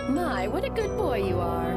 My, what a good boy you are.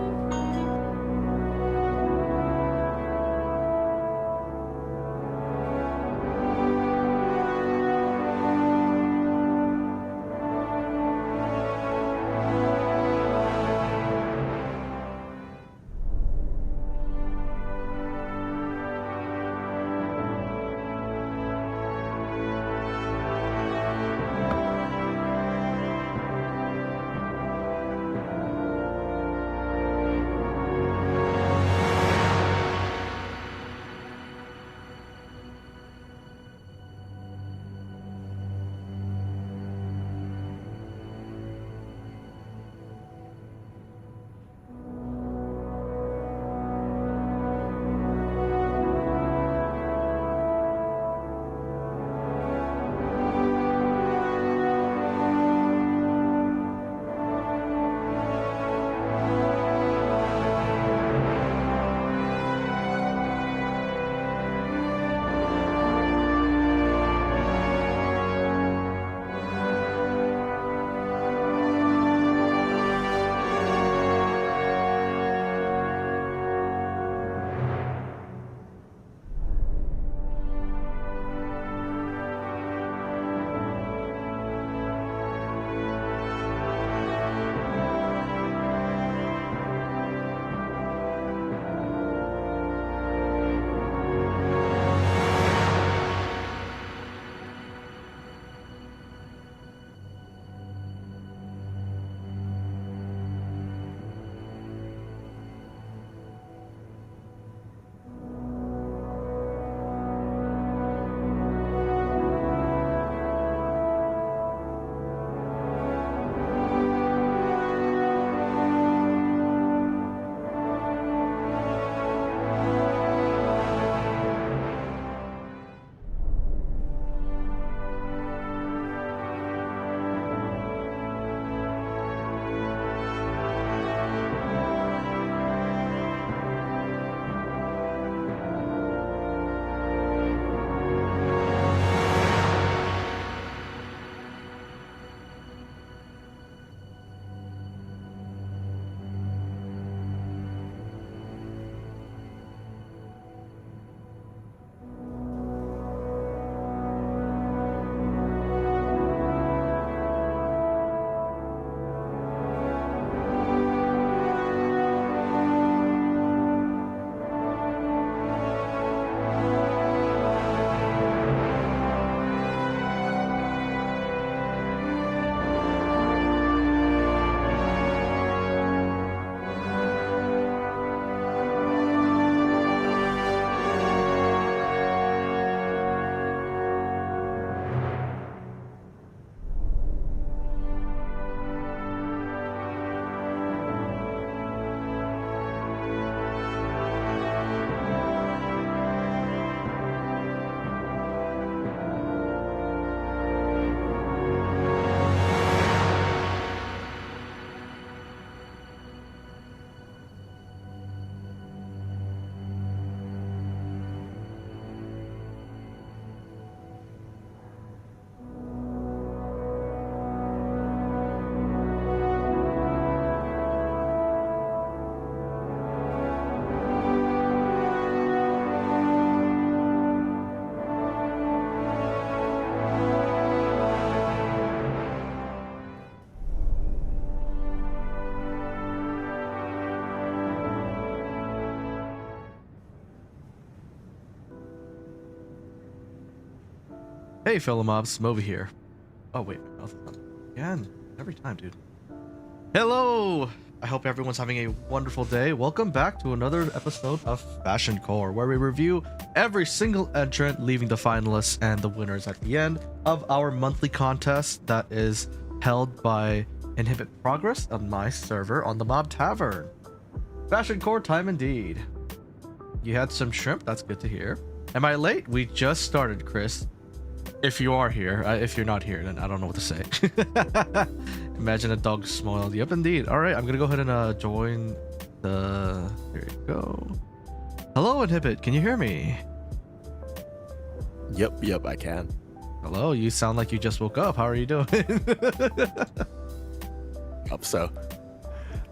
Hey fellow mobs, Mova here. Oh wait, again, every time, dude. Hello! I hope everyone's having a wonderful day. Welcome back to another episode of Fashion Core, where we review every single entrant, leaving the finalists and the winners at the end of our monthly contest that is held by InhibitProgress on my server on the Mob Tavern. Fashion Core time indeed. You had some shrimp, that's good to hear. Am I late? We just started, Chris. If you are here, if you're not here, then I don't know what to say. Imagine a dog spoiled. Yep, indeed. All right, I'm gonna go ahead and join the. There you go. Hello, Inhibit. Can you hear me? Yep, I can. Hello, you sound like you just woke up. How are you doing? So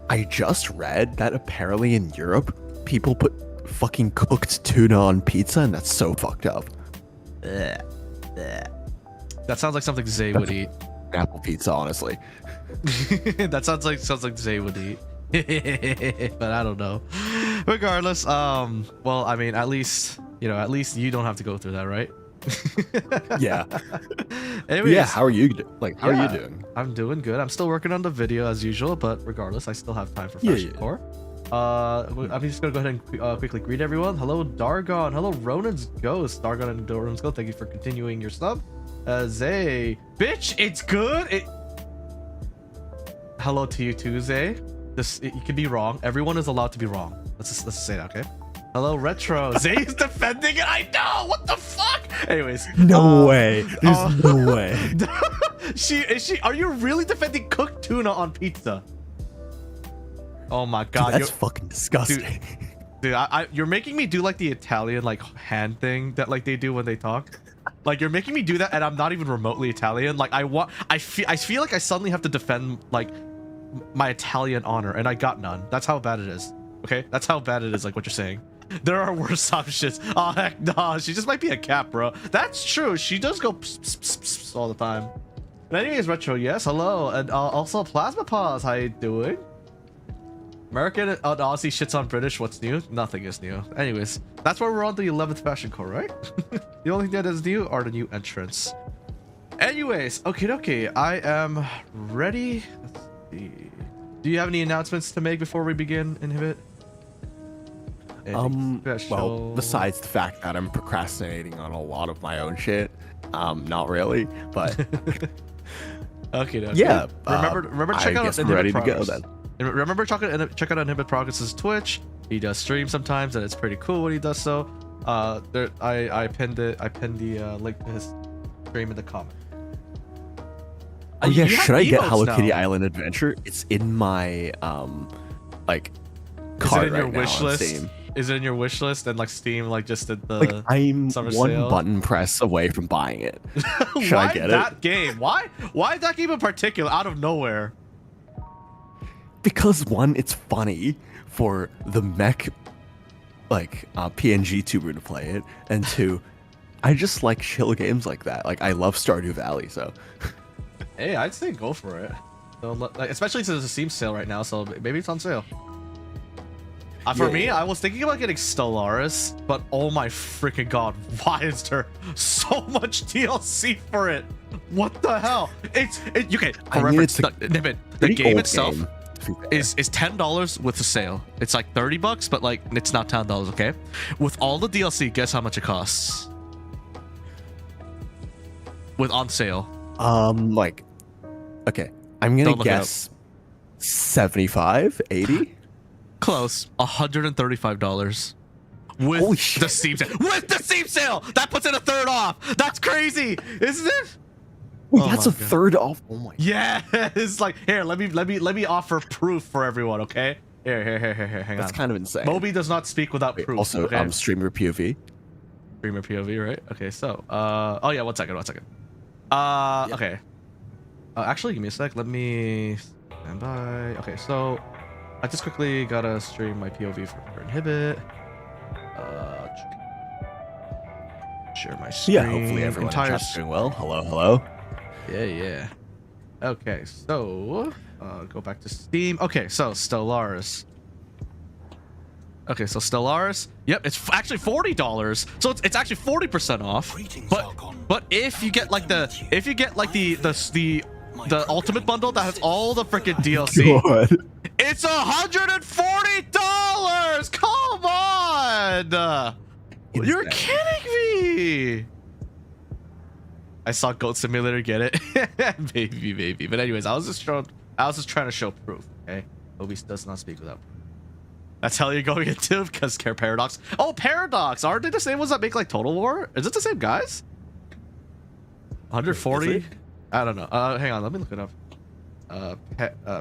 I just read that apparently in Europe people put fucking cooked tuna on pizza, and that's so fucked up. That sounds like something Zay would eat. Apple pizza, honestly. That sounds like Zay would eat. But I don't know. Regardless, well, I mean, at least you don't have to go through that, right? Yeah. Anyways, yeah, how are you how are you doing? I'm doing good. I'm still working on the video as usual, but regardless, I still have time for fashion core. I'm just gonna go ahead and quickly greet everyone. Hello, Dargon. Hello, Ronan's Ghost. Dargon and Ronan's Ghost, thank you for continuing your sub. Zay, bitch, it's good. Hello to you too, Zay. You can be wrong. Everyone is allowed to be wrong. Let's just say that, okay? Hello, Retro. Zay is defending it. I know. What the fuck? Anyways. No way. There's no way. Are you really defending cooked tuna on pizza? Oh my god. Dude, that's fucking disgusting. Dude, you're making me do like the Italian like hand thing that like they do when they talk. Like you're making me do that, and I'm not even remotely Italian. Like I feel like I suddenly have to defend like my Italian honor, and I got none. That's how bad it is. Okay, that's how bad it is. Like what you're saying. There are worse options. Oh heck no, she just might be a cat, bro. That's true. She does go pss, pss, pss, pss all the time. But anyways, Retro, yes, hello, and also Plasma Paws. How you doing? American and Aussie shits on British. What's new? Nothing is new. Anyways, that's where we're on the 11th fashion core, right? The only thing that is new are the new entrants. Anyways, okay, I am ready. Let's see. Do you have any announcements to make before we begin, Inhibit? Well, besides the fact that I'm procrastinating on a lot of my own shit, not really, but okay. Yeah. Remember to check out I'm ready to go then. And remember, check out InhibitProgress's Twitch. He does stream sometimes, and it's pretty cool when he does so. I pinned the link to his stream in the comment. Oh yeah, should I get Hello now. Kitty Island Adventure? It's in my like cart right now on Steam. Is it in your wish list? And like Steam like just did the like I'm summer one sale? button press away from buying it. Should Why I get that it? game? Why that game in particular out of nowhere? Because one, it's funny for the mech like PNG tuber to play it, and two, I just like chill games like that. Like I love Stardew Valley, so hey, I'd say go for it. So, like, especially since it's a Steam sale right now, so maybe it's on sale. For me, I was thinking about getting Stellaris, but oh my freaking god, why is there so much DLC for it? What the hell? Okay. For reference, the game itself is $10 with the sale. It's like $30, but like it's not $10. Okay, with all the DLC, guess how much it costs? With on sale. Like, okay, I'm gonna guess 75, 80. Close. $135 with the Steam sale. With the Steam sale, that puts it a third off. That's crazy, isn't it? Wait, that's a third off. Oh my. Yeah, it's like here. Let me offer proof for everyone. Okay. Here. Hang on. That's kind of insane. Moby does not speak without proof. Also, okay? streamer POV. Streamer POV, right? Okay. So, oh yeah. One second. Okay. Actually, give me a sec. Let me stand by. Okay. So. I just quickly gotta stream my POV for Inhibit. Share my screen. Yeah, hopefully everyone in chat's doing well. Hello. Yeah. Okay, so go back to Steam. Okay, so Stellaris. Yep, it's actually $40. So it's actually 40% off. But if you get like the ultimate bundle that has all the freaking DLC. God. It's $140. Come on. You're kidding me. I saw Goat Simulator get it. Maybe. But anyways, I was just trying to show proof. Okay, Obi does not speak without proof. That's how you're going into because Care Paradox. Oh, Paradox. Aren't they the same ones that make like Total War? Is it the same guys? 140. I don't know. Hang on. Let me look it up.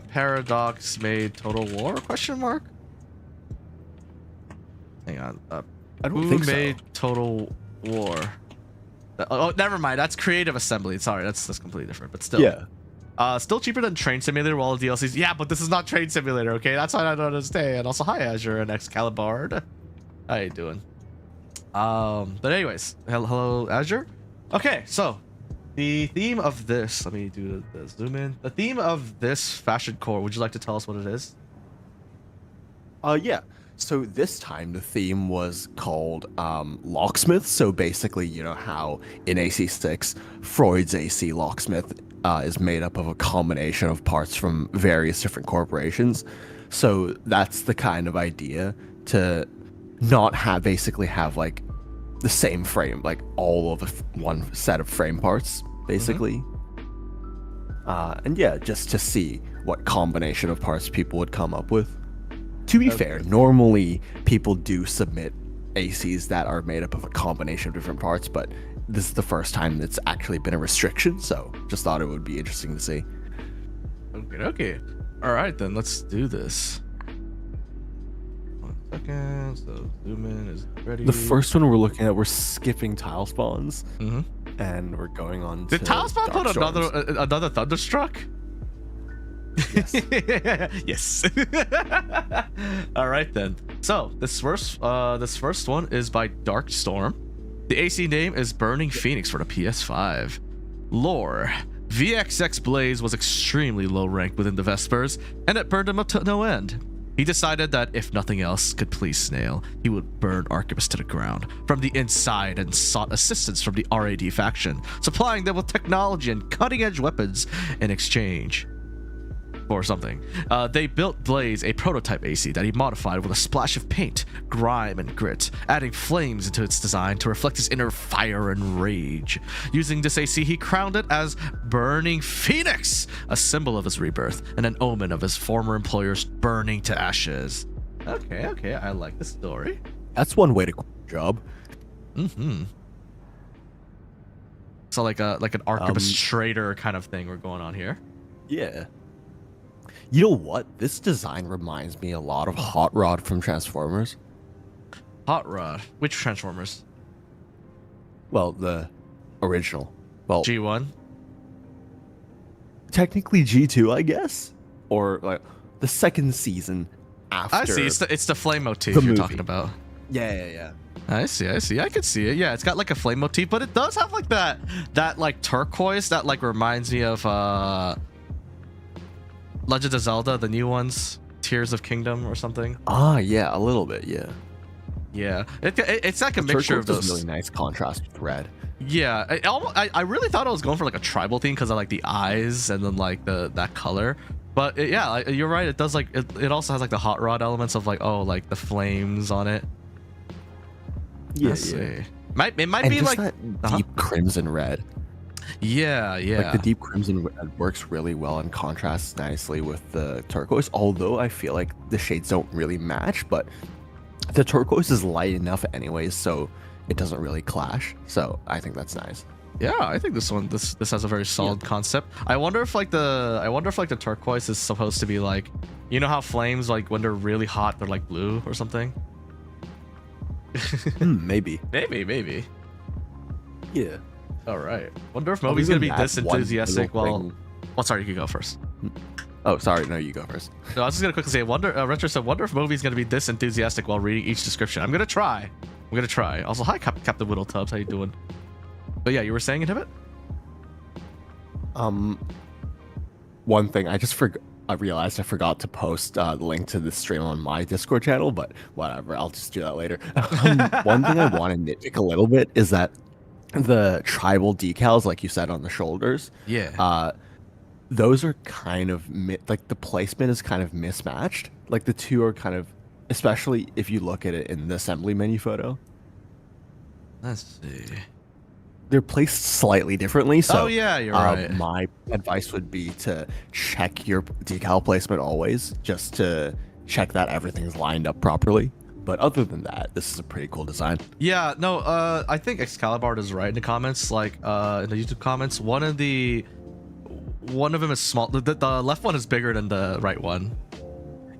Paradox made Total War? Question mark. Hang on. I don't who think made so. Total War? Oh, never mind. That's Creative Assembly. Sorry, that's completely different. But still, Yeah. Still cheaper than Train Simulator. While the DLCs, yeah, but this is not Train Simulator. Okay, that's why I don't understand. Also, hi Azure and Excalibur. How you doing? But anyways, hello Azure. Okay, so the theme of this. Let me do the zoom in. The theme of this fashion core. Would you like to tell us what it is? Yeah. So this time the theme was called Locksmith. So basically, you know how in AC6, Freud's AC Locksmith is made up of a combination of parts from various different corporations. So that's the kind of idea, to not basically have like the same frame, like all of one set of frame parts, basically. And yeah, just to see what combination of parts people would come up with. To be fair, normally people do submit ACs that are made up of a combination of different parts, but this is the first time it's actually been a restriction, so just thought it would be interesting to see. Okay. All right, then let's do this. 1 second. So zoom in is ready. The first one we're looking at, we're skipping tile spawns, and we're going on. Did tile spawn Dark put Storms. another Thunderstruck? Yes. Yes. All right then. So this first one is by Dark Storm. The AC name is Burning Phoenix for the PS5. Lore: VXX Blaze was extremely low ranked within the Vespers, and it burned him up to no end. He decided that if nothing else could please Snail, he would burn Archibus to the ground from the inside, and sought assistance from the RAD faction, supplying them with technology and cutting-edge weapons in exchange or something. They built Blaze a prototype AC that he modified with a splash of paint, grime, and grit, adding flames into its design to reflect his inner fire and rage. Using this AC, he crowned it as Burning Phoenix, a symbol of his rebirth and an omen of his former employers burning to ashes. Okay, I like the story. That's one way to quit a job. So like an Archibus trader kind of thing we're going on here. Yeah. You know what? This design reminds me a lot of Hot Rod from Transformers. Hot Rod? Which Transformers? Well, the original. Well, G1? technically G2, I guess, or like the second season after. I see. It's the flame motif the you're movie. talking about. Yeah. I see. I can see it. Yeah, it's got like a flame motif, but it does have like that like turquoise that like reminds me of Legend of Zelda, the new ones, Tears of Kingdom or something. Ah, yeah, a little bit, yeah. Yeah, it's like a mixture of those. Really nice contrast with red. Yeah, I really thought I was going for like a tribal theme because of like the eyes and then like that color. But yeah, you're right. It does like it also has like the hot rod elements of like like the flames on it. Yeah, Let's see. It might and be just like that deep crimson red. Yeah. Like the deep crimson red works really well and contrasts nicely with the turquoise. Although I feel like the shades don't really match, but the turquoise is light enough anyways, so it doesn't really clash. So I think that's nice. Yeah, I think this has a very solid concept. I wonder if like the turquoise is supposed to be like, you know how flames like when they're really hot they're like blue or something. Maybe. Maybe. Yeah. All right. Wonder if Moby's gonna be this enthusiastic while. Oh, sorry, you can go first. Oh, sorry. No, you go first. No, I was just gonna quickly say, Retro said, wonder if Moby's gonna be this enthusiastic while reading each description. I'm gonna try. Also, hi, Captain Whittletubs. How you doing? But yeah, you were saying, Inhibit? One thing I realized I forgot to post the link to the stream on my Discord channel, but whatever, I'll just do that later. One thing I want to nitpick a little bit is that the tribal decals, like you said, on the shoulders, those are kind of like the placement is kind of mismatched. Like the two are kind of, especially if you look at it in the assembly menu photo. Let's see. They're placed slightly differently. So, yeah, you're right. My advice would be to check your decal placement always, just to check that everything's lined up properly. But other than that, this is a pretty cool design. Yeah, no, I think Excalibur is right in the comments, like in the YouTube comments. One of them is small. The left one is bigger than the right one.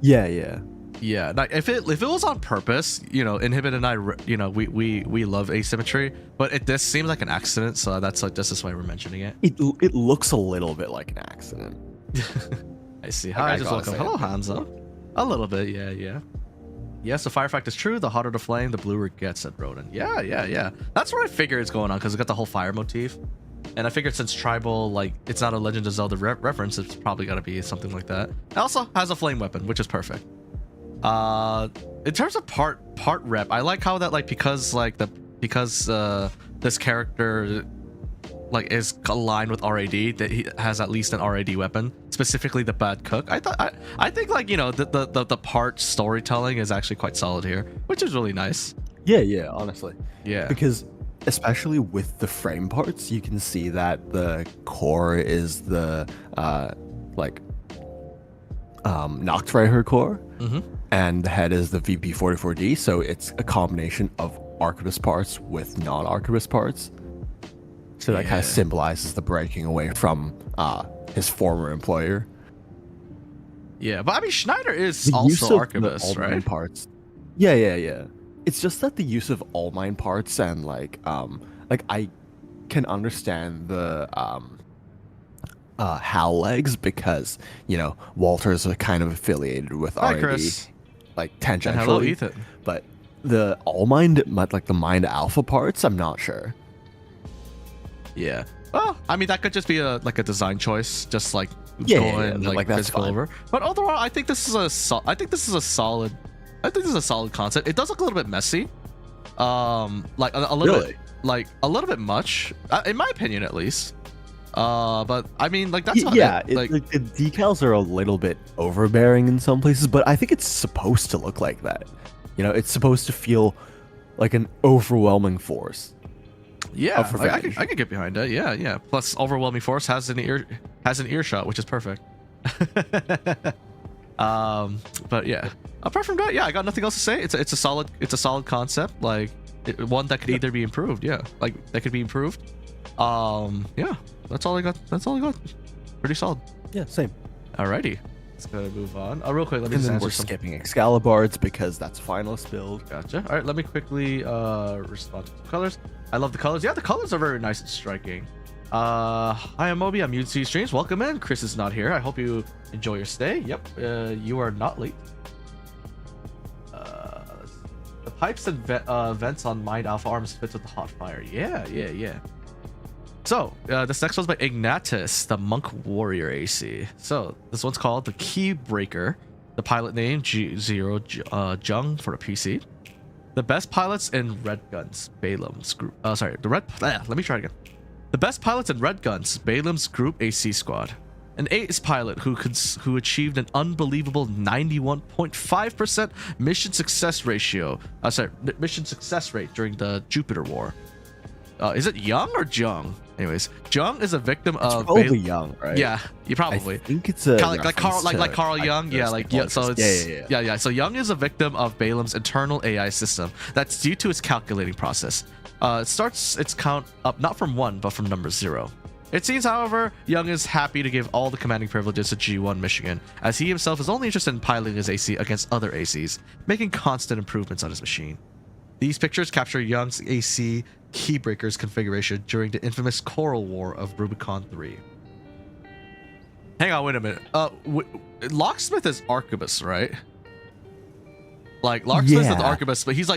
Yeah. Yeah, like if it was on purpose, Inhibit and I, we love asymmetry, but this seems like an accident, so that's why we're mentioning it. It looks a little bit like an accident. I see. Hi, just welcome. Hello, Hanzo. A little bit, yeah. Yes, the fire fact is true. The hotter the flame, the bluer it gets, said Ronan. Yeah. That's what I figured is going on, because it's got the whole fire motif. And I figured since tribal, like, it's not a Legend of Zelda reference, it's probably got to be something like that. It also has a flame weapon, which is perfect. In terms of part rep, I like how that, like, because this character, like, is aligned with RAD, that he has at least an RAD weapon, specifically the bad cook. I think, like, the part storytelling is actually quite solid here, which is really nice. Yeah, honestly. Yeah. Because especially with the frame parts, you can see that the core is the Nachtreicher core, and the head is the VP44D, so it's a combination of arquebus parts with non-arquebus parts. So that kind of symbolizes the breaking away from his former employer. Yeah, but I mean, Schneider is also arquebus, right? Parts. Yeah. It's just that the use of all mine parts and like I can understand the Hal legs because Walter's are kind of affiliated with RAD, Chris. Like tangentially. And hello, Ethan. But the all mind, like the mind alpha parts, I'm not sure. Yeah. Well, I mean, that could just be a design choice, just like like physical over. But overall, I think this is a solid concept. It does look a little bit messy, like a little bit, like a little bit much, in my opinion, at least. But I mean, like that's not it. Like the decals are a little bit overbearing in some places, but I think it's supposed to look like that. It's supposed to feel like an overwhelming force. Yeah, I can get behind it. Yeah. Plus, overwhelming force has an earshot, which is perfect. But yeah. Apart from that, I got nothing else to say. It's a solid concept. Like one that could either be improved. Yeah, like that could be improved. Yeah. That's all I got. Pretty solid. Yeah, same. Alrighty. Let's go move on. Real quick, let me just answer we're skipping Excalibards because that's finalist build. Gotcha. All right, let me quickly respond to the colors. I love the colors. Yeah, the colors are very nice and striking. Hi, I'm Moby. I'm UC Streams. Welcome in. Chris is not here. I hope you enjoy your stay. Yep, you are not late. The pipes and vents on Mind Alpha arms fits with the hot fire. Yeah. So, this next one's by Ignatus, the Monk Warrior AC. So, this one's called the Keybreaker. The pilot name, G0 Jung for a PC. The best pilots in Red Guns, Balam's group. Let me try it again. The best pilots in Red Guns, Balam's Group AC Squad. An ace pilot who achieved an unbelievable 91.5% mission success rate during the Jupiter War. Is it Young or Jung? Anyways, Jung is a victim of probably Young, right? Yeah, you probably. I think it's a like Carl Jung. Yeah, like So it's yeah. So Young is a victim of Balam's internal AI system that's due to its calculating process. It starts its count up not from 1 but from number 0. It seems, however, Young is happy to give all the commanding privileges to G1 Michigan, as he himself is only interested in piloting his AC against other ACs, making constant improvements on his machine. These pictures capture Young's AC Keybreaker's configuration during the infamous Coral War of Rubicon 3. Hang on, wait a minute. Locksmith is arquebus, right? Like Locksmith is the arquebus, but he's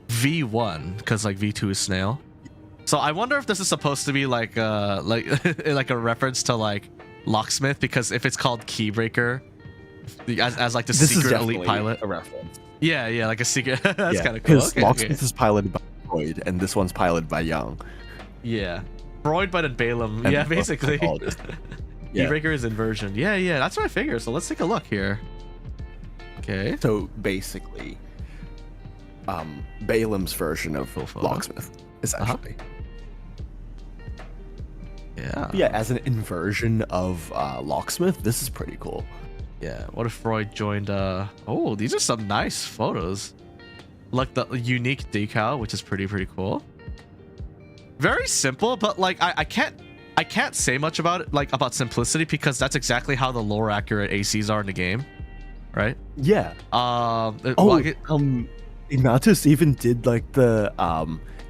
V1 because like V2 is snail. So I wonder if this is supposed to be like like a reference to like Locksmith, because if it's called Keybreaker as like the this secret elite pilot, a reference. Yeah, like a secret. That's kind of cool. Because Locksmith is piloted by Freud, and this one's piloted by Young. Yeah, Freud, but in Balaam. Yeah, basically. Keybreaker is inversion. Yeah, that's what I figured. So let's take a look here. Okay. So basically, Balaam's version of Locksmith, essentially. Yeah, as an inversion of Locksmith, this is pretty cool. Yeah, what if Freud joined oh, these are some nice photos. Like the unique decal, which is pretty cool. Very simple, but like I can't say much about it, like about simplicity, because that's exactly how the lore accurate ACs are in the game. right? Yeah. Well, Ignatus even did like the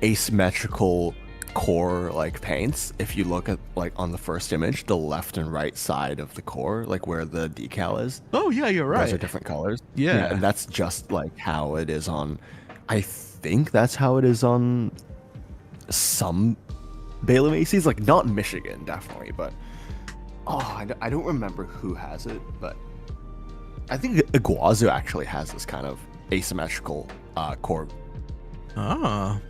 asymmetrical core like paints. If you look at like on the first image, the left and right side of the core, like where the decal is. oh yeah, you're right. Those are different colors. Yeah. And that's just like how it is on. I think that's how it is on some Balaam ACs, like not Michigan, definitely, but I don't remember who has it, but I think Iguazu actually has this kind of asymmetrical core. Ah.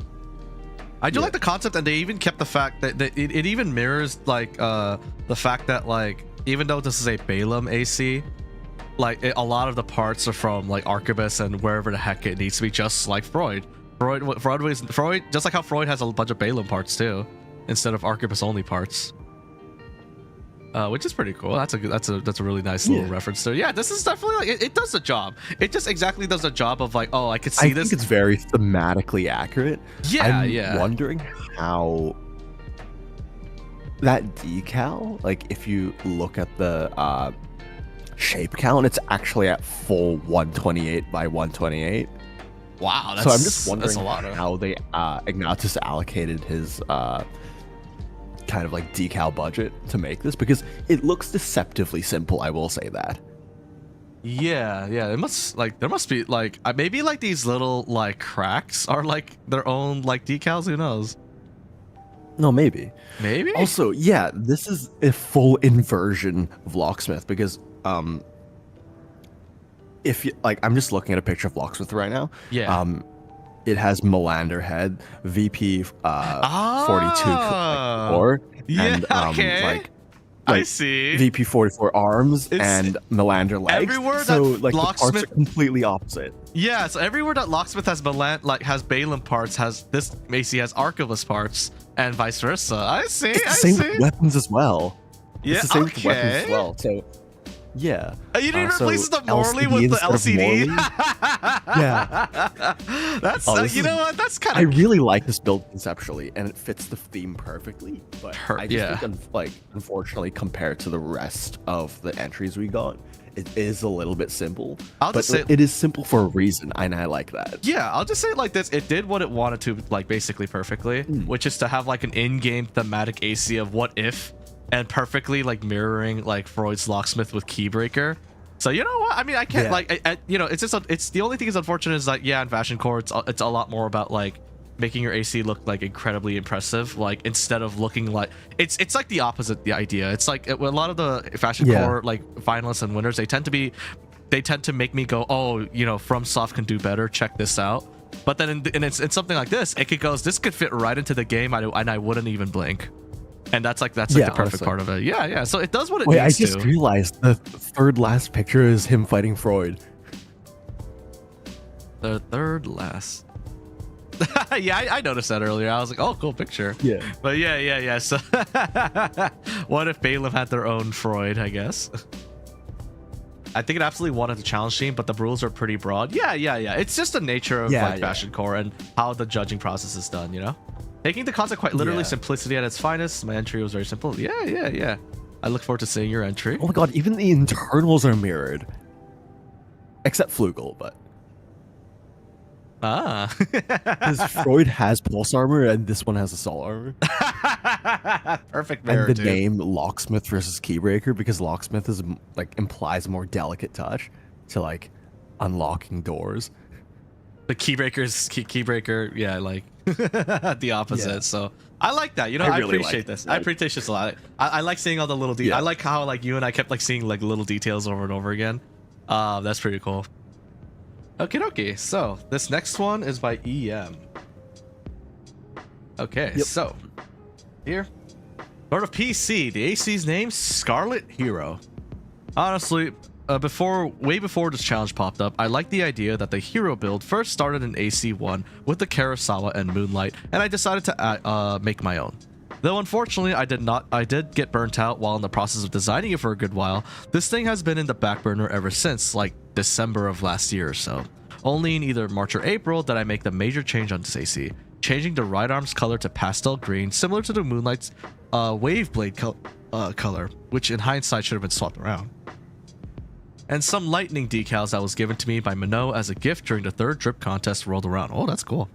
I do like the concept, and they even kept the fact that it even mirrors like the fact that like even though this is a Balaam AC, like a lot of the parts are from like Arquebus and wherever the heck it needs to be, just like Freud, just like how Freud has a bunch of Balaam parts too, instead of Arquebus only parts. Which is pretty cool. That's a really nice little reference to. Yeah, this is definitely like it does the job. It just exactly does the job of like, oh, I could see this. I think it's very thematically accurate. Yeah, I'm wondering how that decal, like if you look at the shape count, it's actually at full 128 by 128. Wow, that's, so I'm just wondering a lot how they Ignatus allocated his kind of like decal budget to make this, because it looks deceptively simple, I will say that. Yeah, it must like there must be like maybe like these little like cracks are like their own like decals, who knows. No, maybe also, yeah, this is a full inversion of Locksmith, because if you like, I'm just looking at a picture of Locksmith right now. It has Melander head, VP 42 core, and like I see VP 44 arms and Melander legs. Everywhere so that like Locksmith, the parts are completely opposite. Yeah, so everywhere that Locksmith has has Balaam parts, has this AC has Arquebus parts, and vice versa. I see. It's the same with weapons as well. Yeah, it's the same with weapons as well. So. Yeah. You need to replace the Morley with the LCD. Yeah. That's you know what? That's kind of. I really like this build conceptually, and it fits the theme perfectly. But I just think, like, unfortunately, compared to the rest of the entries we got, it is a little bit simple. But it is simple for a reason, and I like that. Yeah, I'll just say it like this: it did what it wanted to, like basically perfectly, which is to have like an in-game thematic AC of what if. And perfectly like mirroring like Freud's Locksmith with Keybreaker. So you know what? I mean, I can't like you know, it's just it's the only thing is unfortunate is that in Fashion Core it's a lot more about like making your AC look like incredibly impressive, like instead of looking like it's like the opposite the idea. It's like a lot of the Fashion Core like finalists and winners, they tend to make me go, oh, you know, FromSoft can do better, check this out. But then in something like this, it this could fit right into the game, and I wouldn't even blink. And that's like the perfect honestly. part of it. Yeah. So it does what it needs to. I just realized the third last picture is him fighting Freud. The third last. Yeah, I noticed that earlier. I was like, oh, cool picture. Yeah. But yeah. So what if Balaam had their own Freud, I guess? I think it absolutely wanted to challenge team, but the rules are pretty broad. Yeah. It's just the nature of Fashion Core and how the judging process is done, you know? Taking the concept quite literally, simplicity at its finest. My entry was very simple. Yeah. I look forward to seeing your entry. Oh my god, even the internals are mirrored. Except Flugel, but... Because Freud has pulse armor, and this one has assault armor. Perfect mirror, and the name Locksmith versus Keybreaker, because Locksmith is like implies a more delicate touch to like unlocking doors. The Keybreaker, yeah, like the opposite. Yeah. So I like that. You know, I really appreciate this. I appreciate this a lot. I like seeing all the little details. I like how like you and I kept like seeing like little details over and over again. That's pretty cool. Okay. So this next one is by EM. Okay, so here, sort of PC. The AC's name, Scarlet Hero. Honestly, way before this challenge popped up, I liked the idea that the hero build first started in AC1 with the Kurosawa and Moonlight, and I decided to make my own. Though unfortunately I did get burnt out while in the process of designing it for a good while. This thing has been in the back burner ever since, like December of last year or so. Only in either March or April did I make the major change on this AC, changing the right arm's color to pastel green, similar to the Moonlight's Waveblade color, which in hindsight should have been swapped around. and some lightning decals that was given to me by Minot as a gift during the 3rd drip contest rolled around. Oh, that's cool.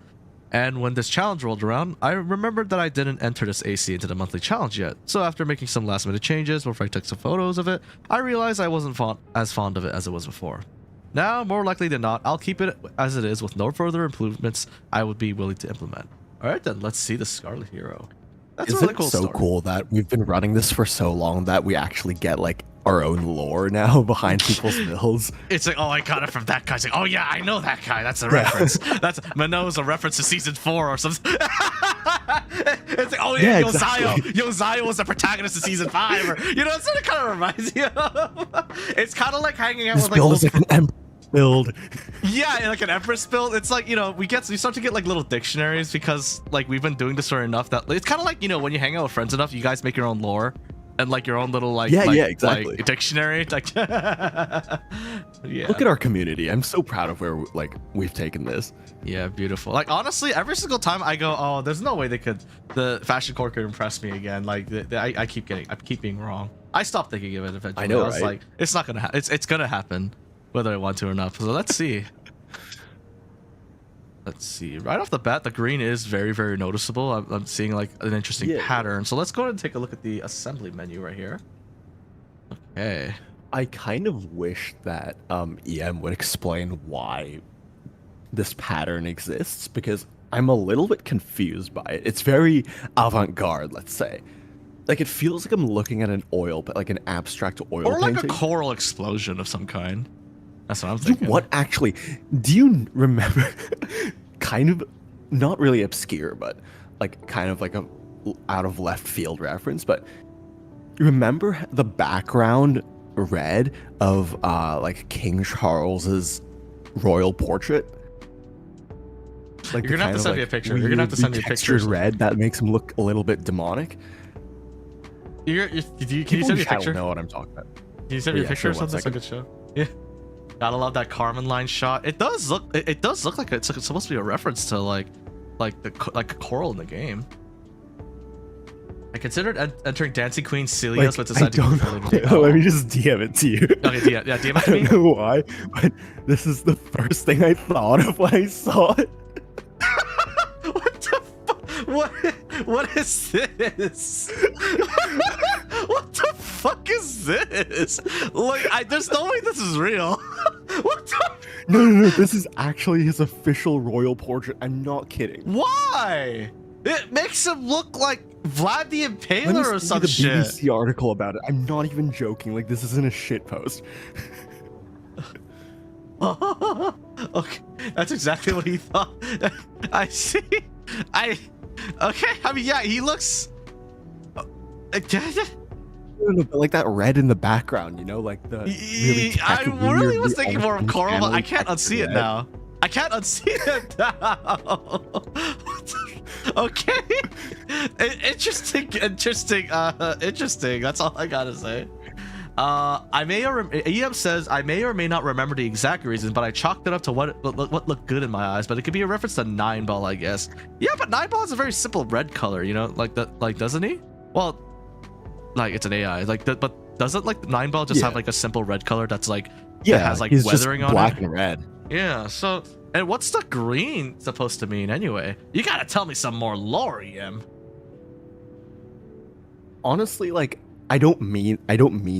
And when this challenge rolled around, I remembered that I didn't enter this AC into the monthly challenge yet. So after making some last minute changes before I took some photos of it, I realized I wasn't as fond of it as it was before. Now, more likely than not, I'll keep it as it is with no further improvements I would be willing to implement. Alright then, let's see the Scarlet hero. That's a really cool story. Cool that we've been running this for so long that we actually get like our own lore now behind people's builds. It's like, oh, I got it from that guy. It's like, oh yeah, I know that guy. That's a reference. That's Minot's a reference to season 4 or something. It's like, oh yeah, exactly. Yozayo was the protagonist of season 5, or you know, it's what it kind of reminds you of. It's kind of like hanging out with like build is like an Empress build. Yeah, like an Empress build. It's like, you know, we start to get like little dictionaries because like we've been doing this for enough that it's kind of like, you know, when you hang out with friends enough, you guys make your own lore. And like your own little like exactly. like dictionary. Like, yeah. Look at our community. I'm so proud of where like we've taken this. Yeah, beautiful. Like honestly, every single time I go, oh, there's no way the fashion court could impress me again. Like I keep being wrong. I stopped thinking of it eventually. I know, I was like, it's not gonna it's gonna happen, whether I want to or not. So let's see. Let's see. Right off the bat, the green is very, very noticeable. I'm seeing like an interesting pattern. So let's go ahead and take a look at the assembly menu right here. Okay. I kind of wish that EM would explain why this pattern exists, because I'm a little bit confused by it. It's very avant-garde, let's say. Like it feels like I'm looking at an oil, but like an abstract oil or like painting. A coral explosion of some kind. That's what I'm thinking. What actually? Do you remember? Kind of, not really obscure, but like kind of like a out of left field reference. But you remember the background red of like King Charles's royal portrait? Like you're gonna have to send me a picture. You're gonna have to send me a picture. Red that makes him look a little bit demonic. Can you send me a picture? Know what I'm talking about. Can you send me a picture or something so I could show? Yeah. Gotta love that Carmen line shot. It does look like it's supposed to be a reference to like a coral in the game. I considered entering Dancing Queen Celios, but decided to go. Let me just DM it to you. Okay, yeah, DM it to me. I don't know why, but this is the first thing I thought of when I saw it. What the fuck? What is this? What the fuck is this? Like, there's no way this is real. What the? No. This is actually his official royal portrait. I'm not kidding. Why? It makes him look like Vlad the Impaler or some shit. Let me see the BBC article about it. I'm not even joking. Like, this isn't a shit post. Okay, that's exactly what he thought. I see. Okay, I mean, yeah, he looks. No, but like that red in the background, you know, like the really I really was thinking more of coral, but I can't unsee it now. I can't unsee it now. Okay. Interesting. That's all I gotta say. EM says I may or may not remember the exact reason, but I chalked it up to what looked good in my eyes. But it could be a reference to 9-Ball, I guess. Yeah, but 9-Ball is a very simple red color, you know, like doesn't he? Well, like it's an AI, but doesn't like 9-Ball just have like a simple red color that's like that has like weathering on it? Black and red. Yeah. So, and what's the green supposed to mean anyway? You gotta tell me some more lore, EM. Honestly, like I don't mean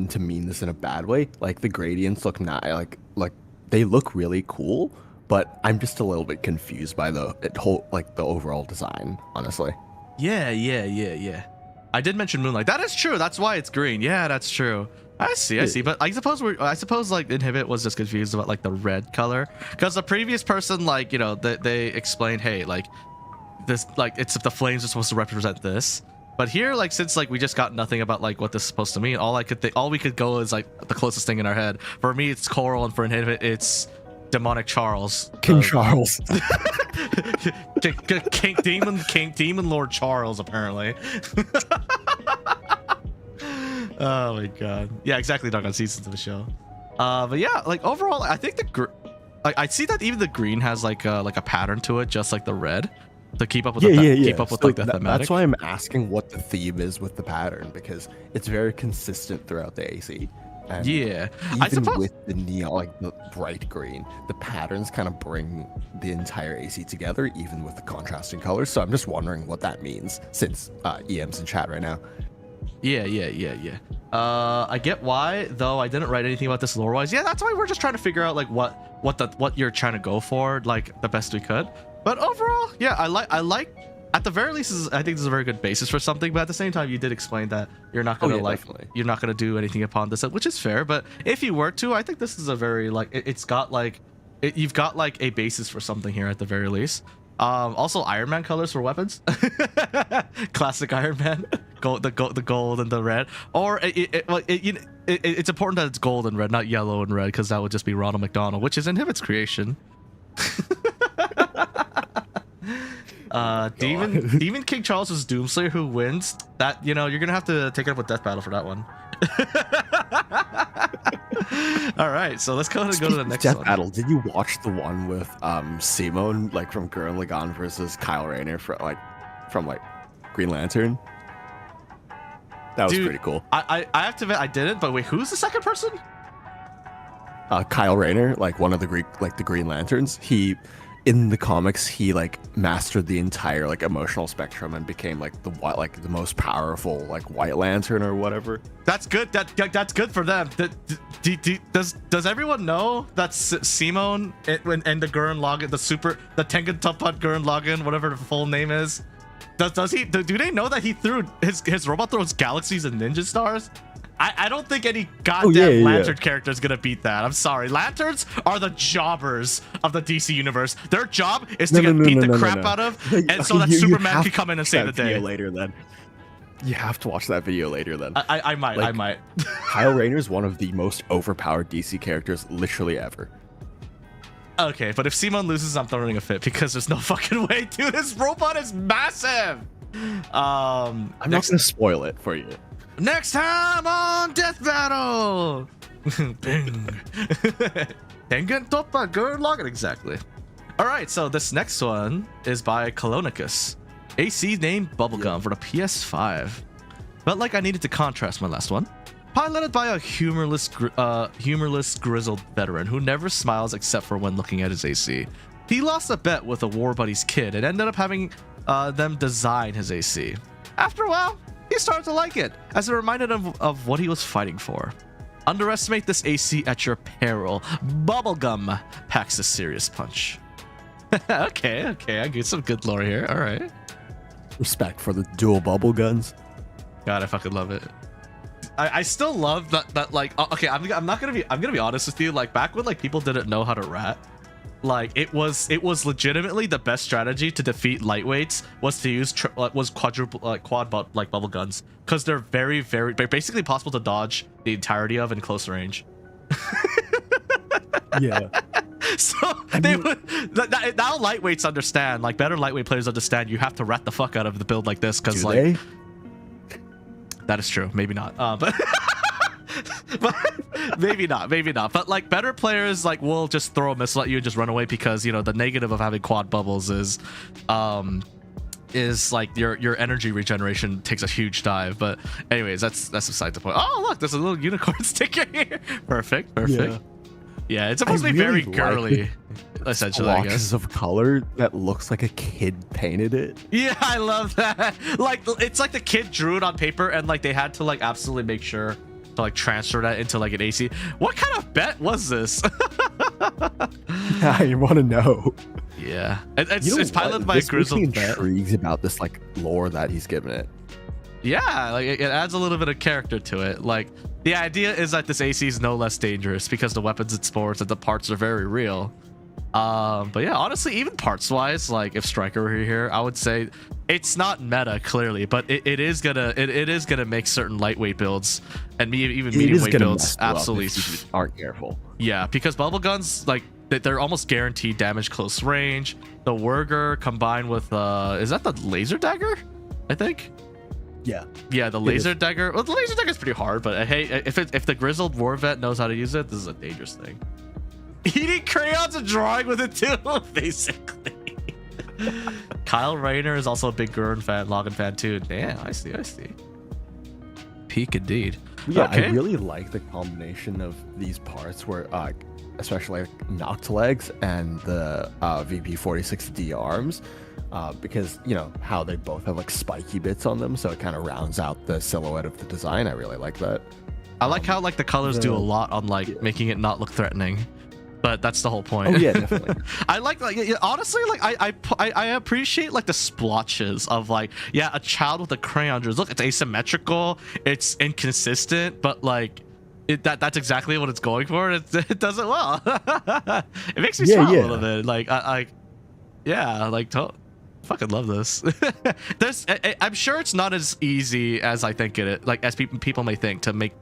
to mean this in a bad way. Like the gradients look like they look really cool, but I'm just a little bit confused by the overall design, honestly. Yeah. I did mention Moonlight. That is true. That's why it's green. Yeah, that's true. I see. But I suppose like Inhibit was just confused about like the red color, because the previous person, like, you know, they explained, hey, like this, like it's the flames are supposed to represent this. But here, like, since like we just got nothing about like what this is supposed to mean, all we could go is like the closest thing in our head. For me, it's Coral, and for Inhibit, it's Demonic Charles. King Charles. King Demon Lord Charles, apparently. Oh my god. Yeah, exactly. Dog on seasons of the show. But yeah, like overall, I think I see that even the green has like a pattern to it, just like the red, to keep up with keep up with like the thematic. That's why I'm asking what the theme is with the pattern, because it's very consistent throughout the AC. And Yeah, I even suppose. with the neon, like the bright green, the patterns kind of bring the entire AC together, even with the contrasting colors. So I'm just wondering what that means, since EM's in chat right now. Yeah. I get why, though I didn't write anything about this lore wise. Yeah, that's why we're just trying to figure out like what you're trying to go for, like the best we could. But overall, yeah, I like at the very least, I think this is a very good basis for something. But at the same time, you did explain that you're not gonna you're not gonna do anything upon this, which is fair. But if you were to, I think this is a very like you've got like a basis for something here at the very least. Also Iron Man colors for weapons. Classic Iron Man. The gold and the red. Or it's important that it's gold and red, not yellow and red, because that would just be Ronald McDonald, which is Inhibit's creation. Demon King Charles is Doomslayer who wins. That, you know, you're gonna have to take it up with Death Battle for that one. All right, so let's go ahead and go to the next Death one. Battle. Did you watch the one with Simone, like from Gurren Lagann versus Kyle Rayner from Green Lantern? That was pretty cool. I have to admit I didn't, but wait, who's the second person? Kyle Rayner, like one of the Green Lanterns. In the comics, he like mastered the entire like emotional spectrum and became like the most powerful like White Lantern or whatever. That's good. That's good for them. Does everyone know that Simone and the Gurren Lagann, the Tengen Toppat Gurren Lagann, whatever the full name is, do they know that he threw his robot throws galaxies and ninja stars? I don't think any goddamn Lantern character is gonna beat that. I'm sorry. Lanterns are the jobbers of the DC universe. Their job is to get beat the crap out of, and so that Superman can come in and save the day. Later, then. You have to watch that video later, then. I might. Kyle Rayner is one of the most overpowered DC characters literally ever. Okay, but if Simone loses, I'm throwing a fit because there's no fucking way, dude. This robot is massive. I'm not gonna spoil it for you. Next time on Death Battle! Bing! Tengen Toppa Gurren Lagann, exactly. Alright, so this next one is by Colonicus. AC named Bubblegum for the PS5. Felt like I needed to contrast my last one. Piloted by a humorless grizzled veteran who never smiles except for when looking at his AC. He lost a bet with a War Buddy's kid and ended up having them design his AC. After a while, he started to like it, as it reminded him of what he was fighting for. Underestimate this AC at your peril. Bubblegum packs a serious punch. Okay, I get some good lore here. All right. Respect for the dual bubble guns. God, I fucking love it. I still love that like, okay, I'm gonna be honest with you. Like back when like people didn't know how to rat, like it was legitimately the best strategy to defeat lightweights was to use quad bubble guns, because they're they're basically possible to dodge the entirety of in close range. Yeah. So they would now lightweights understand, like better lightweight players understand, you have to rat the fuck out of the build like this, because like that is true. Maybe not. But maybe not. But like better players like will just throw a missile at you and just run away, because you know the negative of having quad bubbles is like your energy regeneration takes a huge dive. But anyways, that's beside the point. Oh look, there's a little unicorn sticker here. Perfect. Yeah, it's supposed to be very girly, essentially, I guess. Of color that looks like a kid painted it. Yeah, I love that. Like, it's like the kid drew it on paper, and like they had to like absolutely make sure to like transfer that into like an AC. What kind of bet was this? Yeah, you want to know. Yeah, it's piloted by a grizzled vet. Intrigued about this like lore that he's given it. Yeah, like it adds a little bit of character to it. Like the idea is that this AC is no less dangerous because the weapons it sports and the parts are very real. But yeah, honestly, even parts wise, like if Striker were here, I would say it's not meta clearly, but it is gonna make certain lightweight builds and even medium weight builds absolutely if you aren't careful. Yeah, because bubble guns, like they're almost guaranteed damage close range. The Wurger combined with is that the laser dagger? I think. Yeah, the laser dagger. Well, the laser dagger is pretty hard, but hey, if the grizzled war vet knows how to use it, this is a dangerous thing. Eating crayons and drawing with it too, basically. Kyle Rayner is also a big Gurren fan, Lagann fan too. Damn, I see. Peak indeed. Yeah, Okay. I really like the combination of these parts where, especially like Noct legs and the VP46D arms, because you know how they both have like spiky bits on them, so it kind of rounds out the silhouette of the design. I really like that. I like how like the colors do a lot on like making it not look threatening, but that's the whole point. Oh yeah, definitely. I like honestly, like I appreciate like the splotches of like, yeah, a child with a crayon drawers. Look, it's asymmetrical, it's inconsistent, but like that's exactly what it's going for. It does it well. It makes me smile a little bit. Like fucking love this. I'm sure it's not as easy as I think it, like as people may think, to make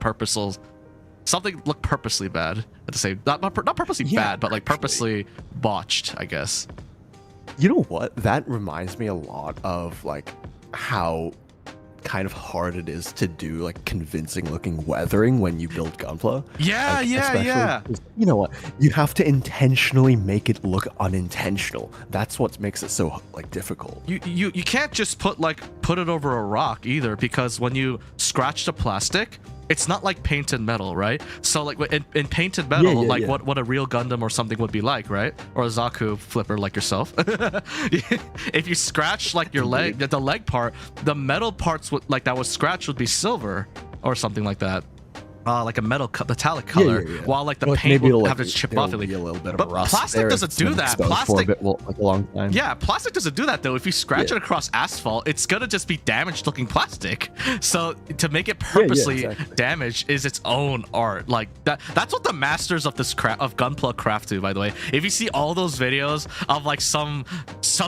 something look purposely bad at the same, not purposely bad, but like purposely botched, I guess. You know what? That reminds me a lot of like how kind of hard it is to do like convincing looking weathering when you build Gunpla. Yeah, like, yeah. You know what? You have to intentionally make it look unintentional. That's what makes it so like difficult. You can't just put it over a rock either, because when you scratch the plastic, it's not like painted metal, right? So like in painted metal, what a real Gundam or something would be like, right? Or a Zaku flipper like yourself. If you scratch like your leg, the leg part, the metal parts like that was scratched would be silver or something like that. Like a metallic color, while like the paint will have to chip off. Be a little bit of but rust plastic there. doesn't do that. Plastic for a bit, like a long time. Yeah, plastic doesn't do that though. If you scratch it across asphalt, it's gonna just be damaged looking plastic. So to make it purposely damaged is its own art. Like that's what the masters of this of Gunpla craft do, by the way. If you see all those videos of like some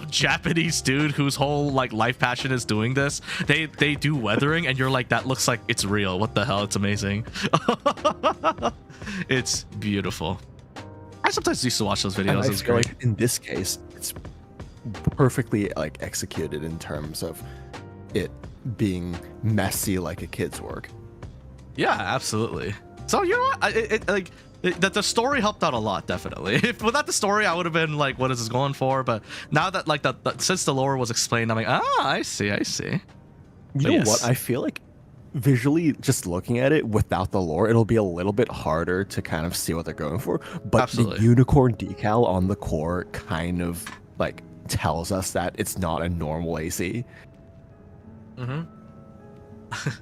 Japanese dude whose whole like life passion is doing this, they do weathering, and you're like, that looks like it's real. What the hell? It's amazing. It's beautiful. I sometimes used to watch those videos. It's great. Like in this case, it's perfectly like executed in terms of it being messy like a kid's work. Yeah, absolutely. So you know what? The story helped out a lot, definitely. If without the story, I would have been like, what is this going for? But now that like since the lore was explained, I'm like, I see. You know what? I feel like visually, just looking at it without the lore, it'll be a little bit harder to kind of see what they're going for. But the unicorn decal on the core kind of like tells us that it's not a normal AC.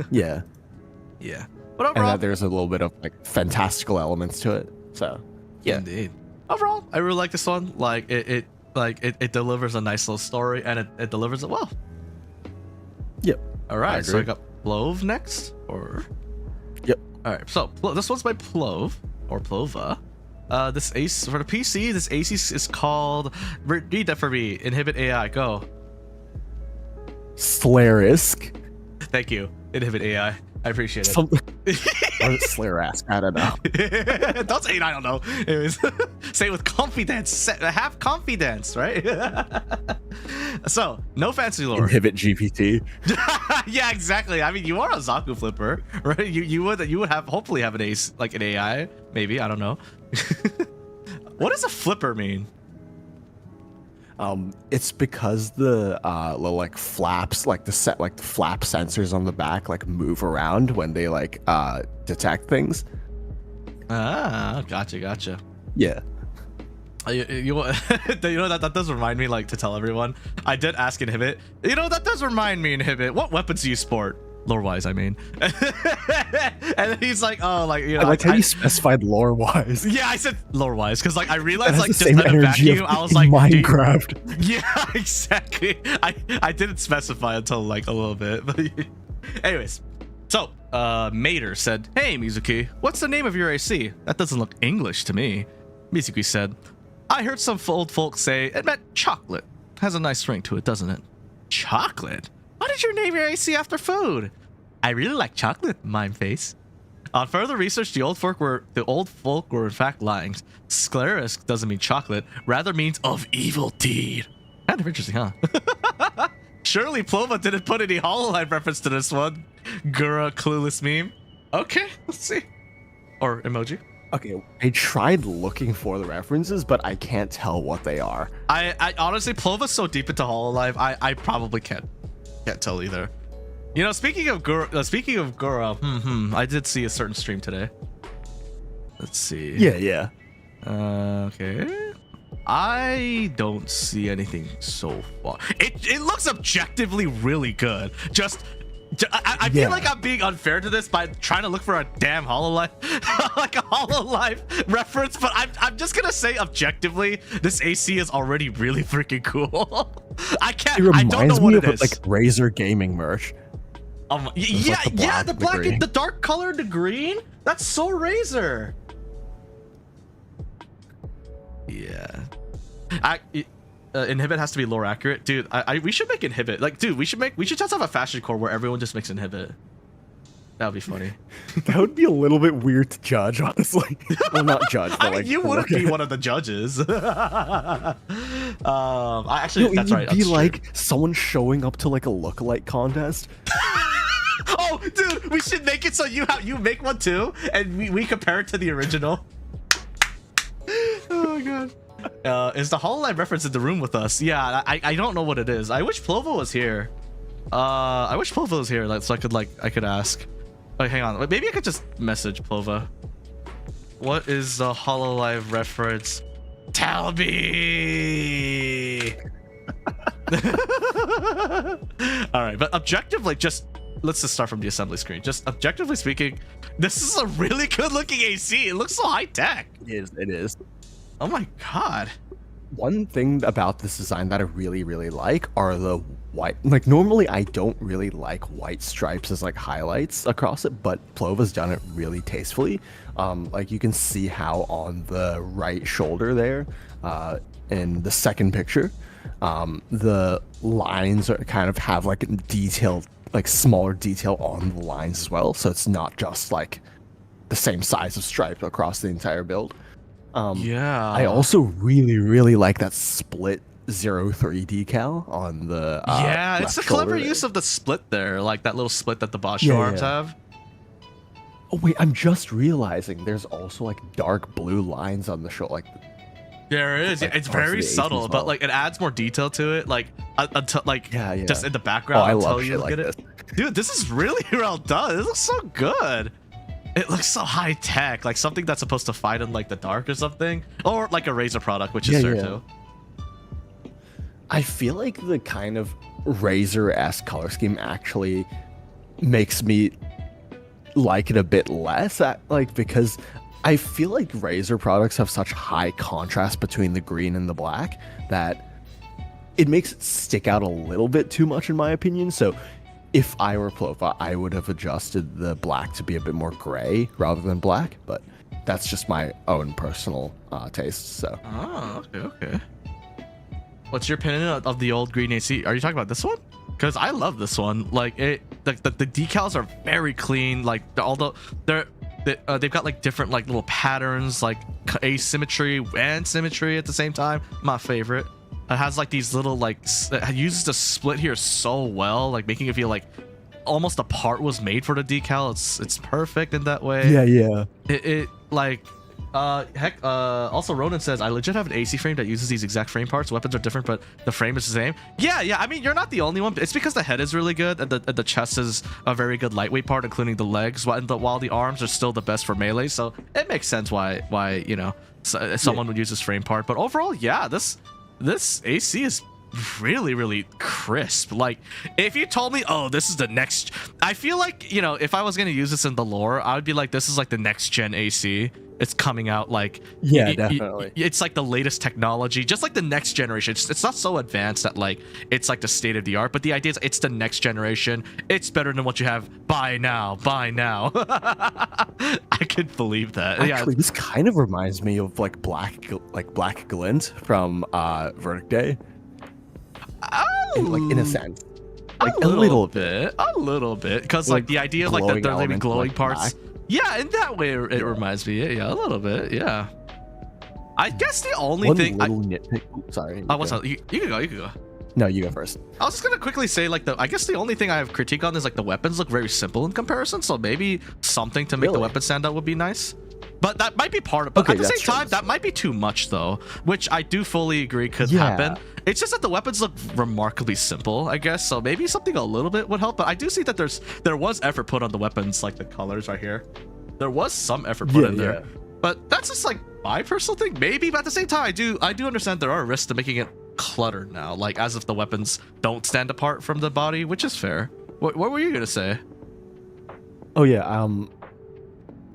Yeah. But overall, and that there's a little bit of like fantastical elements to it. So yeah, indeed. Overall, I really like this one. Like it delivers a nice little story, and it delivers it well. Yep. All right, so I got McLove next, or yep. All right, so this one's by McLove or Plova. This ace for the PC. This AC is called. Read that for me. Inhibit AI. Go. Scarisk. Thank you. Inhibit AI. I appreciate it. Or Slarask. I don't know. Don't say I don't know. Anyways, say it with confidence. Have confidence, right? So, no fancy lore. Inhibit GPT. Yeah, exactly. I mean, you are a Zaku flipper, right? You would have hopefully have an ace, like an AI, maybe. I don't know. What does a flipper mean? It's because the little like flaps, like the flap sensors on the back, like move around when they like detect things. Ah, gotcha. Yeah. You know that does remind me, like, to tell everyone, I did ask Inhibit. You know, that does remind me, Inhibit, what weapons do you sport? Lore-wise, I mean. And he's like, oh, like, you know, I like how you specified lore-wise. Yeah, I said lore-wise because, like, I realized, like, just in a vacuum, I was like, Minecraft. Yeah, exactly. I didn't specify until like a little bit, but anyways. So, Mater said, "Hey, Mizuki, what's the name of your AC? That doesn't look English to me." Mizuki said, "I heard some old folks say it meant chocolate. Has a nice ring to it, doesn't it?" Chocolate? Why did you name your AC after food? I really like chocolate, mime face. On further research, the old folk were in fact lying. Scarisk doesn't mean chocolate, rather means of evil deed. Kind of interesting, huh? Surely Plova didn't put any HoloLive reference to this one. Gura clueless meme. Okay, let's see. Or emoji. Okay, I tried looking for the references, but I can't tell what they are. I honestly, Plova's so deep into HoloLive, I probably can't tell either. You know, speaking of Gura, I did see a certain stream today. Let's see. Yeah. Okay. I don't see anything so far. It looks objectively really good. I feel like I'm being unfair to this by trying to look for a damn HoloLive, like a HoloLive reference, but I'm just gonna say objectively, this AC is already really freaking cool. I don't know what it is. Like Razer gaming merch. The black and the dark color, the green. That's so Razer. Yeah. Inhibit has to be lore accurate, dude. We should make Inhibit. Like, dude, we should just have a fashion core where everyone just makes Inhibit. That would be funny. That would be a little bit weird to judge, honestly. Well, not judge, but I mean, you wouldn't be one of the judges. That's right. It would be like someone showing up to like a lookalike contest. Oh, dude, we should make it so you make one too, and we compare it to the original. Oh my god. Is the HoloLive reference in the room with us? Yeah, I don't know what it is. I wish Plovo was here. Like, so I could ask. Wait, hang on. Maybe I could just message Plova. What is the HoloLive reference? Tell me. All right, but objectively, let's just start from the assembly screen. Just objectively speaking, this is a really good looking AC. It looks so high tech. It is. Oh my god. One thing about this design that I really, really like are the white. Like, normally I don't really like white stripes as like highlights across it, but Plova's done it really tastefully. Like, you can see how on the right shoulder there, in the second picture, the lines kind of have like detailed, like smaller detail on the lines as well. So it's not just like the same size of stripe across the entire build. Yeah. I also really, really like that split 03 decal on the it's a clever use of the split there, like that little split that the Bocchi arms have. Oh wait, I'm just realizing there's also like dark blue lines on the shoulder. Like, there is. like, it's very subtle, well. but like it adds more detail to it. Like until like just in the Oh, background I until love you shit look like at it. this. Dude, this is really well done. It looks so good. It looks so high tech, like something that's supposed to fight in like the dark or something, or like a Razer product, which is there too. I feel like the kind of Razer-esque color scheme actually makes me like it a bit less, like, because I feel like Razer products have such high contrast between the green and the black that it makes it stick out a little bit too much, in my opinion. So if I were Plova, I would have adjusted the black to be a bit more gray rather than black, but that's just my own personal taste. So. Oh, okay. What's your opinion of the old green AC? Are you talking about this one? Because I love this one. Like the decals are very clean. Like although they've got like different like little patterns, like asymmetry and symmetry at the same time. My favorite. It has like these little like it uses the split here so well, like making it feel like almost a part was made for the decal. It's perfect in that way. Yeah. It like also Ronan says, I legit have an AC frame that uses these exact frame parts. Weapons are different, but the frame is the same. Yeah. I mean, you're not the only one. It's because the head is really good and the chest is a very good lightweight part, including the legs, while the arms are still the best for melee. So it makes sense why you know someone would use this frame part. But overall, yeah, this AC is really, really crisp. Like, if you told me, oh, this is the next, I feel like, you know, if I was going to use this in the lore, I would be like, this is like the next gen AC. It's coming out like, definitely. It's like the latest technology, just like the next generation. It's not so advanced that like it's like the state of the art, but the idea is it's the next generation. It's better than what you have. Buy now. I could believe that. Actually, this kind of reminds me of like Black Glint from Verdict Day. Oh, like in a sense, like a little bit, because like the idea of like that they're maybe glowing parts. Black. Yeah, in that way, it reminds me. Yeah, a little bit. Yeah. I guess the only thing. Nitpick. Sorry. What's up? You can go. You can go. No, you go first. I was just gonna quickly say, like, I guess the only thing I have critique on is like the weapons look very simple in comparison. So maybe something to make the weapon stand out would be nice. But that might be part of. But at the same time, that might be too much though, which I do fully agree could happen. It's just that the weapons look remarkably simple, I guess. So maybe something a little bit would help. But I do see that there was effort put on the weapons, like the colors right here. There was some effort put in there. But that's just like my personal thing. Maybe, but at the same time, I do understand there are risks to making it cluttered now, like as if the weapons don't stand apart from the body, which is fair. What were you gonna say? Oh yeah,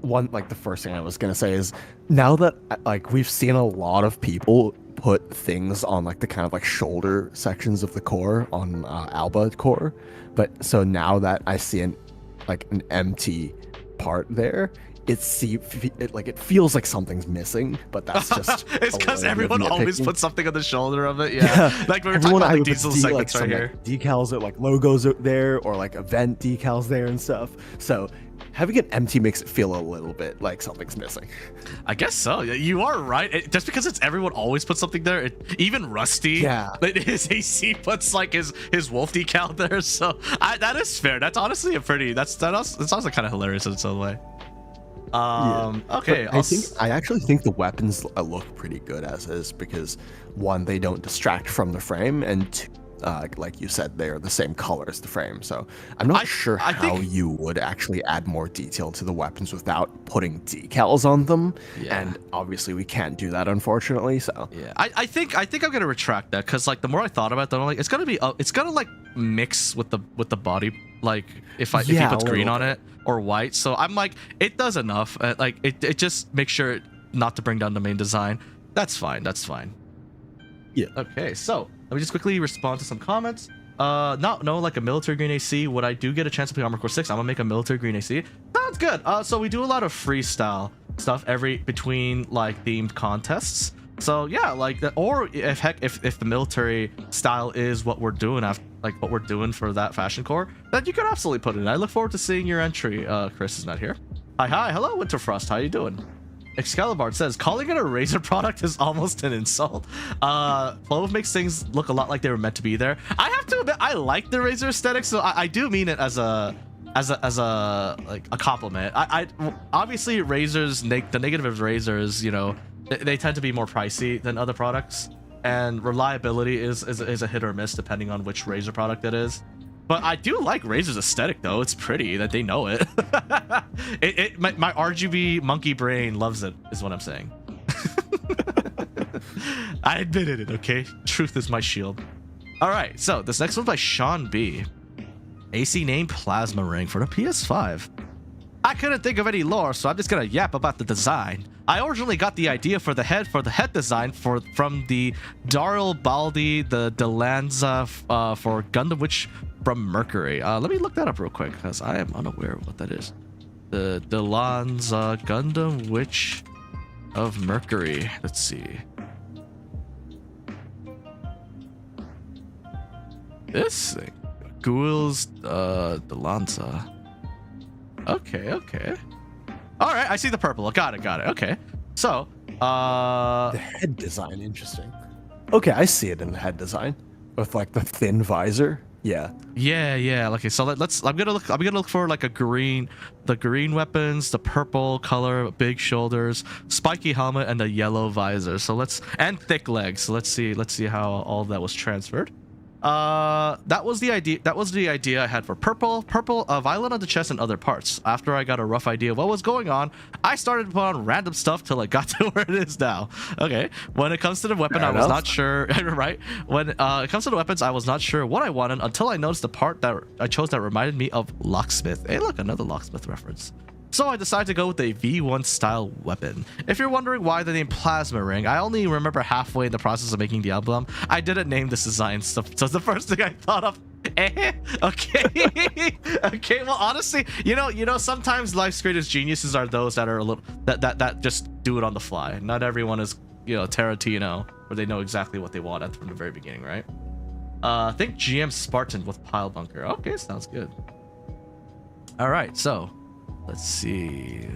the first thing I was gonna say is, now that like we've seen a lot of people put things on like the kind of like shoulder sections of the core on Alba core, but so now that I see an empty part there, it feels like something's missing, but that's just it's because everyone always puts something on the shoulder of it. Yeah. Like we were talking about the diesel segments right here. Decals, like logos there, or like event decals there and stuff. So having it empty makes it feel a little bit like something's missing. I guess so. You are right. Just because it's everyone always puts something there. Even Rusty, his AC puts like his wolf decal there. So that is fair. That's honestly that sounds like kind of hilarious in its own way. Okay. I actually think the weapons look pretty good as is, because one, they don't distract from the frame, and two, like you said, they are the same color as the frame. So I'm not sure how you would actually add more detail to the weapons without putting decals on them. Yeah. And obviously we can't do that, unfortunately. So yeah, I think I'm gonna retract that, because like the more I thought about that, I'm like, it's gonna like mix with the body, like if you put green on it or white. So I'm like, it does enough. Like it just makes sure not to bring down the main design. That's fine. Yeah. Okay, so let me just quickly respond to some comments. No, like a military green AC. When I do get a chance to play Armored Core 6, I'm gonna make a military green AC. Sounds good. So we do a lot of freestyle stuff between like themed contests. So yeah, like that. Or if the military style is what we're doing what we're doing for that fashion core, then you could absolutely put it in. I look forward to seeing your entry. Chris is not here. Hi, hello, Winterfrost. How you doing? Excalibur says, calling it a Razer product is almost an insult. Clove makes things look a lot like they were meant to be there. I have to admit, I like the Razer aesthetic, so I do mean it as a compliment. I obviously Razers, the negative of Razers, they tend to be more pricey than other products, and reliability is a hit or miss depending on which Razer product it is. But I do like Razer's aesthetic, though. It's pretty, that they know it. My RGB monkey brain loves it, is what I'm saying. I admitted it, okay? Truth is my shield. All right, so this next one's by Sean B. AC name Plasma Ring for the PS5. I couldn't think of any lore, so I'm just gonna yap about the design. I originally got the idea for the head design from the Darrell Baldi, the Delanza for Gundam Witch from Mercury. Let me look that up real quick, because I am unaware of what that is. The Delanza Gundam Witch of Mercury. Let's see. This thing. Guil's Delanza. Okay. All right, I see the purple. Got it. Okay. So, the head design, interesting. Okay, I see it in the head design with like the thin visor. Yeah. Okay, so I'm gonna look for like the green weapons, the purple color, big shoulders, spiky helmet, and the yellow visor. And thick legs. So let's see how all of that was transferred. That was the idea I had for purple violet on the chest and other parts. After I got a rough idea of what was going on, I started to put on random stuff till it got to where it is now. Okay, when it comes to the weapon, I was not sure. Right, when it comes to the weapons, I was not sure what I wanted until I noticed the part that I chose that reminded me of Locksmith. Hey, look, another Locksmith reference. So I decided to go with a V1 style weapon. If you're wondering why the name Plasma Ring, I only remember halfway in the process of making the album. I didn't name this design stuff, so the first thing I thought of. Okay. Okay. Well, honestly, sometimes life's greatest geniuses are those that are a little that just do it on the fly. Not everyone is, Tarantino, where they know exactly what they want from the very beginning, right? Think GM Spartan with Pile Bunker. Okay, sounds good. All right, so. Let's see.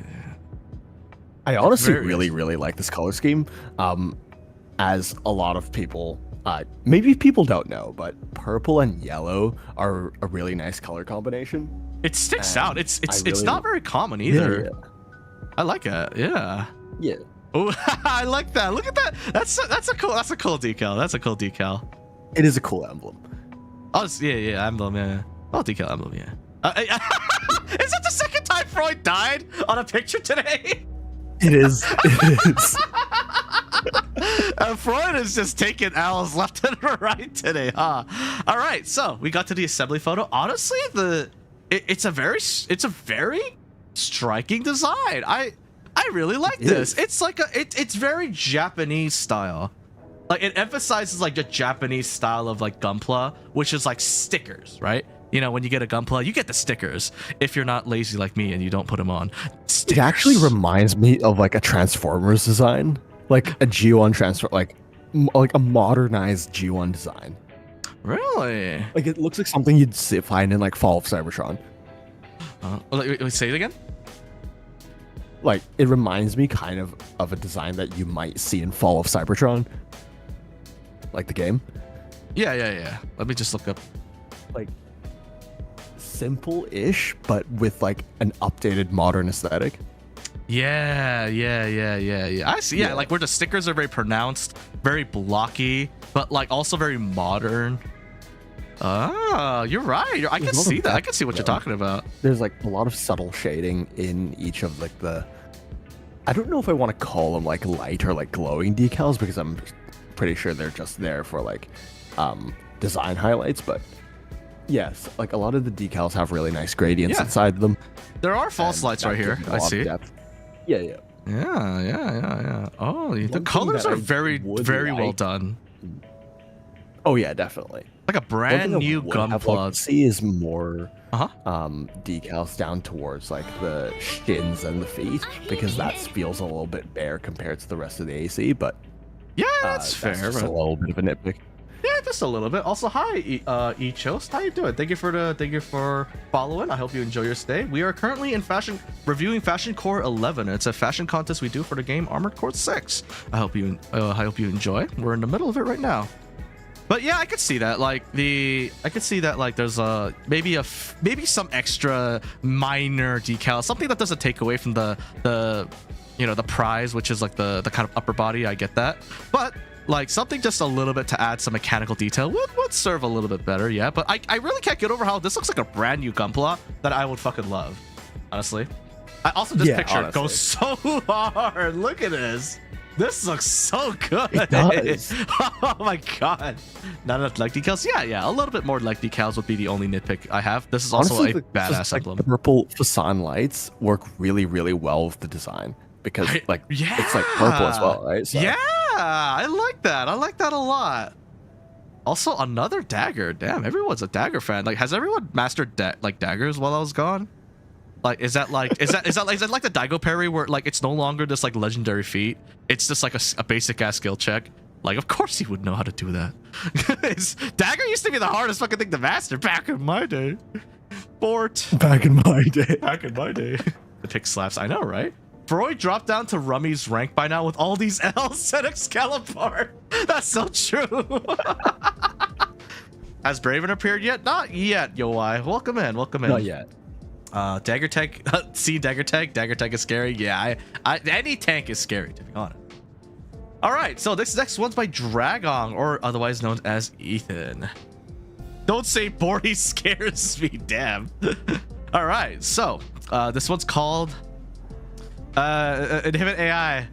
I honestly really like this color scheme. As a lot of people, maybe people don't know, but purple and yellow are a really nice color combination. It sticks out. It's not very common either. Yeah. I like it. Yeah. Yeah. Oh, I like that. Look at that. That's a cool decal. That's a cool decal. It is a cool emblem. Oh, yeah, emblem, yeah. Oh, decal emblem, yeah. Is that the second time Freud died on a picture today? It is. It is. Freud is just taking L's left and right today, huh? All right, so we got to the assembly photo. Honestly, it's a very striking design. I really like this. It's like it's very Japanese style. Like it emphasizes like the Japanese style of like Gunpla, which is like stickers, right? You know, when you get a Gunpla, you get the stickers. If you're not lazy like me and you don't put them on, stickers. It actually reminds me of like a Transformers design, like a G1 transfer, like a modernized G1 design. Really? Like it looks like something you'd find in like Fall of Cybertron. Wait, say it again. Like it reminds me kind of a design that you might see in Fall of Cybertron, like the game. Yeah. Let me just look up. Like simple-ish, but with like an updated modern aesthetic. Yeah. I see. Yeah, like where the stickers are very pronounced, very blocky, but like also very modern. Oh, you're right. I can see that. I can see what you're talking about. There's like a lot of subtle shading in each of like I don't know if I want to call them like light or like glowing decals, because I'm pretty sure they're just there for like design highlights, but yes, like a lot of the decals have really nice gradients inside them. There are false lights right here. I see. Yeah. Oh, the colors are very well done. Oh yeah, definitely. Like a brand new Gunpla. See is more decals down towards like the shins and the feet, because that feels a little bit bare compared to the rest of the AC. But yeah, that's fair. Just a little bit of a nitpick. Yeah, just a little bit. Also, hi, Echost. How you doing? Thank you for following. I hope you enjoy your stay. We are currently reviewing Fashion Core 11. It's a fashion contest we do for the game Armored Core 6. I hope you enjoy. We're in the middle of it right now. But yeah, I could see that. There's maybe some extra minor decal, something that doesn't take away from the prize, which is like the kind of upper body. I get that, but like something just a little bit to add some mechanical detail would serve a little bit better. Yeah, but I really can't get over how this looks like a brand new Gunpla that I would fucking love, honestly. This picture goes so hard. Look at this. This looks so good. It does. Oh my god. Not enough leg decals? Yeah. A little bit more leg decals would be the only nitpick I have. This is also honestly, a badass emblem. The purple Fasan lights work really, really well with the design, because it's like purple as well, right? So. Yeah, I like that. I like that a lot. Also, another dagger. Damn, everyone's a dagger fan. Like, has everyone mastered daggers while I was gone? Like, is that like the Daigo parry where like it's no longer this like legendary feat? It's just like a basic ass skill check. Like, of course he would know how to do that. Dagger used to be the hardest fucking thing to master back in my day. Back in my day. The pick slaps. I know, right? Freud dropped down to Rummy's rank by now with all these L's and Excalibur. That's so true. Has Braven appeared yet? Not yet, Yoi. Welcome in. Not yet. Dagger tag. See dagger tag. Dagger tag is scary. Yeah, any tank is scary, to be honest. All right, so this next one's by Dragon, or otherwise known as Ethan. Don't say Bordy scares me, damn. All right, so this one's called Inhibit AI.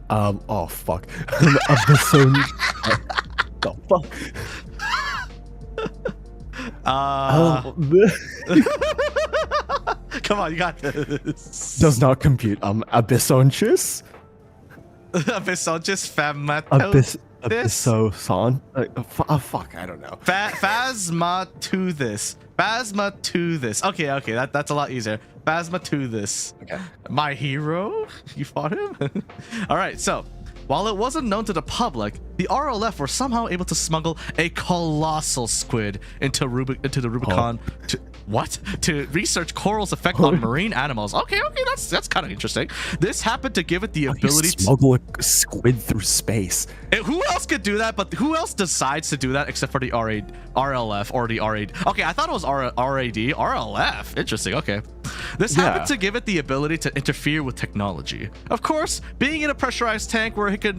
Oh fuck. The fuck. Come on, you got this. Does not compute. Abyssonchus? Phasmatoothis. Fuck, I don't know. Phasmatoothis. Okay, that's a lot easier. Phasmatoothis. Okay. My hero? You fought him? All right, so while it wasn't known to the public, the RLF were somehow able to smuggle a colossal squid into the Rubicon to research coral's effect on marine animals. Okay, that's kind of interesting. This happened to give it the ability to smuggle a squid through space. Who else could do that? But who else decides to do that except for the RLF or the RAD? Okay, I thought it was RAD. RLF. Interesting. Okay. This happened to give it the ability to interfere with technology. Of course, being in a pressurized tank where there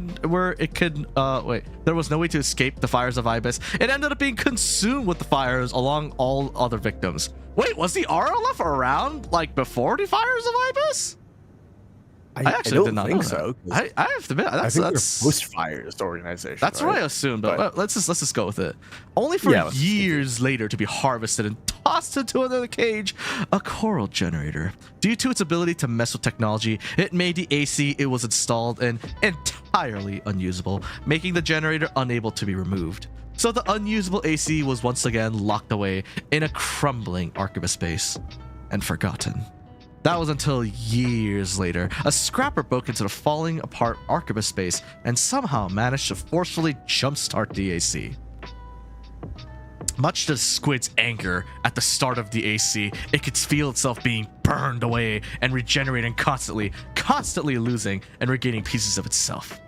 was no way to escape the fires of Ibis, it ended up being consumed with the fires along all other victims. Wait, was the RLF around like before the fires of Ibis? I actually did not think so. I have to admit, that's they're post-fires organization. That's what I assumed, but let's just go with it. Only for years later to be harvested and tossed into another cage, a coral generator. Due to its ability to mess with technology, it made the AC it was installed in entirely unusable, making the generator unable to be removed. So the unusable AC was once again locked away in a crumbling Archibus base and forgotten. That was until years later, a scrapper broke into the falling apart Archibus space and somehow managed to forcefully jumpstart the AC. Much to the squid's anger at the start of the AC, it could feel itself being burned away and regenerating constantly losing and regaining pieces of itself.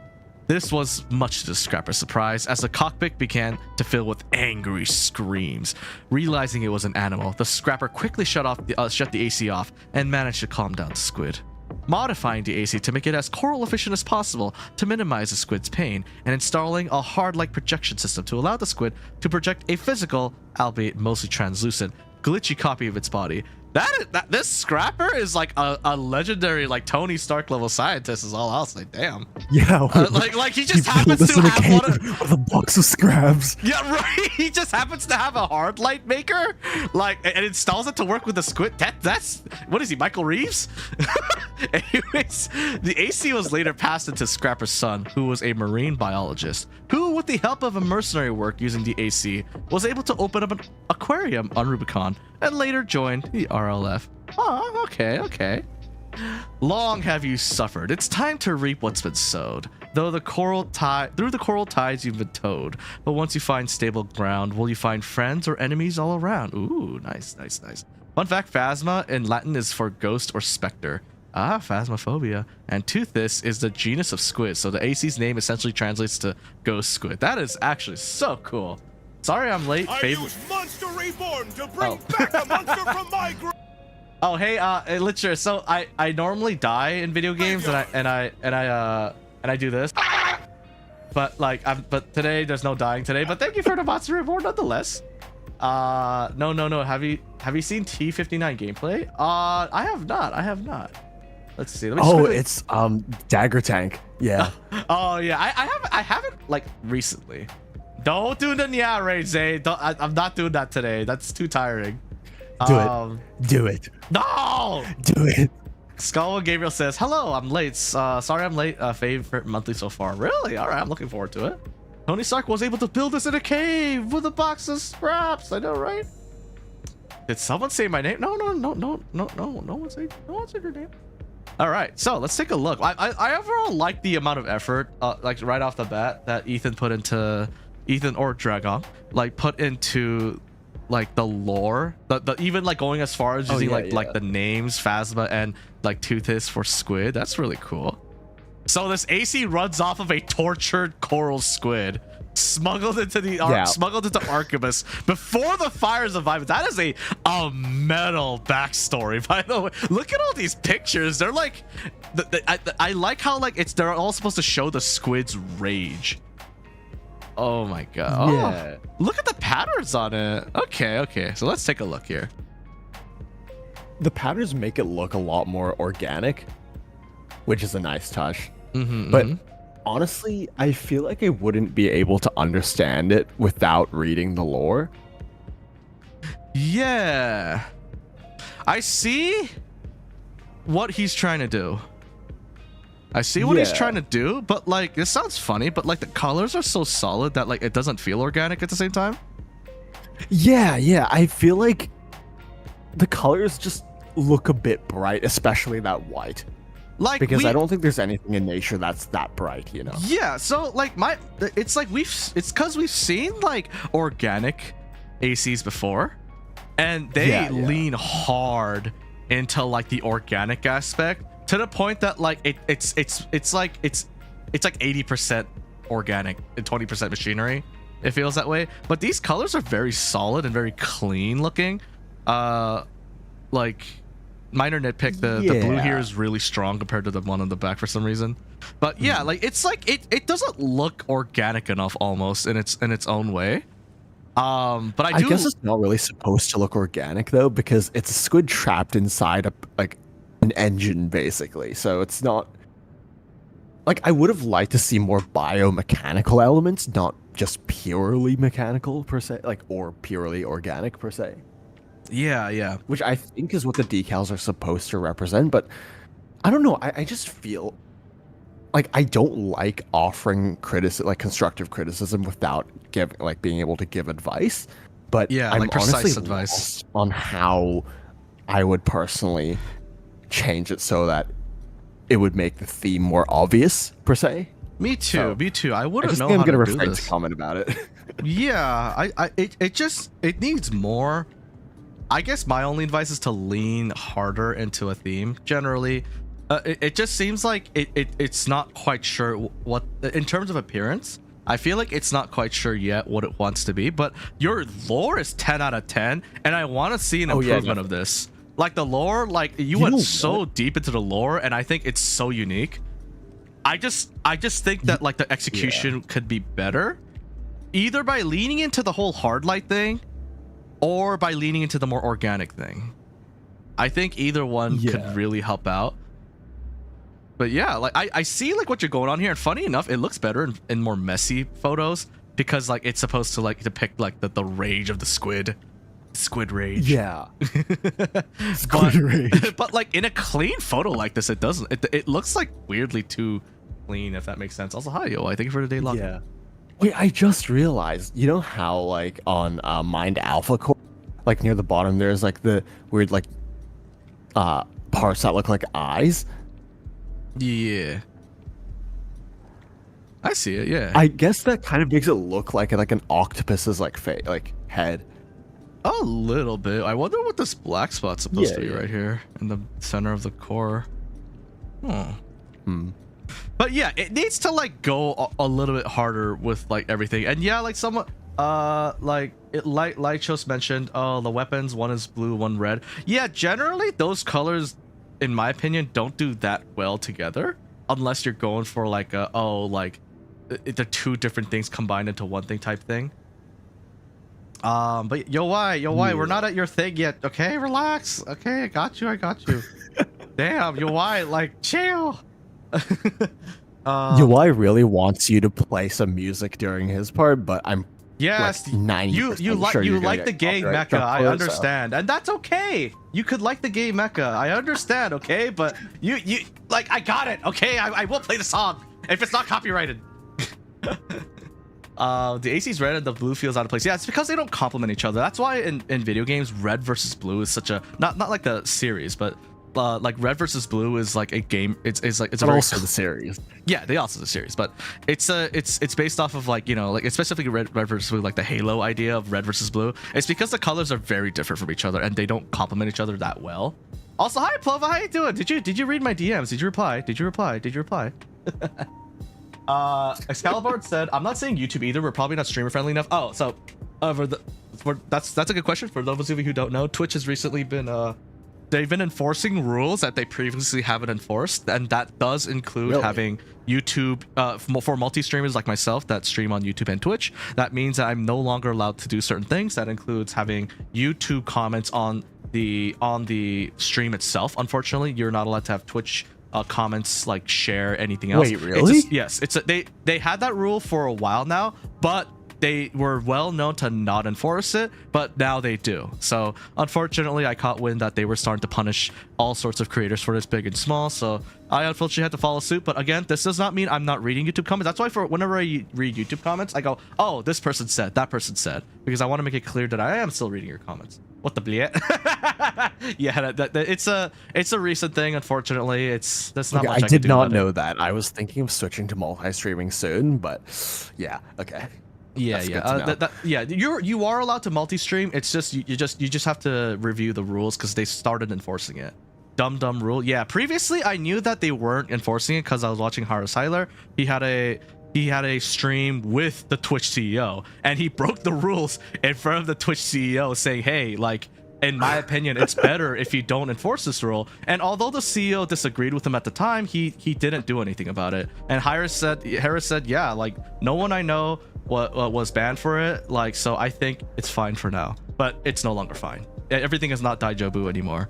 This was much to the scrapper's surprise as the cockpit began to fill with angry screams. Realizing it was an animal, the scrapper quickly shut the AC off and managed to calm down the squid. Modifying the AC to make it as coral efficient as possible to minimize the squid's pain, and installing a hard-like projection system to allow the squid to project a physical, albeit mostly translucent, glitchy copy of its body. This scrapper is like a legendary like Tony Stark level scientist is all I'll say. Damn. Yeah. Like he just happens to have one with a box of scraps. Yeah, right. He just happens to have a hard light maker, like, and installs it to work with the squid. That's what is he, Michael Reeves? Anyways, the AC was later passed into Scrapper's son, who was a marine biologist, who, with the help of a mercenary work using the AC, was able to open up an aquarium on Rubicon and later joined the RLF. Oh, okay. Long have you suffered. It's time to reap what's been sowed. Through the coral tides you've been towed. But once you find stable ground, will you find friends or enemies all around? Ooh, nice. Fun fact, Phasma in Latin is for ghost or specter. Ah, Phasmophobia. And Toothis is the genus of squid, so the AC's name essentially translates to ghost squid. That is actually so cool. Sorry I'm late. I use Monster Reborn to bring back a monster from my group. Oh, hey, Litcher. So I normally die in video games, and I do this. But like, but today there's no dying today. But thank you for the Monster Reborn nonetheless. No. Have you seen T59 gameplay? I have not. Let's see. It's Dagger Tank. Yeah. Oh yeah. I haven't like recently. Don't do the Nya raid, Zay. I'm not doing that today. That's too tiring. Do it. No! Do it. Skull Gabriel says, hello, I'm late. Sorry I'm late. Favorite monthly so far. Really? All right, I'm looking forward to it. Tony Stark was able to build this in a cave with a box of scraps. I know, right? Did someone say my name? No. No one said your name. All right, so let's take a look. I overall like the amount of effort, like right off the bat, that Ethan or Dragon, like put into like the lore, the even like going as far as using like the names Phasma and like Toothis for squid. That's really cool. So this AC runs off of a tortured coral squid smuggled into Archibus before the fires of Ibis. That is a metal backstory, by the way. Look at all these pictures. They're like, I like how like they're all supposed to show the squid's rage. Oh my god. Yeah. Oh, look at the patterns on it. Okay. So let's take a look here. The patterns make it look a lot more organic, which is a nice touch. Mm-hmm, but honestly, I feel like I wouldn't be able to understand it without reading the lore. Yeah. I see what he's trying to do. He's trying to do, but like, this sounds funny, but like the colors are so solid that like it doesn't feel organic at the same time. Yeah. I feel like the colors just look a bit bright, especially that white. Like, because I don't think there's anything in nature that's that bright, you know? Yeah, so like it's because we've seen like organic ACs before, and they lean hard into like the organic aspect to the point that like it's like 80% organic and 20% machinery. It feels that way, but these colors are very solid and very clean looking. Like minor nitpick. The blue here is really strong compared to the one on the back for some reason. But yeah, like it's like it doesn't look organic enough almost in its own way. But I guess it's not really supposed to look organic though, because it's a squid trapped inside an engine basically. So it's not like, I would have liked to see more biomechanical elements, not just purely mechanical per se, like, or purely organic per se. Yeah. Which I think is what the decals are supposed to represent, but I don't know. I just feel like I don't like offering constructive criticism without being able to give advice. But yeah, I'm like precise honestly advice lost on how I would personally change it so that it would make the theme more obvious per se. Me too. So, me too. I wouldn't know I'm how gonna to do refrain this. to comment about it. Yeah, it needs more. I guess my only advice is to lean harder into a theme. Generally, it just seems like it's not quite sure what, in terms of appearance. I feel like it's not quite sure yet what it wants to be. But your lore is 10 out of 10, and I want to see an improvement of this. Like the lore, like you went so deep into the lore, and I think it's so unique. I just think that like the execution could be better, either by leaning into the whole hard light thing, or by leaning into the more organic thing. I think either one could really help out. But yeah, like I see like what you're going on here, and funny enough, it looks better in more messy photos because like it's supposed to like depict like the rage of the squid rage. Yeah. Squid rage. But like in a clean photo like this, it doesn't. It looks like weirdly too clean, if that makes sense. Also, hi yo, I thank you for the day long. Yeah. Wait, I just realized, you know how like on Mind Alpha Core, like near the bottom, there's like the weird like parts that look like eyes. Yeah. I see it. Yeah. I guess that kind of makes it look like an octopus's like head. A little bit. I wonder what this black spot's supposed to be right here in the center of the core. But yeah, it needs to like go a little bit harder with like everything. And yeah, like someone Light Shows mentioned, oh, the weapons, one is blue, one red. Yeah, generally those colors, in my opinion, don't do that well together unless you're going for like the two different things combined into one thing type thing. But yo, why we're not at your thing yet. Okay, relax. Okay, I got you. Damn, yo, why, like, chill. UI really wants you to play some music during his part, but I'm yes, like 90% you like the gay mecha. I understand, and that's okay. You could like the gay mecha. I understand, okay, but you like, I got it. Okay, I will play the song if it's not copyrighted. The AC's red and the blue feels out of place. Yeah, it's because they don't complement each other. That's why in video games, red versus blue is such a not like the series, but like red versus blue is like a game. It's also the series. Yeah, they also the series, but it's based off of like, you know, like specifically red versus blue, like the Halo idea of red versus blue. It's because the colors are very different from each other and they don't complement each other that well. Also, hi Plova, how you doing? Did you read my DMs? Did you reply? Excalibur said, I'm not saying YouTube either. We're probably not streamer friendly enough. Oh, so that's a good question. For those of you who don't know, Twitch has recently been they've been enforcing rules that they previously haven't enforced, and that does include having YouTube for multi-streamers like myself that stream on YouTube and Twitch. That means that I'm no longer allowed to do certain things. That includes having YouTube comments on the stream itself. Unfortunately, you're not allowed to have Twitch comments, like share anything else. Wait, really? They had that rule for a while now, but they were well known to not enforce it, but now they do. So unfortunately, I caught wind that they were starting to punish all sorts of creators for this, big and small. So I unfortunately had to follow suit. But again, this does not mean I'm not reading YouTube comments. That's why whenever I read YouTube comments, I go, oh, this person said, that person said, because I want to make it clear that I am still reading your comments. What the bleat? Yeah, it's a recent thing. Unfortunately, that's not much I did not know that. I was thinking of switching to multi-streaming soon, but yeah, okay. Yeah, you are allowed to multi-stream. It's just you just have to review the rules because they started enforcing it. Dumb rule. Yeah, previously I knew that they weren't enforcing it because I was watching Harasailer. He had a stream with the Twitch CEO, and he broke the rules in front of the Twitch CEO, saying, "Hey, like, in my opinion, it's better if you don't enforce this rule. And although the CEO disagreed with him at the time, he didn't do anything about it. And Harris said, yeah, like no one I know was banned for it. Like, so I think it's fine for now, but it's no longer fine. Everything is not Daijobu anymore.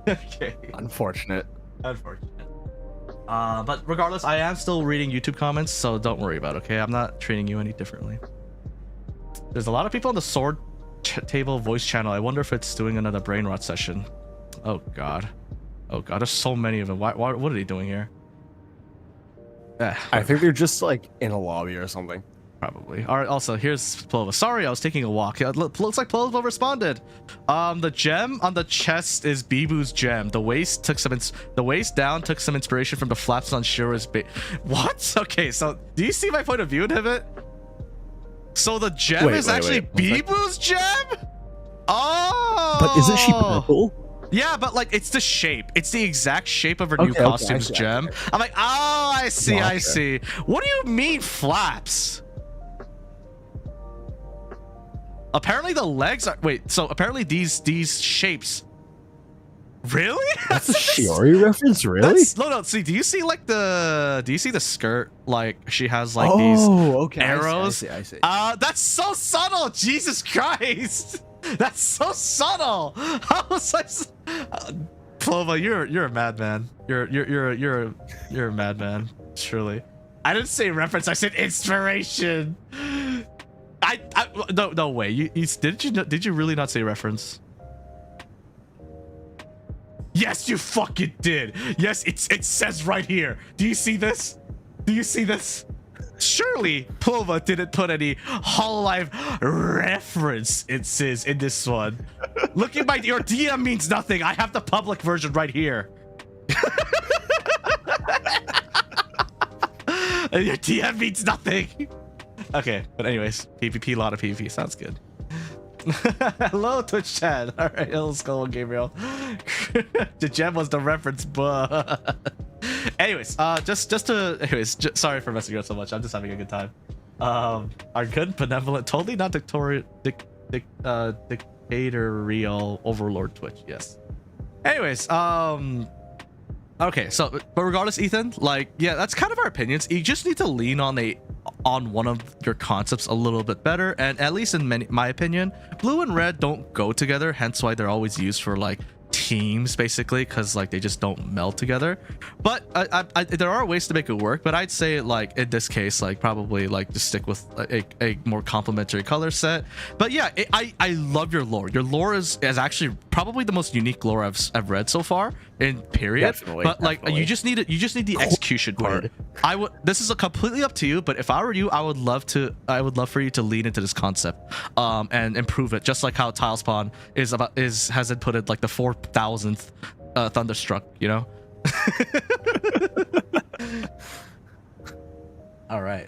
Okay. Unfortunate. But regardless, I am still reading YouTube comments, so don't worry about it, okay? I'm not treating you any differently. There's a lot of people on the sword table voice channel. I wonder if it's doing another brain rot session. Oh god, there's so many of them. Why what are they doing here? I think they're just like in a lobby or something. Probably. All right, also here's Plova. Sorry, I was taking a walk. It looks like Plova responded. The gem on the chest is Bibu's gem. The waist down took some inspiration from the flaps on Shira's what? Okay, so do you see my point of view, Inhibit? So the gem is actually Bibu's gem? Oh! But isn't she purple? Yeah, but like it's the shape. It's the exact shape of her new costume's gem. I'm like, oh, I see, I see. What do you mean flaps? Apparently the legs are so apparently these shapes. Really? That's a Shiori reference, really? No, see, do you see the skirt? Like she has like these arrows. I see. That's so subtle. Jesus Christ. That's so subtle. How was I Plova, you're a madman. You're a madman, surely. I didn't say reference, I said inspiration. No way. Did you really not say reference? Yes, you fucking did. Yes, it says right here. Do you see this? Do you see this? Surely Plova didn't put any Hololive references in this one. Look at your DM means nothing. I have the public version right here. Your DM means nothing. Okay, but anyways, PvP, a lot of PvP. Sounds good. Hello, Twitch chat. All right, let's go, Gabriel. The gem was the reference, but anyways, sorry for messing you up so much. I'm just having a good time. Our good, benevolent, totally not dictatorial overlord Twitch. Yes. Anyways, okay, so but regardless, Ethan, like, yeah, that's kind of our opinions. You just need to lean on one of your concepts a little bit better, and at least in my opinion, blue and red don't go together, hence why they're always used for like teams, basically, because like they just don't meld together. But there are ways to make it work, but I'd say like in this case, like probably like just stick with a more complementary color set. But yeah, I love your lore. Your lore is actually probably the most unique lore I've read so far in period. Definitely, but like you just need the execution part. This is completely up to you, but if I were you, I would love for you to lean into this concept and improve it, just like how Tilespawn has inputted like the 4,000th Thunderstruck, you know. All right.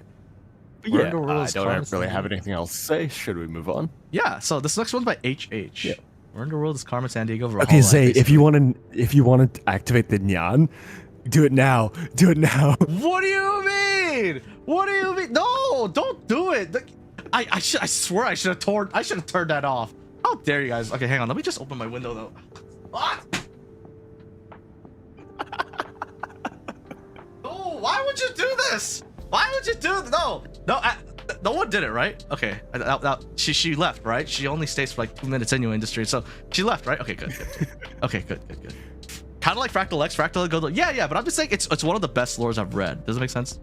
Yeah, I don't really have anything else to say. Should we move on? Yeah, so this next one's by HH. Yeah. We're in the world is Carmen San Diego. Okay, Zay, if you want to activate the Nyan, do it now. Do it now. What do you mean? What do you mean? No, don't do it. I swear I should have turned that off. How dare you guys? Okay, hang on. Let me just open my window though. What? No, why would you do this? Why would you do this? No one did it, right? Okay, she left, right? She only stays for like 2 minutes in your industry, so she left, right? Okay, good. Okay, good. Kind of like Fractal X, Fractal Go. Yeah, but I'm just saying it's one of the best lores I've read. Does it make sense?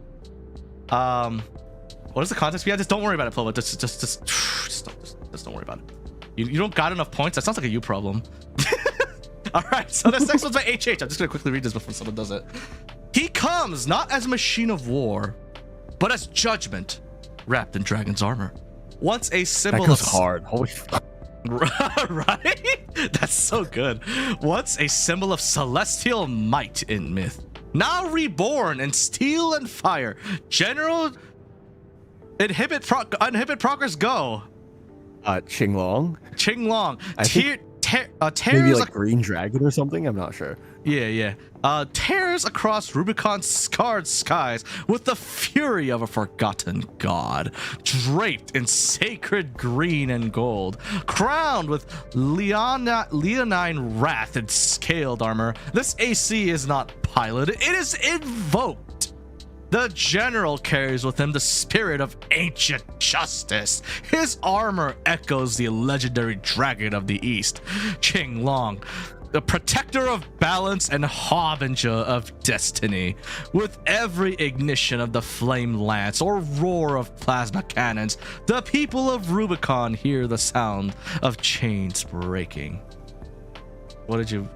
What is the context? Yeah, just don't worry about it, Plova. Just don't worry about it. You don't got enough points. That sounds like a you problem. All right, so this next one's by HH. I'm just gonna quickly read this before someone does it. He comes not as a machine of war, but as judgment, wrapped in dragon's armor. Once a symbol that goes hard. Holy fuck. Right? That's so good. Once a symbol of celestial might in myth, now reborn in steel and fire. General, inhibit progress. Go. Ching Long. Ching Long. Maybe tears like Green Dragon or something. I'm not sure. yeah. Tears across Rubicon's scarred skies with the fury of a forgotten god, draped in sacred green and gold, crowned with leonine wrath and scaled armor. This AC is not piloted, it is invoked. The general carries with him the spirit of ancient justice. His armor echoes the legendary dragon of the east, Ching Long, the protector of balance and harbinger of destiny. With every ignition of the flame lance or roar of plasma cannons, the people of Rubicon hear the sound of chains breaking. What did you...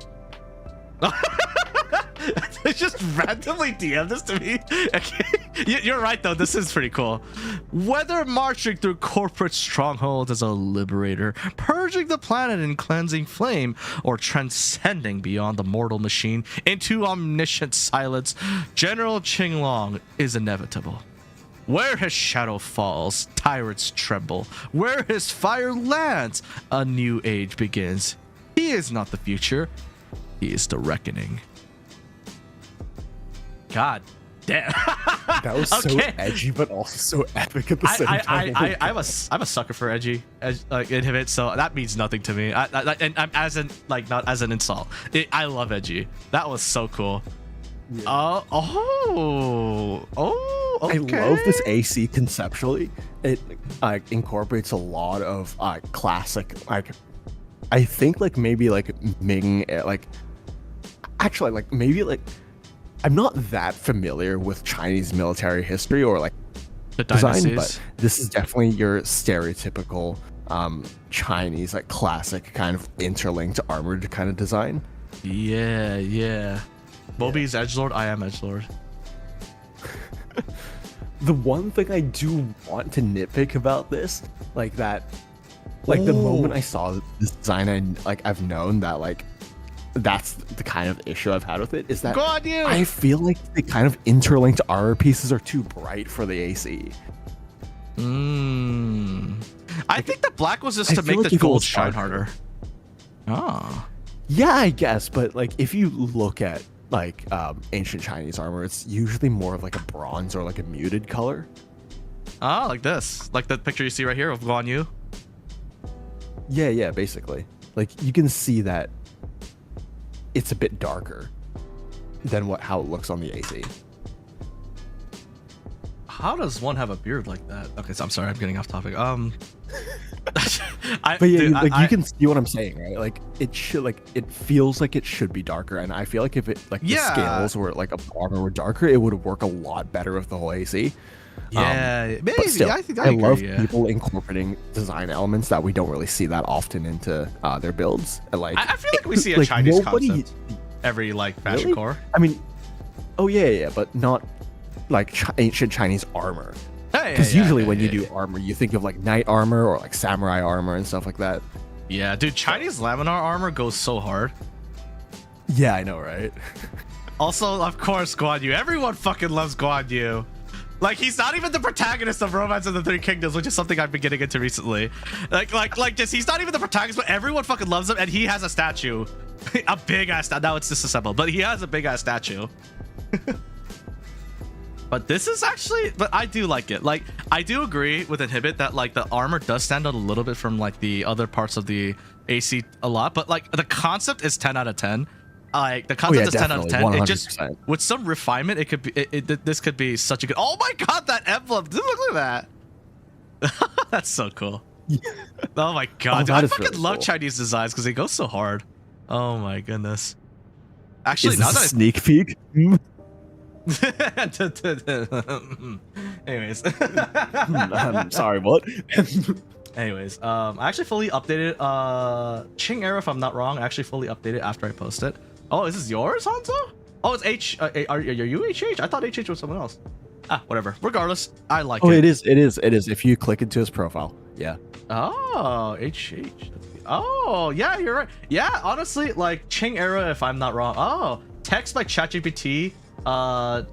They just randomly DM this to me. Okay. You're right though, this is pretty cool. Whether marching through corporate strongholds as a liberator, purging the planet in cleansing flame, or transcending beyond the mortal machine into omniscient silence, General Ching Long is inevitable. Where his shadow falls, tyrants tremble. Where his fire lands, a new age begins. He is not the future, he is the reckoning. God damn. That was so edgy, but also so epic at the same time. I'm a sucker for edgy, Inhibit, so that means nothing to me. And I'm as in, like, not as an insult. I love edgy. That was so cool. Yeah. Okay. I love this AC conceptually. It incorporates a lot of classic, like, I think like maybe like Ming, like, actually like maybe like, I'm not that familiar with Chinese military history or like the design, dynasties, but this is definitely your stereotypical Chinese like classic kind of interlinked armored kind of design. Yeah. Moby's edgelord. I am edgelord. The one thing I do want to nitpick about this, like that, like the moment I saw this design, I've known that like that's the kind of issue I've had with it, is that I feel like the kind of interlinked armor pieces are too bright for the AC. I think the black was just to make the gold shine harder. Yeah, I guess, but like if you look at like ancient Chinese armor, it's usually more of like a bronze or like a muted color. Like this, like the picture you see right here of Guan Yu. Yeah, basically, like you can see that it's a bit darker than how it looks on the AC. How does one have a beard like that? Okay, so I'm sorry, I'm getting off topic. But yeah, you can see what I'm saying, right? Like it should, like it feels like it should be darker, and I feel like if it like the scales were like a armor were darker, it would work a lot better with the whole AC. Yeah, maybe. But still, I I love people incorporating design elements that we don't really see that often into their builds. Like I feel like we see a like Chinese concept every like fashion really? core. I mean, yeah, but not like ancient Chinese armor. Because usually when you do armor, you think of like knight armor or like samurai armor and stuff like that. Yeah, dude, Chinese laminar armor goes so hard. Yeah, I know, right? Also, of course, Guan Yu. Everyone fucking loves Guan Yu. Like, he's not even the protagonist of Romance of the Three Kingdoms, which is something I've been getting into recently. Like just, he's not even the protagonist, but everyone fucking loves him, and he has a statue. A big-ass statue. Now it's disassembled, but he has a big-ass statue. But this is actually, but I do like it. Like, I do agree with Inhibit that, like, the armor does stand out a little bit from, like, the other parts of the AC a lot, but, like, the concept is 10 out of 10. Like, the concept is 10 out of 10. 100%. It just, with some refinement, it could be, this could be such a good, oh my god, that emblem, look at that. That's so cool. Oh my god, dude, I fucking really love Chinese designs because they go so hard. Oh my goodness. Actually, is this a sneak peek? Anyways. I'm sorry, what? Anyways, I actually fully updated Ching Era, if I'm not wrong. I actually fully updated after I post it. Oh, is this yours, Hanzo? Oh, it's H. Are you HH? I thought HH was someone else. Ah, whatever. Regardless, I like it. Oh, it is. If you click into his profile, yeah. Oh, HH. Oh, yeah, you're right. Yeah, honestly, like Ching Era, if I'm not wrong. Oh, text by ChatGPT.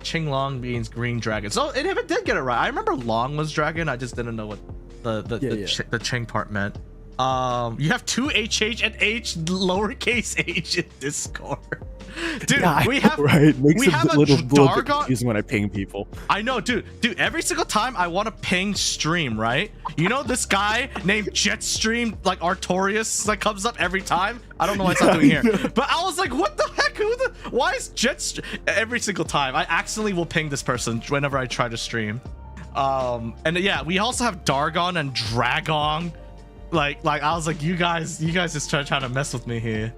Ching Long means green dragon. So it did get it right. I remember Long was dragon. I just didn't know what the Ching part meant. You have two HH and H lowercase h in Discord. Dude, Yeah, we have right. Makes we it have a little bit Dargon. confusing when I ping people. I know, dude. Every single time I want to ping stream, right? You know this guy named Jetstream, like Artorias, like comes up every time. I don't know why it's not doing here, but I was like, what the heck? Why is Jetstream every single time? I accidentally will ping this person whenever I try to stream. And yeah, we also have Dargon and Dragon. Like I was like, you guys just trying to mess with me here.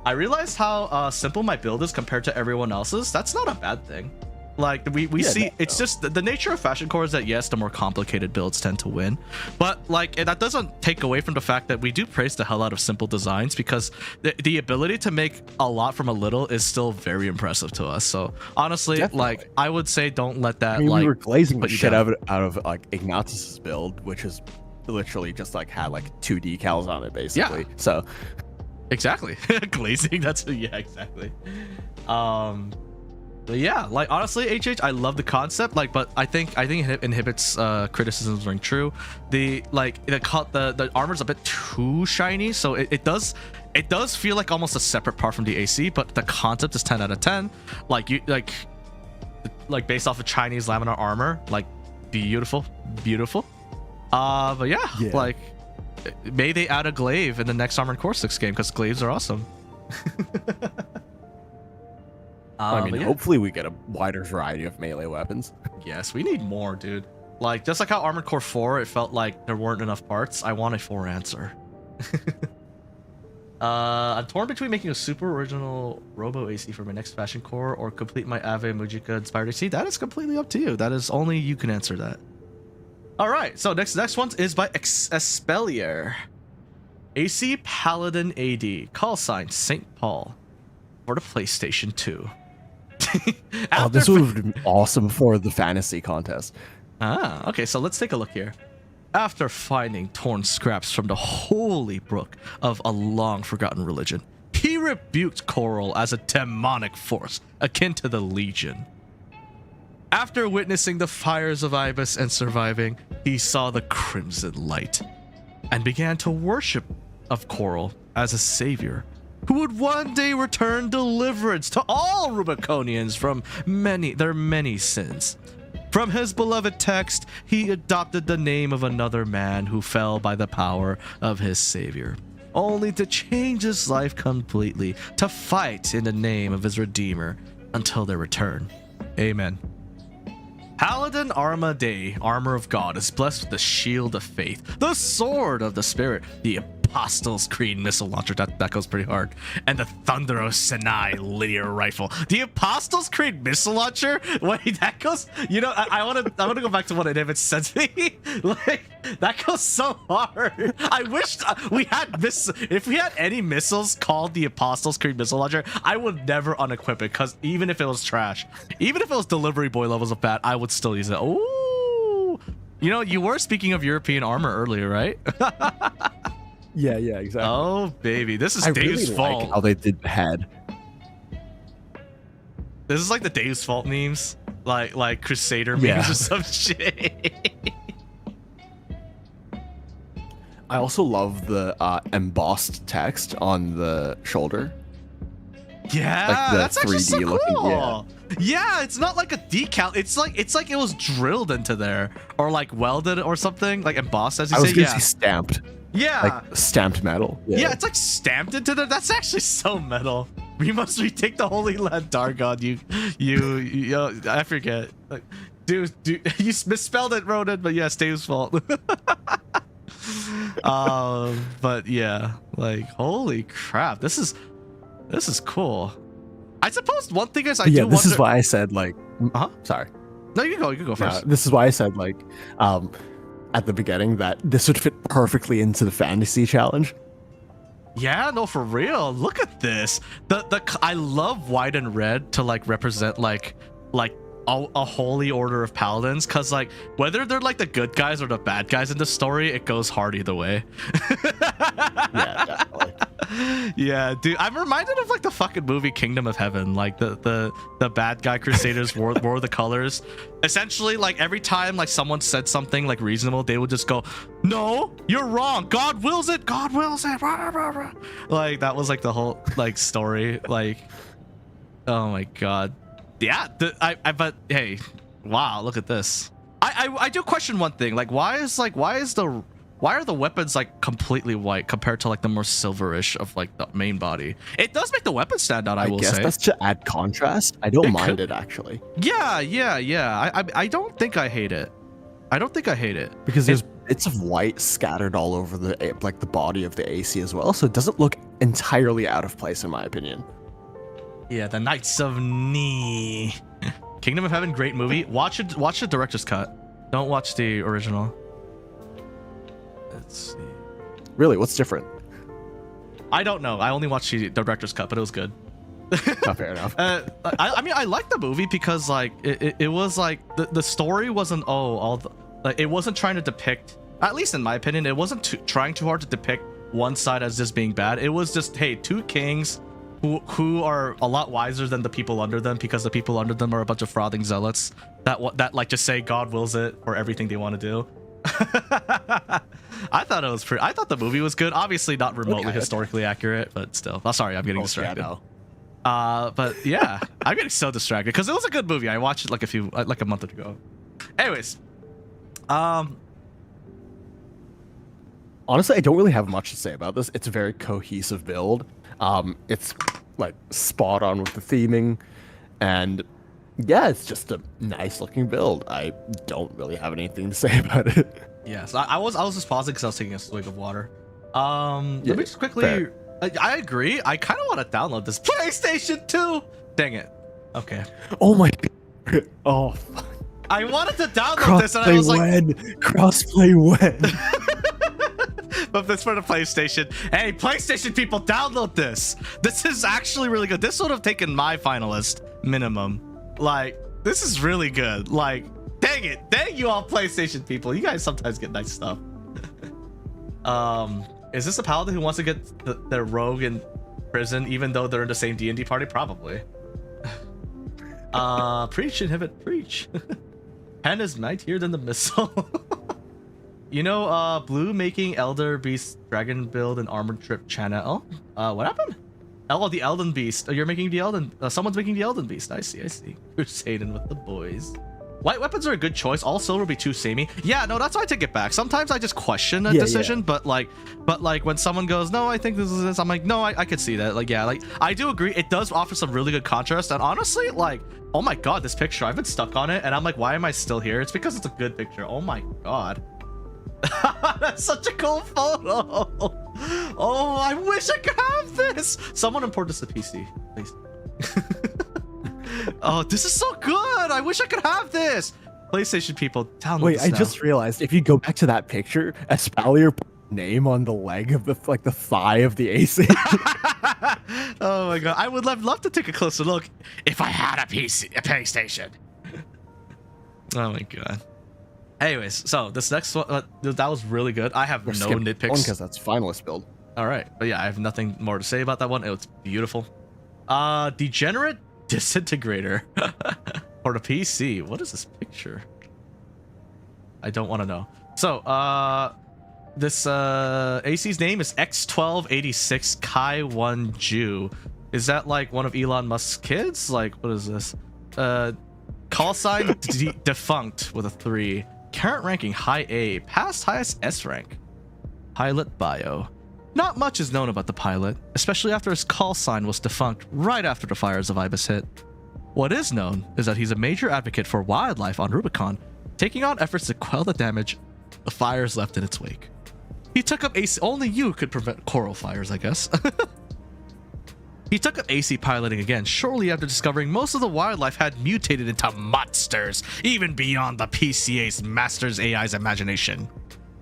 I realized how simple my build is compared to everyone else's. That's not a bad thing. Like we see, it's just the nature of fashion core is that yes, the more complicated builds tend to win, but like that doesn't take away from the fact that we do praise the hell out of simple designs, because the ability to make a lot from a little is still very impressive to us. So honestly, like I would say, don't let that. I mean, like we were glazing the put you shit down. out of like Ignatius's build, which is literally just like had like 2 decals on it basically. Yeah. So Exactly. Glazing, that's yeah, exactly. But yeah, like honestly, HH, I love the concept, like, but I think Inhibit's criticisms ring true. The armor's a bit too shiny, so it does feel like almost a separate part from the AC, but the concept is 10 out of 10. Like you like based off of Chinese laminar armor, like beautiful. But yeah, like may they add a glaive in the next Armored Core 6 game, because glaives are awesome. I mean, yeah. hopefully we get a wider variety of melee weapons. Yes, we need more, dude. Like, just like how Armored Core 4, it felt like there weren't enough parts. I want a 4 answer. I'm torn between making a super original Robo AC for my next fashion core or complete my Ave Mujica inspired AC. That is completely up to you. That is only you can answer that. All right, so next one is by Espelier. AC Paladin AD, call sign St. Paul, for the PlayStation 2. Oh, this would have been awesome for the fantasy contest. Ah, okay, so let's take a look here. After finding torn scraps from the holy brook of a long-forgotten religion, he rebuked Coral as a demonic force akin to the Legion. After witnessing the fires of Ibis and surviving, he saw the crimson light and began to worship of Coral as a savior who would one day return deliverance to all Rubiconians from their many sins. From his beloved text, he adopted the name of another man who fell by the power of his savior, only to change his life completely, to fight in the name of his redeemer until their return. Amen. Paladin Arma Dei, Armor of God, is blessed with the Shield of Faith, the Sword of the Spirit, the Apostles' Creed missile launcher, that goes pretty hard, and the Thunderos Sinai linear rifle. The Apostles' Creed missile launcher? Wait, that goes, you know, I want to go back to what Inhibit said to me. Like, that goes so hard. I wish we had if we had any missiles called the Apostles' Creed missile launcher, I would never unequip it, because even if it was trash, even if it was delivery boy levels of bad, I would still use it. Ooh, you know, you were speaking of European armor earlier, right? Yeah, exactly. Oh baby, this is I Dave's really fault. like how they did the head. This is like the Dave's fault memes, like Crusader memes or some shit. I also love the embossed text on the shoulder. Yeah, Like the that's actually so 3D looking, cool. Yeah, it's not like a decal. It's like it was drilled into there, or like welded or something, like embossed, as you I was say. gonna Yeah, say stamped. yeah, Like stamped metal. yeah. It's like stamped into there. That's actually so metal. We must retake the Holy Land, Dargon. You I forget. Like, dude, you misspelled it, Ronan. But yeah, Dave's fault. But yeah, like holy crap, this is cool. I suppose one thing is This is why I said like. Uh-huh. Sorry. No, you can go first. This is why I said like, at the beginning that this would fit perfectly into the fantasy challenge. Yeah, no, for real. Look at this. I love white and red to like represent like a holy order of paladins, because like whether they're like the good guys or the bad guys in the story, it goes hard either way. Yeah, definitely. Yeah, dude, I'm reminded of like the fucking movie Kingdom of Heaven. Like the bad guy crusaders wore the colors. Essentially, like every time like someone said something like reasonable, they would just go, "No, you're wrong. God wills it. God wills it." Like that was like the whole like story. Like, oh my god. Yeah, but hey, wow, look at this. I do question one thing. Like, why are the weapons like completely white compared to like the more silverish of like the main body? It does make the weapon stand out, I will say. I guess that's to add contrast. I don't mind it actually. Yeah. I don't think I hate it. I don't think I hate it because there's bits of white scattered all over the like the body of the AC as well, so it doesn't look entirely out of place in my opinion. Yeah, the Knights of Ni. Kingdom of Heaven, great movie. Watch it. Watch the director's cut. Don't watch the original. Let's see. Really, what's different? I don't know. I only watched the director's cut, but it was good. Not fair enough. I mean, I liked the movie because like it was like the story wasn't like it wasn't trying to depict, at least in my opinion, it wasn't trying too hard to depict one side as just being bad. It was just, hey, two kings who are a lot wiser than the people under them, because the people under them are a bunch of frothing zealots that like just say God wills it for everything they want to do. I thought the movie was good. Obviously not remotely historically accurate, but still. Oh, sorry, I'm getting distracted. Yeah, no. But yeah, I'm getting so distracted because it was a good movie. I watched it like a month ago. Anyways, honestly, I don't really have much to say about this. It's a very cohesive build. It's like spot on with the theming, and yeah, it's just a nice looking build. I don't really have anything to say about it. Yes, I was just pausing because I was taking a swig of water. Let me just quickly. I agree. I kind of want to download this PlayStation 2. Dang it. Okay. Oh my god. Oh. Fuck. I wanted to download this, and I was crossplay when. But this for the PlayStation. Hey, PlayStation people, download this. This is actually really good. This would have taken my finalist minimum. Like, this is really good. Like, dang it. Dang you all PlayStation people. You guys sometimes get nice stuff. Is this a paladin who wants to get their rogue in prison even though they're in the same D&D party? Probably. Preach, inhibit, preach. Pen is mightier than the missile. You know, Blue making Elder Beast Dragon build and Armored Trip channel. What happened? Oh, the Elden Beast. Oh, you're making the Elden. Someone's making the Elden Beast. I see. Crusading with the boys. White weapons are a good choice. All silver would be too samey. Yeah, no, that's why I take it back. Sometimes I just question a decision, but like when someone goes, no, I think this is this, I'm like, no, I could see that. Like, yeah, like I do agree. It does offer some really good contrast. And honestly, like, oh my god, this picture, I've been stuck on it, and I'm like, why am I still here? It's because it's a good picture. Oh my god. That's such a cool photo. Oh, I wish I could have this. Someone import this to PC, please. Oh, this is so good. I wish I could have this. PlayStation people, download this now. I just realized if you go back to that picture, Espalier put name on the leg of the thigh of the AC. Oh my god, I would love to take a closer look if I had a PlayStation. Oh my god. Anyways, so this next one, that was really good. I have no nitpicks because that's finalist build. All right, but yeah, I have nothing more to say about that one. It was beautiful. Degenerate Disintegrator for the PC. What is this picture? I don't want to know. So, this AC's name is X1286 Kaiwanj. Is that like one of Elon Musk's kids? Like, what is this? Call sign defunct with a 3. Current ranking high A, past highest S rank. Pilot bio. Not much is known about the pilot, especially after his call sign was defunct right after the fires of Ibis hit. What is known is that he's a major advocate for wildlife on Rubicon, taking on efforts to quell the damage the fires left in its wake. He took up AC. Only you could prevent coral fires, I guess. He took up AC piloting again shortly after discovering most of the wildlife had mutated into monsters, even beyond the PCA's Masters AI's imagination.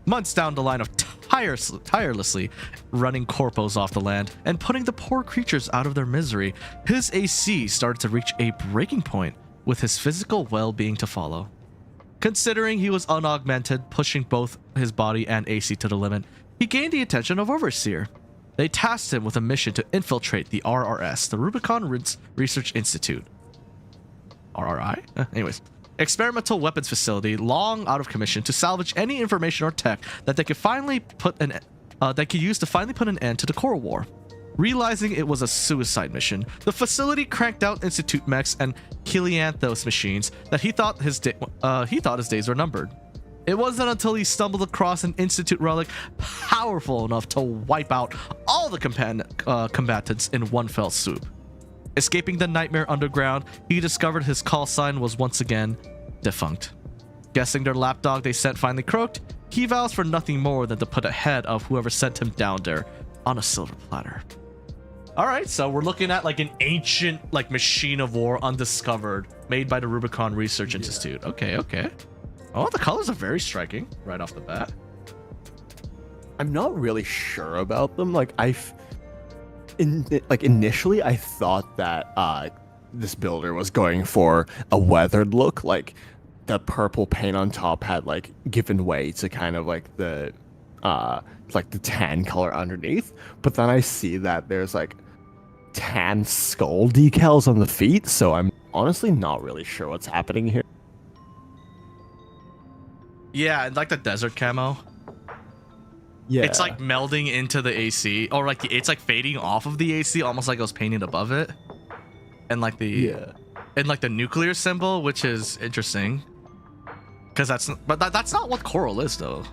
Months down the line of tirelessly running corpos off the land and putting the poor creatures out of their misery, his AC started to reach a breaking point with his physical well-being to follow. Considering he was unaugmented, pushing both his body and AC to the limit, he gained the attention of Overseer. they tasked him with a mission to infiltrate the RRS, the Rubicon Research Institute. RRI? Anyways. Experimental weapons facility, long out of commission, to salvage any information or tech that they could use to finally put an end to the Coral War. Realizing it was a suicide mission, the facility cranked out Institute mechs and Helianthos machines that he thought his days were numbered. It wasn't until he stumbled across an Institute relic powerful enough to wipe out all the combatants in one fell swoop. Escaping the nightmare underground, he discovered his call sign was once again defunct. Guessing their lapdog they sent finally croaked, he vows for nothing more than to put ahead of whoever sent him down there on a silver platter. All right, so we're looking at like an ancient like machine of war undiscovered made by the Rubicon Research Institute. Okay. Oh, the colors are very striking right off the bat. I'm not really sure about them. Like initially I thought that this builder was going for a weathered look, like the purple paint on top had like given way to kind of like the tan color underneath, but then I see that there's like tan skull decals on the feet, so I'm honestly not really sure what's happening here. Yeah, and like the desert camo. Yeah, it's like melding into the AC, or like it's like fading off of the AC, almost like it was painted above it, and like the nuclear symbol, which is interesting, because that's not what coral is though.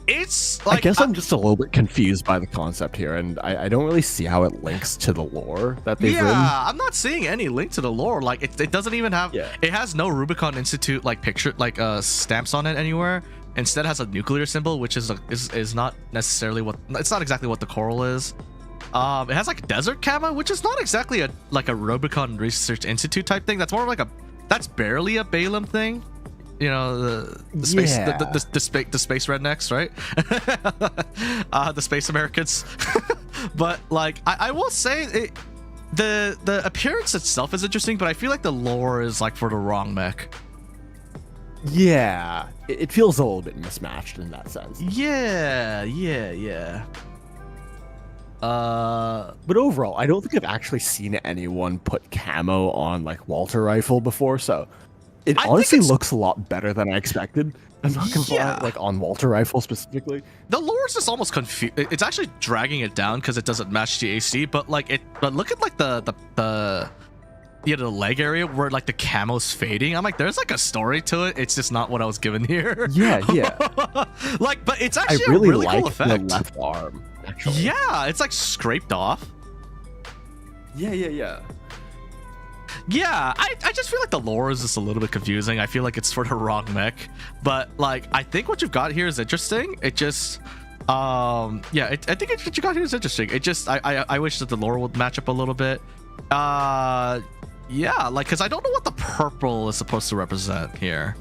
It's like, I guess I'm just a little bit confused by the concept here, and I don't really see how it links to the lore that they've written. I'm not seeing any link to the lore. Like it doesn't even have. Yeah. It has no Rubicon Institute like picture like stamps on it anywhere. Instead, it has a nuclear symbol, which is not necessarily what. It's not exactly what the coral is. It has like desert camo, which is not exactly a Rubicon Research Institute type thing. That's more like that's barely a Balaam thing. You know, the space the space rednecks, right? The space Americans. But like I will say the appearance itself is interesting, but I feel like the lore is like for the wrong mech. Yeah, it feels a little bit mismatched in that sense. Yeah. But overall, I don't think I've actually seen anyone put camo on like Walter rifle before, so it honestly looks a lot better than I expected. I'm not gonna lie, like on Walter rifle specifically. The lore is just almost confused. It's actually dragging it down because it doesn't match the AC. But like but look at like the leg area where like the camo's fading. I'm like, there's like a story to it. It's just not what I was given here. Yeah. Like, but it's actually I really a really like cool effect. The left arm. Actually. Yeah, it's like scraped off. Yeah. Yeah, I just feel like the lore is just a little bit confusing. I feel like it's for the wrong mech, but like I think what you've got here is interesting. It just I think what you got here is interesting. It just I wish that the lore would match up a little bit. Yeah, like because I don't know what the purple is supposed to represent here,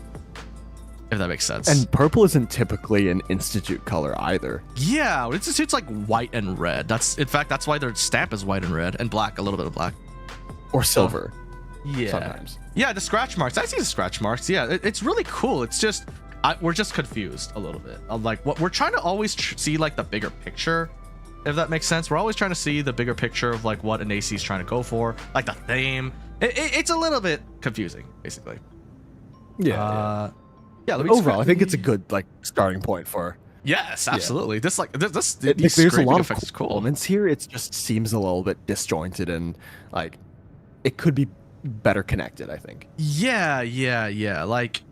if that makes sense. And purple isn't typically an Institute color either. Yeah, Institute's like white and red. In fact that's why their stamp is white and red and black, a little bit of black or silver. Yeah. Sometimes. Yeah, the scratch marks. I see the scratch marks. Yeah, it's really cool. It's just we're just confused a little bit. Like what we're trying to always see like the bigger picture, if that makes sense. We're always trying to see the bigger picture of like what an AC is trying to go for, like the theme. It's a little bit confusing, basically. Yeah. Overall, I think it's a good like starting point for. Yes, absolutely. Yeah. There's a lot of cool elements here. It just seems a little bit disjointed and like it could be better connected, I think. Yeah. Like,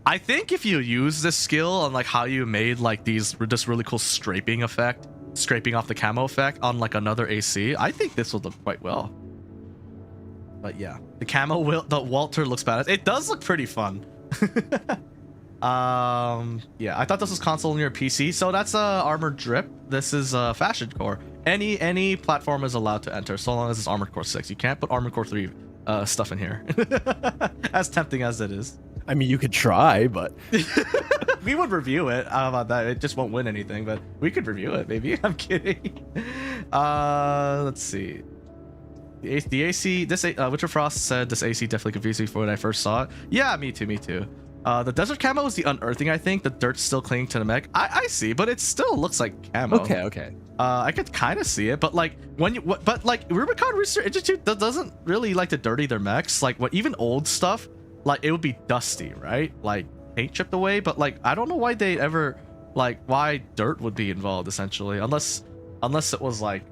I think if you use this skill on like how you made like this really cool scraping off the camo effect on like another AC, I think this will look quite well. But yeah, the Walter looks badass. It does look pretty fun. Yeah, I thought this was console near PC, so that's armored drip. This is fashion core. Any platform is allowed to enter so long as it's Armored Core 6. You can't put Armored Core 3 stuff in here. As tempting as it is. I mean, you could try, but we would review it. How about that? It just won't win anything, but we could review it. Maybe. I'm kidding. Let's see. The AC. This Witcher Frost said this AC definitely confused me for when I first saw it. Yeah, me too. The desert camo is the unearthing, I think. The dirt's still clinging to the mech. I see, but it still looks like camo. Okay. I could kind of see it, but like but like Rubicon Research Institute doesn't really like to dirty their mechs. Like even old stuff, like it would be dusty, right? Like paint chipped away, but like I don't know why they ever why dirt would be involved essentially, unless it was like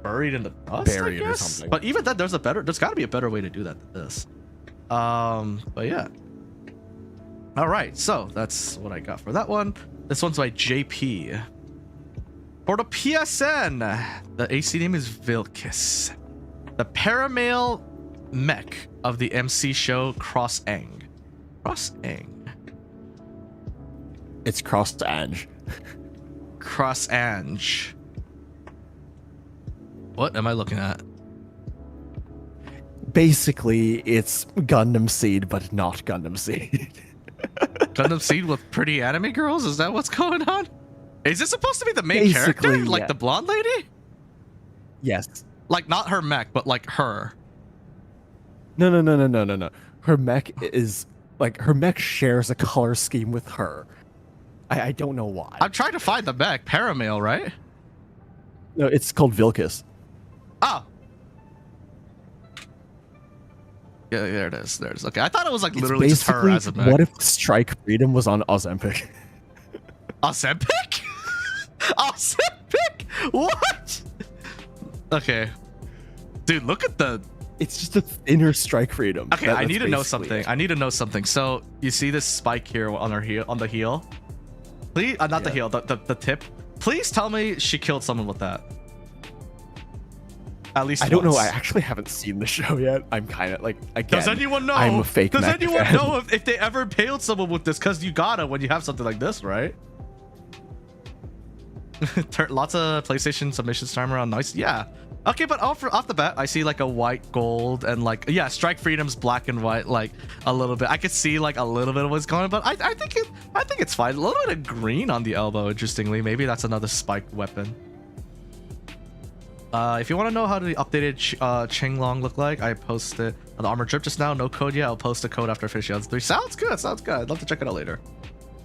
buried in the dust, buried I or guess. something. But even then, there's got to be a better way to do that than this. But yeah. All right, so that's what I got for that one. This one's by JP. For the PSN, the AC name is Vilkus. The paramale mech of the MC show Cross-Ang. Cross-Ang. It's Cross-Ang. Cross-Ang. What am I looking at? Basically, it's Gundam Seed, but not Gundam Seed. Gundam Seed with pretty anime girls? Is that what's going on? Is this supposed to be the main character? Yeah. Like the blonde lady? Yes. Like not her mech, but like her. No. Her mech is like her mech shares a color scheme with her. I don't know why. I'm trying to find the mech. Paramale, right? No, it's called Vilkus. Oh. Yeah, there it is. There's okay. I thought it was like It's literally just her basically as a mech. what if Strike Freedom was on Ozempic? Ozempic? Ozempic? What? Okay. Dude, look at the... It's just a thinner Strike Freedom. Okay, I That's need to know basically something. it. I need to know something. So, you see this spike here on her heel, on the heel? Please, not the Yeah. heel, the tip. Please tell me she killed someone with that. At least I don't know. once. I actually haven't seen the show yet. I'm kind of like, again, Does anyone know? I'm a fake Does mech anyone fan. know if they ever impaled someone with this? Because you gotta when you have something like this, right? Lots of PlayStation submissions time around. Nice. Yeah. Okay, but off the bat, I see like a white gold and like, yeah, Strike Freedom's black and white, like a little bit. I could see like a little bit of what's going on, but I think it's fine. A little bit of green on the elbow, interestingly. Maybe that's another spiked weapon. If you want to know how the updated Ching Long look like, I posted the armor drip just now. No code yet. I'll post a code after I finish Yelds 3. Sounds good. Sounds good. I'd love to check it out later.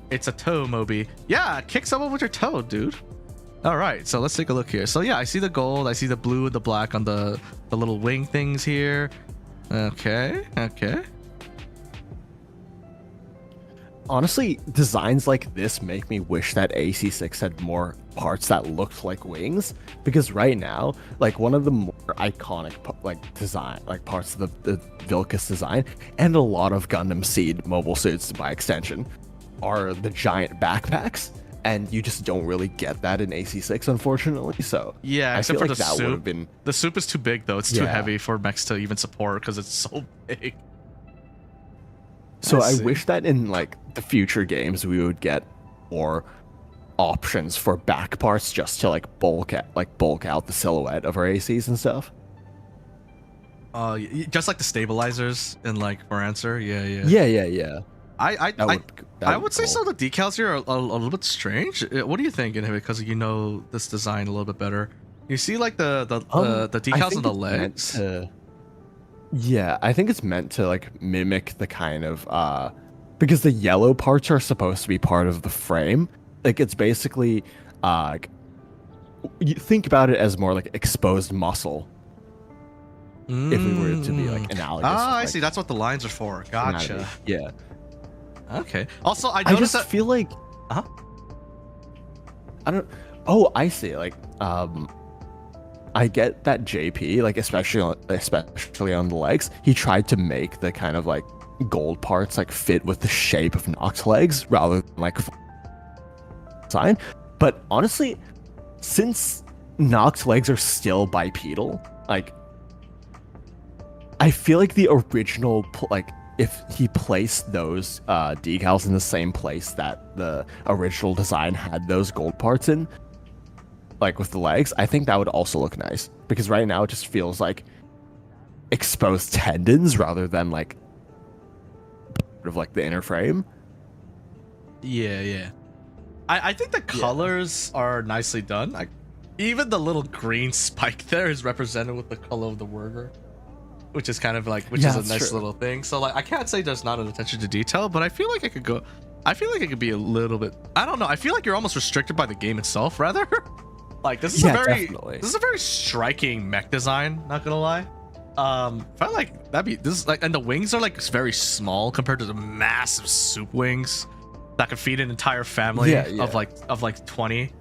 It's a toe, Moby. Yeah, kick someone with your toe, dude. All right, so let's take a look here. So yeah, I see the gold. I see the blue and the black on the little wing things here. Okay. Honestly, designs like this make me wish that AC6 had more parts that looked like wings, because right now, like one of the more iconic parts of the Vilkus design and a lot of Gundam Seed mobile suits by extension are the giant backpacks, and you just don't really get that in AC6, unfortunately. So Yeah, I except feel for like the that would soup. have been The soup is too big though. It's too Yeah. heavy for mechs to even support because it's so big. So I I see. wish that in like the future games we would get more options for back parts just to like bulk out the silhouette of our ACs and stuff. Just like the stabilizers in like for answer. Yeah. Yeah. I That would say cool. some of the decals here are a little bit strange. What do you think, Inhibit? Because you know this design a little bit better. You see like the I decals think on the it's meant legs. Yeah, I think it's meant to like mimic the kind of because the yellow parts are supposed to be part of the frame. Like it's basically you think about it as more like exposed muscle. If we were to be like analogous. Ah, I like, see. That's what the lines are for. Gotcha. anatomy. Yeah. Okay. Also, I I noticed just that. feel like Uh-huh. I don't. Oh, I see. Like, I get that JP, like especially on the legs, he tried to make the kind of like gold parts like fit with the shape of Nox legs rather than like design. But honestly, since Nox legs are still bipedal, like I feel like the original like if he placed those decals in the same place that the original design had those gold parts in, like with the legs, I think that would also look nice, because right now it just feels like exposed tendons rather than like part of like the inner frame. Yeah. I think the colors are nicely done. Even the little green spike there is represented with the color of the worker, which is kind of like Yeah, is a that's nice true. little thing. So like I can't say there's not an attention to detail, but I feel like it could go. I feel like it could be a little bit. I don't know. I feel like you're almost restricted by the game itself, rather. Like this is Yeah, a very definitely. this is a very striking mech design. Not gonna lie. I felt like this is like, and the wings are like very small compared to the massive soup wings that could feed an entire family of like 20.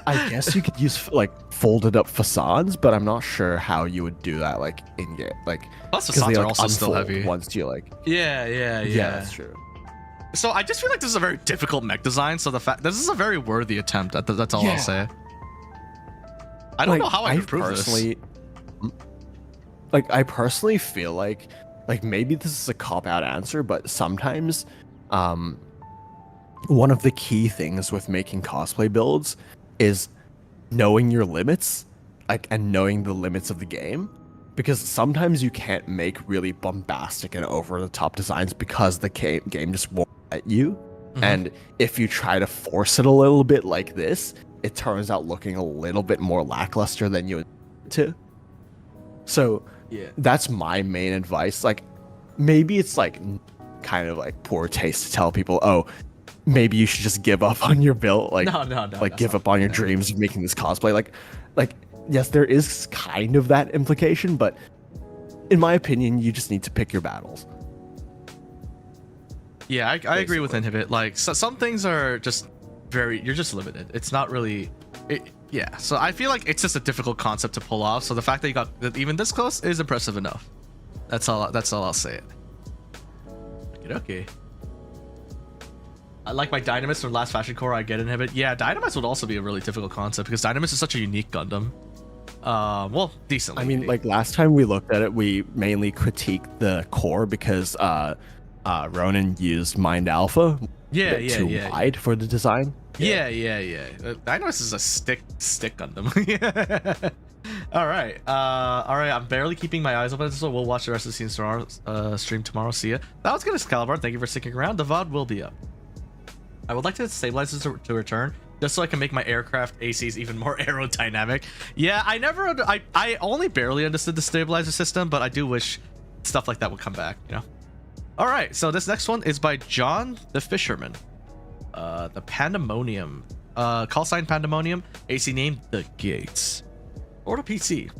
I guess you could use like folded up facades, but I'm not sure how you would do that like in game. Like Plus the 'cause they, facades are like, also still unfold heavy. once you like. Yeah, That's true. So I just feel like this is a very difficult mech design. So the fact this is a very worthy attempt. That's all I'll say. I don't know how I could prove this. Like I personally feel like maybe this is a cop out answer, but sometimes one of the key things with making cosplay builds is knowing your limits, like, and knowing the limits of the game, because sometimes you can't make really bombastic and over the top designs because the game just won't let you. And if you try to force it a little bit like this, it turns out looking a little bit more lackluster than you would to. So Yeah. that's my main advice. Like maybe it's like kind of like poor taste to tell people, oh, maybe you should just give up on your build, like No, like give up on your dreams of making this cosplay. Like yes, there is kind of that implication, but in my opinion, you just need to pick your battles. Yeah, I agree with Inhibit. Like some things are just you're just limited. It's not really yeah. So I feel like it's just a difficult concept to pull off. So the fact that you got even this close is impressive enough. That's all I'll say. Okay. I like my Dynamis from last Fashion Core. I get Inhibit. Yeah, Dynamis would also be a really difficult concept because Dynamis is such a unique Gundam. Well, decently. I mean, unique. like last time we looked at it, we mainly critiqued the core because Ronan used Mind Alpha too wide for the design. Yeah. Dynamis is a stick Gundam. Yeah. All right. I'm barely keeping my eyes open, so we'll watch the rest of the stream tomorrow. See ya. That was good, Excalibur. Thank you for sticking around. The VOD will be up. I would like to stabilize this to return, just so I can make my aircraft ACs even more aerodynamic. Yeah, I only barely understood the stabilizer system, but I do wish stuff like that would come back, you know? All right, so this next one is by John the Fisherman. The Pandemonium. Call sign Pandemonium. AC name The Gates. Or to PC.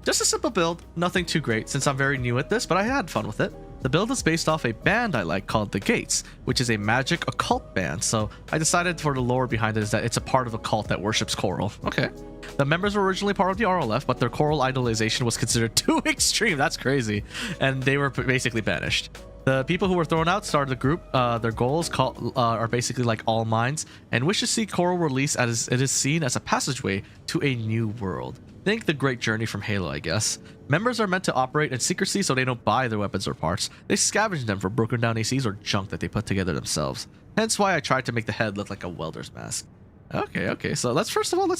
Just a simple build, nothing too great since I'm very new at this, but I had fun with it. The build is based off a band I like called The Gates, which is a magic occult band, so I decided for the lore behind it is that it's a part of a cult that worships coral. Okay. The members were originally part of the RLF, but their coral idolization was considered too extreme. That's crazy. And they were basically banished. The people who were thrown out started the group. Their goals are basically like all minds and wish to see coral release as it is seen as a passageway to a new world. Think the Great Journey from Halo, I guess. Members are meant to operate in secrecy so they don't buy their weapons or parts. They scavenge them for broken down ACs or junk that they put together themselves. Hence why I tried to make the head look like a welder's mask. Okay. So let's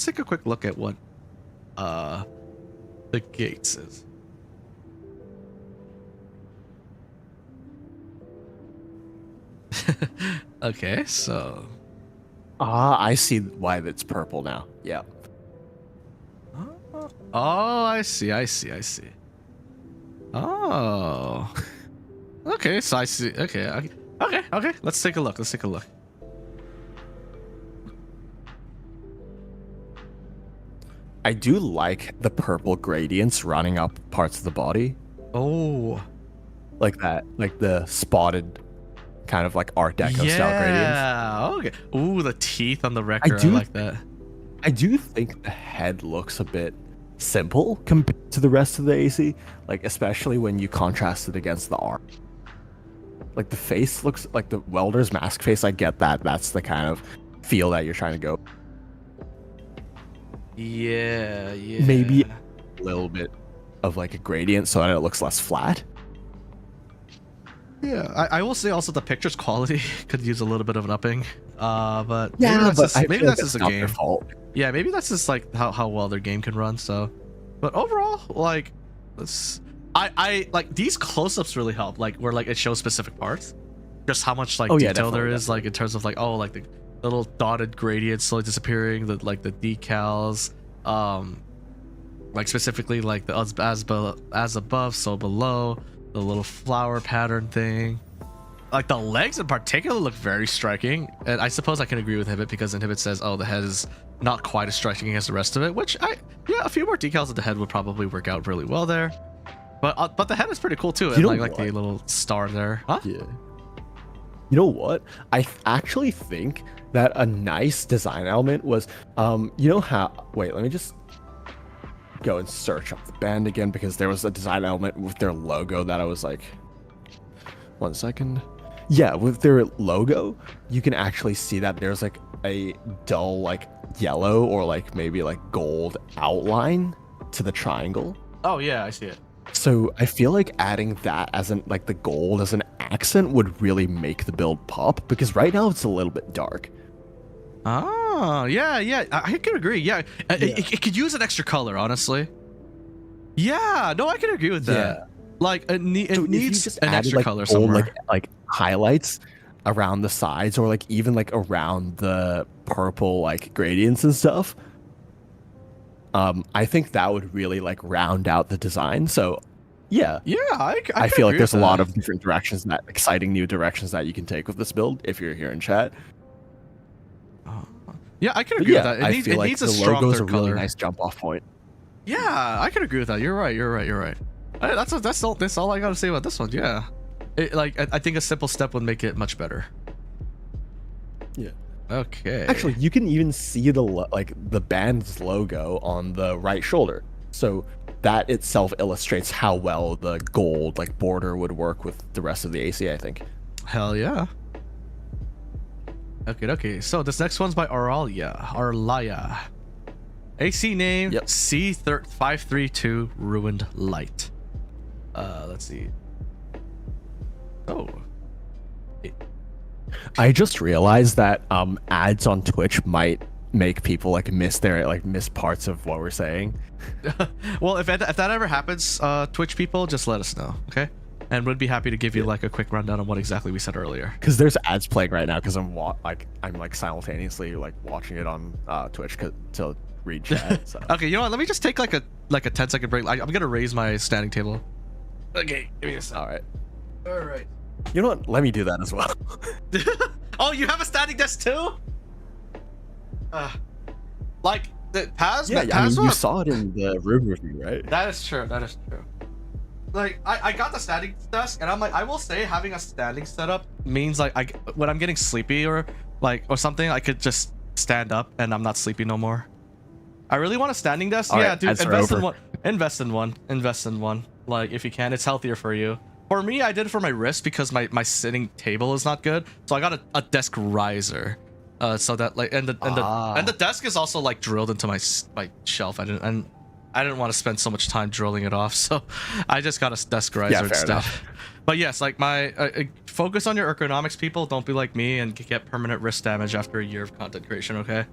take a quick look at what The Gates is. Okay, so I see why it's purple now. Yeah. Oh, I see. Oh. Okay, so I see. Okay. Let's take a look. I do like the purple gradients running up parts of the body. Oh. Like that, like the spotted kind of like Art Deco style gradients. Yeah. Okay. Ooh, the teeth on the wrecker. I like that. I do think the head looks a bit simple compared to the rest of the AC, like especially when you contrast it against the arm. Like the face looks like the welder's mask face. I get that. That's the kind of feel that you're trying to go. Yeah. Maybe a little bit of like a gradient so that it looks less flat. Yeah, I will say also the picture's quality could use a little bit of an upping. But yeah, maybe that's just a not game. Their fault. Yeah, maybe that's just like how well their game can run. So, but overall, like, I like these close-ups really help. Like where like it shows specific parts, just how much like detail there is, like in terms of like like the little dotted gradients slowly disappearing, the decals. like specifically like the as above, so below, the little flower pattern thing. Like the legs in particular look very striking, and I suppose I can agree with Inhibit because Inhibit says, oh, the head is not quite as striking as the rest of it, which a few more decals at the head would probably work out really well there. But the head is pretty cool too, and like the little star there. Huh? Yeah. You know what? I actually think that a nice design element was, you know how? Wait, let me just go and search up the band again because there was a design element with their logo that I was like, 1 second. Yeah, with their logo, you can actually see that there's like a dull like yellow or like maybe like gold outline to the triangle. Oh yeah, I see it. So I feel like adding that as an like the gold as an accent would really make the build pop because right now it's a little bit dark. Oh yeah, I can agree. Yeah, it could use an extra color, honestly. Yeah, no, I can agree with that. Yeah. Like it needs an extra like, color gold, somewhere. Like highlights around the sides or like even like around the purple like gradients and stuff. I think that would really like round out the design. So yeah, I feel like there's a lot of different directions, that exciting new directions that you can take with this build if you're here in chat. Yeah, I can agree with that. I feel like the logo is a really nice jump off point. Yeah, I can agree with that. You're right. That's all I gotta say about this one. Yeah, I think a simple step would make it much better. Yeah. Okay. Actually, you can even see the band's logo on the right shoulder. So that itself illustrates how well the gold like border would work with the rest of the AC, I think. Hell yeah. Okay. So this next one's by Arlaya. AC name C532 Ruined Light. Let's see. Oh. I just realized that ads on Twitch might make people like miss parts of what we're saying. Well, if that ever happens, Twitch people, just let us know, okay? And we'd be happy to give you like a quick rundown on what exactly we said earlier. Because there's ads playing right now because I'm simultaneously like watching it on Twitch to read chat. So. Okay, you know what? Let me just take like a 10-second break. I'm gonna raise my standing table. Okay, give me a second. All right. You know what? Let me do that as well. Oh, you have a standing desk too? Like the Paz? Yeah, I mean, you saw it in the room review, right? That is true. Like I got the standing desk, and I'm like, I will say having a standing setup means like when I'm getting sleepy or something, I could just stand up and I'm not sleepy no more. I really want a standing desk. All yeah, right, dude, invest in one. Like if you can, it's healthier for you. For me, I did it for my wrist because my sitting table is not good, so I got a desk riser, so that like and the desk is also like drilled into my shelf. I didn't want to spend so much time drilling it off, so I just got a desk riser instead. Enough. But yes, like my focus on your ergonomics, people. Don't be like me and get permanent wrist damage after a year of content creation. Okay.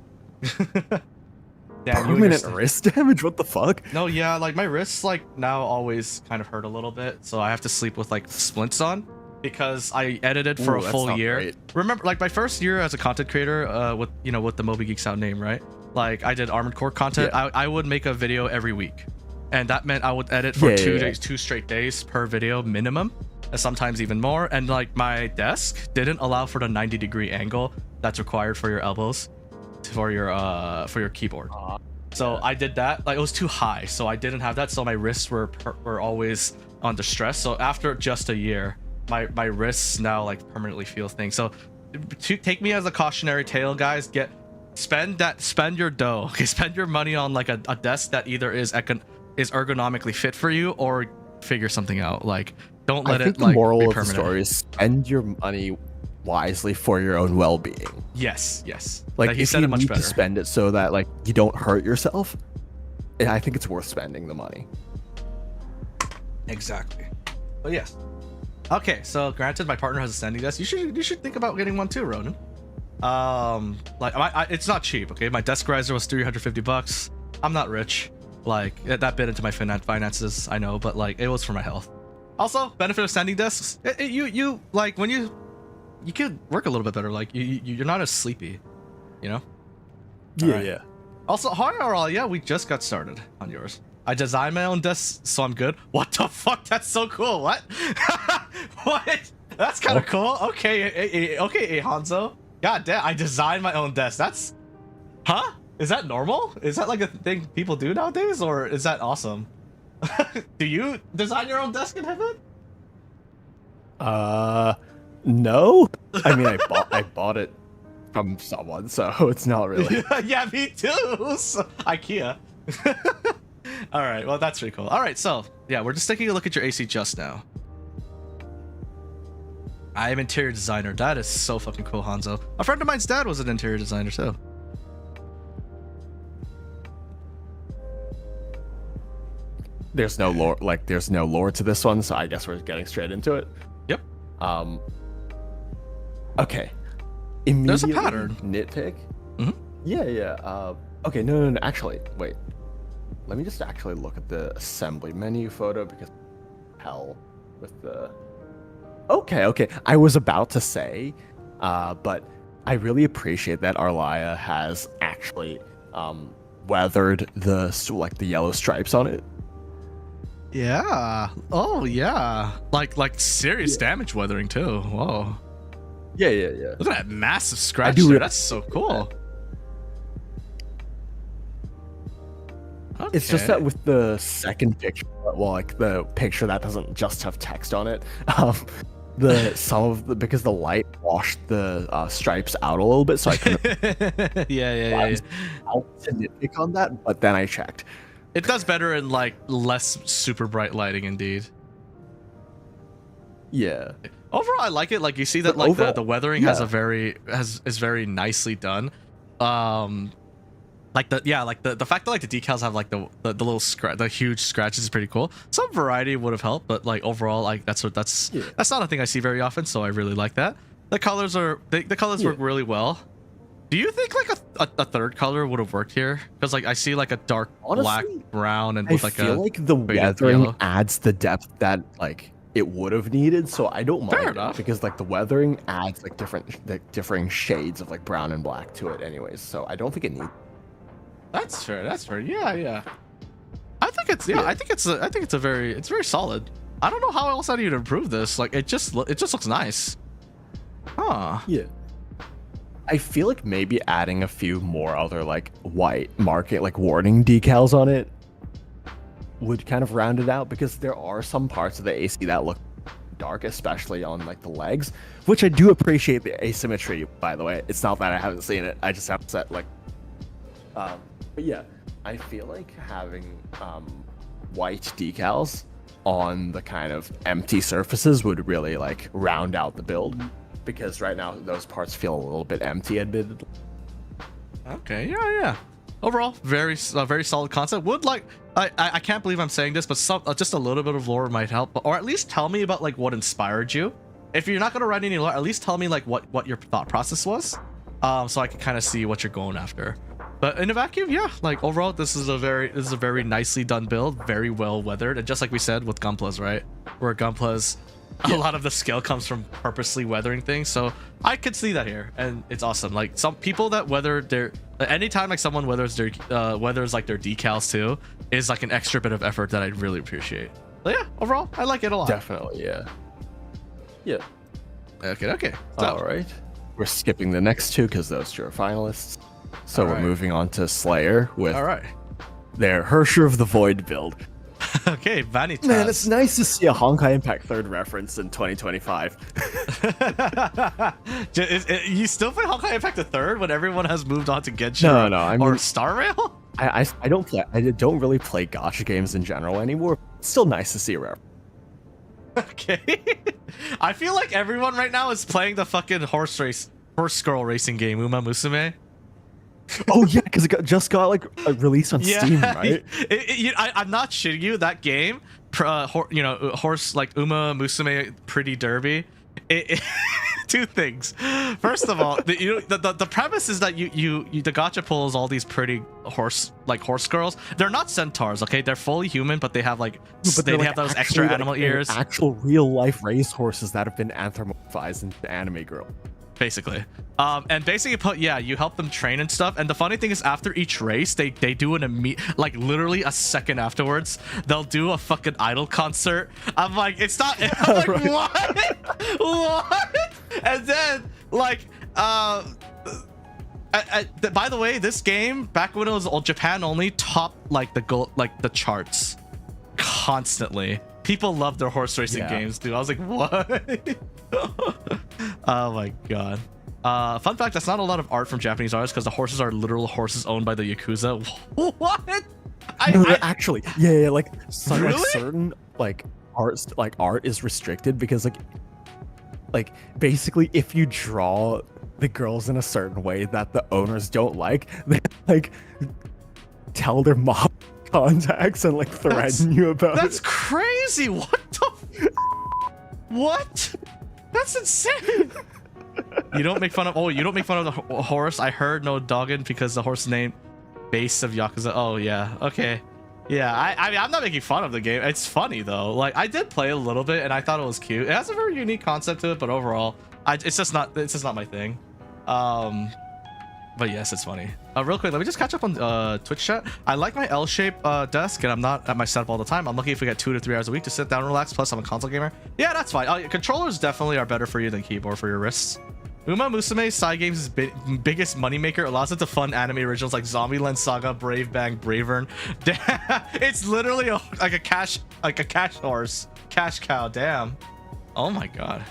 Damn, permanent wrist damage? What the fuck? No, yeah, like my wrists like now always kind of hurt a little bit, so I have to sleep with like splints on because I edited for a full year. Great. Remember, like my first year as a content creator, with the Moby Geeks Out name, right? Like I did Armored Core content. Yeah. I would make a video every week, and that meant I would edit for 2 straight days per video minimum, and sometimes even more. And like my desk didn't allow for the 90-degree angle that's required for your elbows. For your keyboard, so I did that. Like it was too high, so I didn't have that. So my wrists were always under stress. So after just a year, my wrists now like permanently feel things. So take me as a cautionary tale, guys. Spend your dough. Okay, spend your money on like a desk that either is ergonomically fit for you, or figure something out. Like don't let it. The moral of the story is spend your money wisely for your own well-being. Yes. Like if you need to spend it so that like you don't hurt yourself, I think it's worth spending the money. Exactly. But yes. Okay, so granted, my partner has a standing desk. You should think about getting one too, Ronan. It's not cheap. Okay, my desk riser was $350. I'm not rich. Like that bit into my finances, I know, but like it was for my health. Also, benefit of standing desks. You like when you could work a little bit better. Like you're not as sleepy, you know? Yeah. Also, hi Aurelia, we just got started on yours. I design my own desk, so I'm good. What the fuck? That's so cool. What? What? That's kind of cool. Okay, okay, Hanzo. God damn, I design my own desk. That's... Huh? Is that normal? Is that like a thing people do nowadays, or is that awesome? Do you design your own desk, Inhibit? No. I mean, I bought it from someone, so it's not really. Yeah, me too. So, IKEA. All right, well, that's pretty cool. All right, so yeah, we're just taking a look at your AC just now. I am interior designer. That is so fucking cool, Hanzo. A friend of mine's dad was an interior designer too. There's no lore, like there's no lore to this one, so I guess we're getting straight into it. Yep. Okay. There's a Immediately pattern. Nitpick. Mhm. Yeah. Okay. No. Actually, wait. Let me just actually look at the assembly menu photo because hell with the. Okay. I was about to say, but I really appreciate that Arlia has actually weathered the yellow stripes on it. Yeah. Oh yeah. Like serious damage weathering too. Whoa. Yeah. Look at that massive scratch do there. really That's so cool. Okay. It's just that with the second picture, well, like the picture that doesn't just have text on it, because the light washed the stripes out a little bit, so I couldn't. yeah. I'll nitpick on that, but then I checked. It does better in like less super bright lighting, indeed. Yeah. Overall, I like it. Like you see that, But like the weathering yeah. is very nicely done. Like the fact that like the decals have like the little the huge scratches is pretty cool. Some variety would have helped, but like overall, like that's not a thing I see very often. So I really like that. The colors work really well. Do you think like a third color would have worked here? Because like I see like a dark black, brown, and with like I feel like the weathering adds the depth that like it would have needed, so I don't mind. Fair enough. Because like the weathering adds like differing shades of like brown and black to it, anyways. So I don't think it needs. That's fair. Yeah. I think it's very solid. I don't know how else I'd even improve this. Like it just looks nice. Huh. Yeah. I feel like maybe adding a few more other like white market like warning decals on it would kind of round it out, because there are some parts of the AC that look dark, especially on like the legs, which I do appreciate the asymmetry, by the way. It's not that I haven't seen it, I just haven't set like but yeah, I feel like having white decals on the kind of empty surfaces would really like round out the build, because right now those parts feel a little bit empty, admittedly. Okay, yeah. Overall, very solid concept. Would like I can't believe I'm saying this, but just a little bit of lore might help, or at least tell me about like what inspired you. If you're not gonna write any lore, at least tell me like what your thought process was, so I can kind of see what you're going after. But in a vacuum, yeah, like overall, this is a very nicely done build, very well weathered, and just like we said with Gunpla's, right? Where Gunpla's, a lot of the skill comes from purposely weathering things, so I could see that here, and it's awesome. Like some people that weather their, anytime like someone weathers their like their decals too, is like an extra bit of effort that I really appreciate. But yeah, overall, I like it a lot. Definitely, yeah. Okay. So, All right, we're skipping the next two because those two are finalists. So we're moving on to Slayer with their Herscher of the Void build. Okay, Vanitas. Man, it's nice to see a Honkai Impact 3rd reference in 2025. You still play Honkai Impact the 3rd when everyone has moved on to Genshin? No, I mean, or Star Rail? I don't really play gacha games in general anymore. It's still nice to see a reference. Okay. I feel like everyone right now is playing the fucking horse girl racing game, Uma Musume. Oh yeah, because it just got like released on Steam, right? I'm not shitting you. That game, horse like Uma Musume Pretty Derby. Two things. First of all, the premise is that you the gacha pulls all these pretty horse girls. They're not centaurs, okay? They're fully human, but they have like they have those extra animal ears. Actual real life race horses that have been anthropomorphized into anime girl. basically. And basically you help them train and stuff. And the funny thing is, after each race, they do an like literally a second afterwards, they'll do a fucking idol concert. I'm like, it's not. I'm like, what? And then like, by the way, this game back when it was all Japan only, topped like the charts constantly. People love their horse racing games, dude. I was like, what? Oh my god. Fun fact, that's not a lot of art from Japanese artists because the horses are literal horses owned by the Yakuza. What? Actually, yeah, like, Really? certain like art is restricted because like basically if you draw the girls in a certain way that the owners don't like, they like tell their mob contacts and like threaten you about That's it. crazy. What the what? That's insane. You don't make fun of the horse. I heard no dogging because the horse name base of Yakuza. Oh yeah, okay. Yeah, I mean, I'm not making fun of the game. It's funny though. Like, I did play a little bit and I thought it was cute. It has a very unique concept to it, but overall, it's just not my thing. But yes, it's funny. Real quick, let me just catch up on Twitch chat. I like my L-shaped desk, and I'm not at my setup all the time. I'm lucky if we get 2 to 3 hours a week to sit down and relax. Plus, I'm a console gamer. Yeah, that's fine. Controllers definitely are better for you than keyboard for your wrists. Uma Musume Side Games' biggest moneymaker, allows it to fund anime originals like Zombieland Saga, Brave Bang, Bravern. It's literally like a cash horse, cash cow. Damn. Oh my god.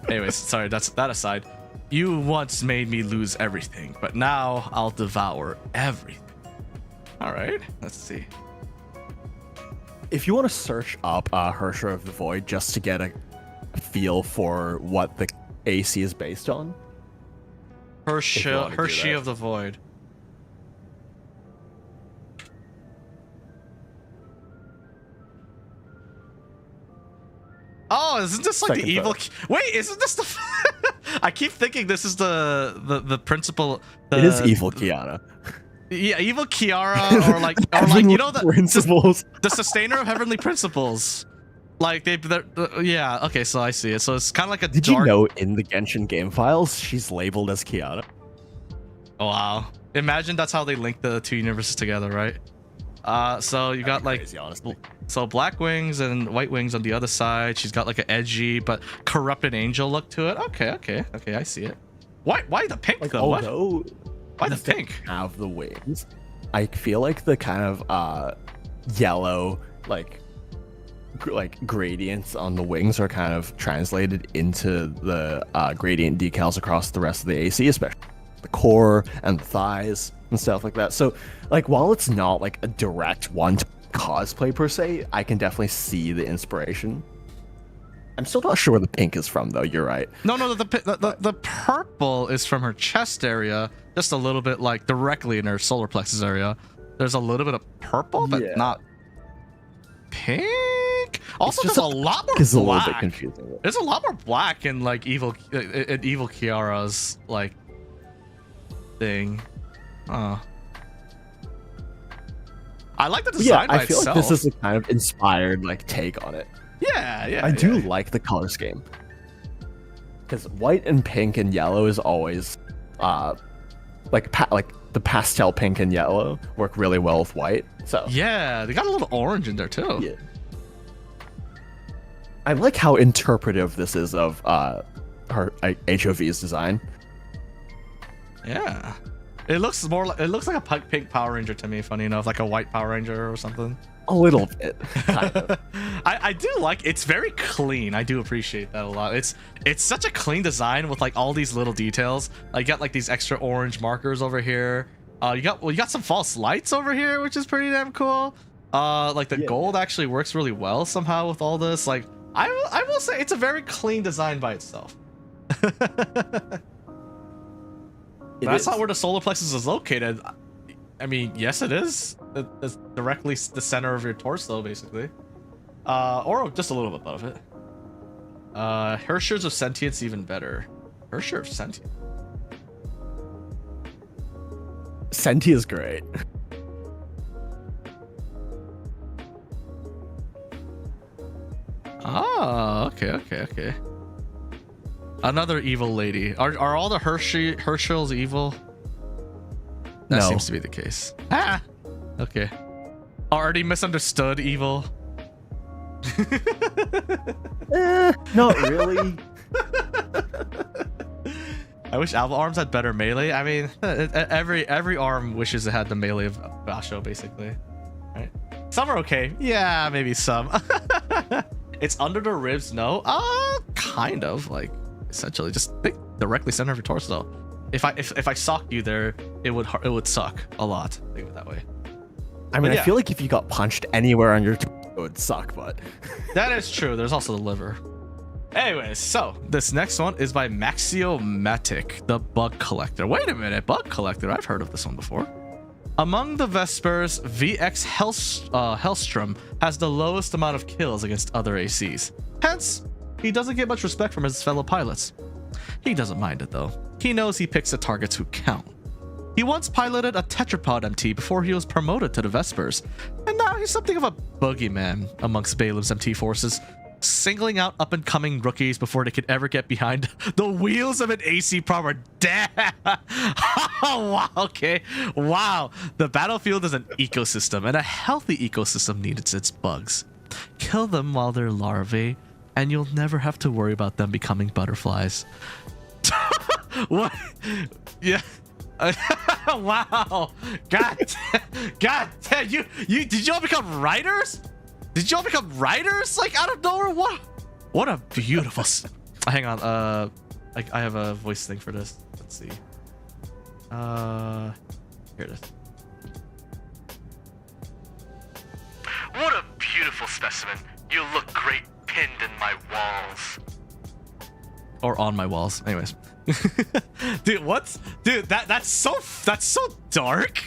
Anyways, sorry. That's that aside. You once made me lose everything, but now I'll devour everything. All right, let's see. If you want to search up Herscher of the Void just to get a feel for what the AC is based on. Herscher of the Void. Oh, isn't this like the evil? Wait, isn't this the? I keep thinking this is the principal. It is evil Kiara. Yeah, evil Kiara, or like you know the principles, the sustainer of heavenly principles. Like yeah. Okay, so I see it. So it's kind of like a. Did you know in the Genshin game files she's labeled as Kiara? Oh wow! Imagine that's how they link the two universes together, right? So you got like crazy, honestly. So black wings and white wings on the other side. She's got like an edgy but corrupted angel look to it. Okay, I see it. Why the pink like, though? although Why the pink? Have the wings. I feel like the kind of yellow like gradients on the wings are kind of translated into the gradient decals across the rest of the AC, especially the core and the thighs and stuff like that. So like while it's not like a direct one cosplay per se, I can definitely see the inspiration. I'm still not sure where the pink is from though. You're right. No, the purple is from her chest area, just a little bit like directly in her solar plexus area. There's a little bit of purple, but not pink. Also, there's a lot more it's black. a little bit confusing. There's a lot more black in like evil Kiara's like thing. I like the design by I feel itself. like this is a kind of inspired like take on it. Yeah. I do like the color scheme because white and pink and yellow is always like the pastel pink and yellow work really well with white. So yeah, they got a little orange in there too. Yeah. I like how interpretive this is of her HOV's design. Yeah. It looks like a pink Power Ranger to me, funny enough, like a white Power Ranger or something. A little bit. Kind of. I do like it's very clean. I do appreciate that a lot. It's such a clean design with like all these little details. Like, you got like these extra orange markers over here. You got some false lights over here, which is pretty damn cool. Like the gold actually works really well somehow with all this. Like, I will say it's a very clean design by itself. That's not where the solar plexus is located. I mean, yes, it is. It's directly the center of your torso, basically. Or just a little bit above it. Herscher's of Sentience even better. Herscher of Sentience. Senti is great. Oh, okay. Another evil lady. Are all the Herschels evil? That No. seems to be the case. Ah! Okay. Already misunderstood evil. Not really. I wish Alba Arms had better melee. I mean, every arm wishes it had the melee of Basho, basically. Right? Some are okay. Yeah, maybe some. It's under the ribs, no? Kind of. Like, essentially, just think directly center of your torso. If I socked you there, it would suck a lot. Think of it that way. I mean, But yeah. I feel like if you got punched anywhere on your it would suck, but That is true. There's also the liver. Anyways, so this next one is by Maxiomatic, the Bug Collector. Wait a minute, Bug Collector. I've heard of this one before. Among the Vespers, VX Hellstrom has the lowest amount of kills against other ACs. Hence, he doesn't get much respect from his fellow pilots. He doesn't mind it though. He knows he picks the targets who count. He once piloted a tetrapod MT before he was promoted to the Vespers, and now he's something of a boogeyman amongst Baalim's MT forces, singling out up-and-coming rookies before they could ever get behind the wheels of an AC proper. Damn! Wow, okay. Wow. The battlefield is an ecosystem, and a healthy ecosystem needs its bugs. Kill them while they're larvae, and you'll never have to worry about them becoming butterflies. What? Yeah. Wow. God damn, you did you all become writers? Did you all become writers? Like out of nowhere? What a beautiful hang on, I have a voice thing for this. Let's see. Here it is. What a beautiful specimen. You look great pinned in my walls. Or on my walls. Anyways. Dude, that's so dark.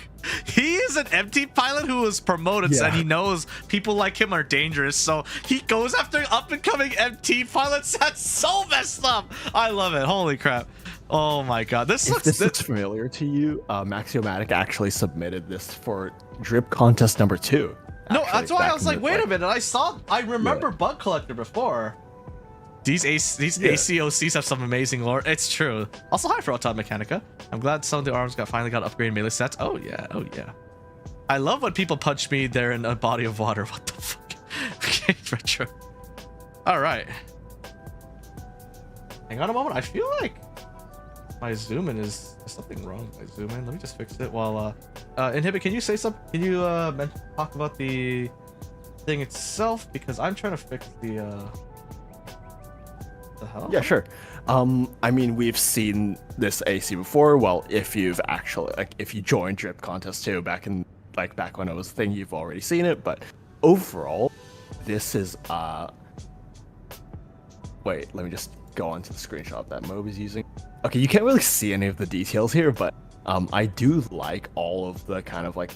He is an MT pilot who was promoted, and he knows people like him are dangerous, so he goes after up-and-coming MT pilots. That's so messed up. I love it. Holy crap. Oh my god. This looks familiar to you, Maxiomatic actually submitted this for Drip Contest number 2. No, actually, that's why I was like, wait a minute. I remember Yeah. Bug Collector before. These ACOCs have some amazing lore. It's true. Also, hi, Proton Mechanica. I'm glad some of the arms finally got upgraded melee sets. Oh yeah, oh yeah. I love when people punch me there in a body of water. What the fuck? Okay, retro. All right. Hang on a moment. I feel like my zoom in is something wrong with my zoom in. Let me just fix it while Inhibit. Can you say something? Can you talk about the thing itself? Because I'm trying to fix the hell? Yeah, sure. I mean, we've seen this AC before. Well, if you've actually if you joined Drip Contest 2 back when it was a thing, you've already seen it. But overall, this is wait, let me just go onto the screenshot that Mob is using. Okay, you can't really see any of the details here, but I do like all of the kind of like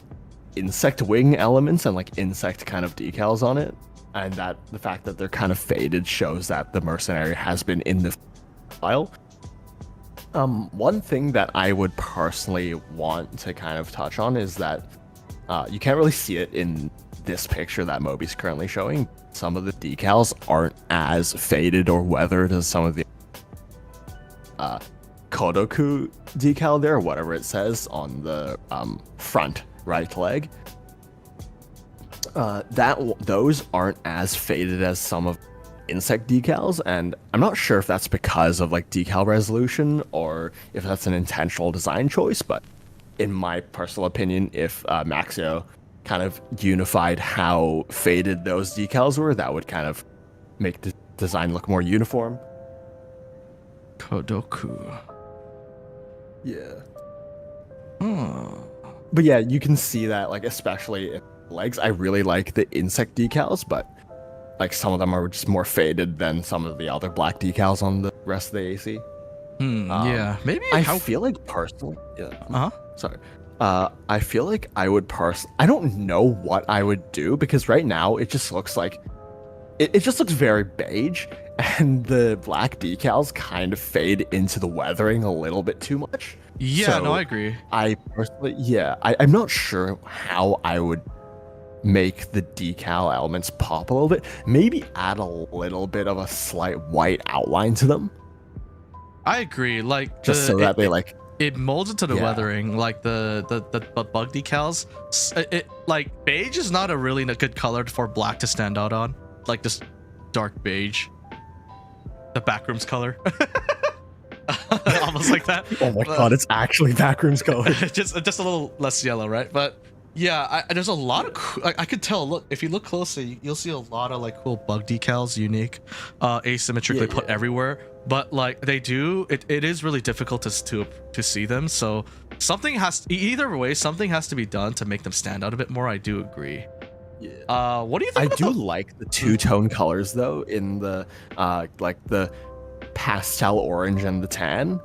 insect wing elements and like insect kind of decals on it. And that the fact that they're kind of faded shows that the mercenary has been in the file. One thing that I would personally want to kind of touch on is that you can't really see it in this picture that Moby's currently showing. Some of the decals aren't as faded or weathered as some of the Kodoku decal there, or whatever it says on the front right leg. Those aren't as faded as some of insect decals, and I'm not sure if that's because of like decal resolution or if that's an intentional design choice, but in my personal opinion, if Maxio kind of unified how faded those decals were, that would kind of make the design look more uniform. Kodoku. Yeah. But yeah, you can see that, like, especially in legs, I really like the insect decals, but like some of them are just more faded than some of the other black decals on the rest of the AC. Yeah, maybe I feel like personally, Uh-huh. Sorry. I feel like I would I don't know what I would do, because right now it just looks like it just looks very beige, and the black decals kind of fade into the weathering a little bit too much. Yeah, So no, I agree. I personally, I'm not sure how I would make the decal elements pop a little bit. Maybe add a little bit of a slight white outline to them. I agree. Like just so that they like it molds into the Yeah. weathering, like the bug decals. Like beige is not a really good color for black to stand out on. Like just dark beige, the backrooms color. Almost like that. Oh my god, it's actually backrooms color. just a little less yellow, right? But yeah, there's a lot of I could tell. Look, if you look closely, you'll see a lot of like cool bug decals, unique, asymmetrically put everywhere. But like they do, it is really difficult to see them. So something either way, something has to be done to make them stand out a bit more. I do agree. Yeah. What do you think? I do like the two-tone colors though in the like the pastel orange and the tan.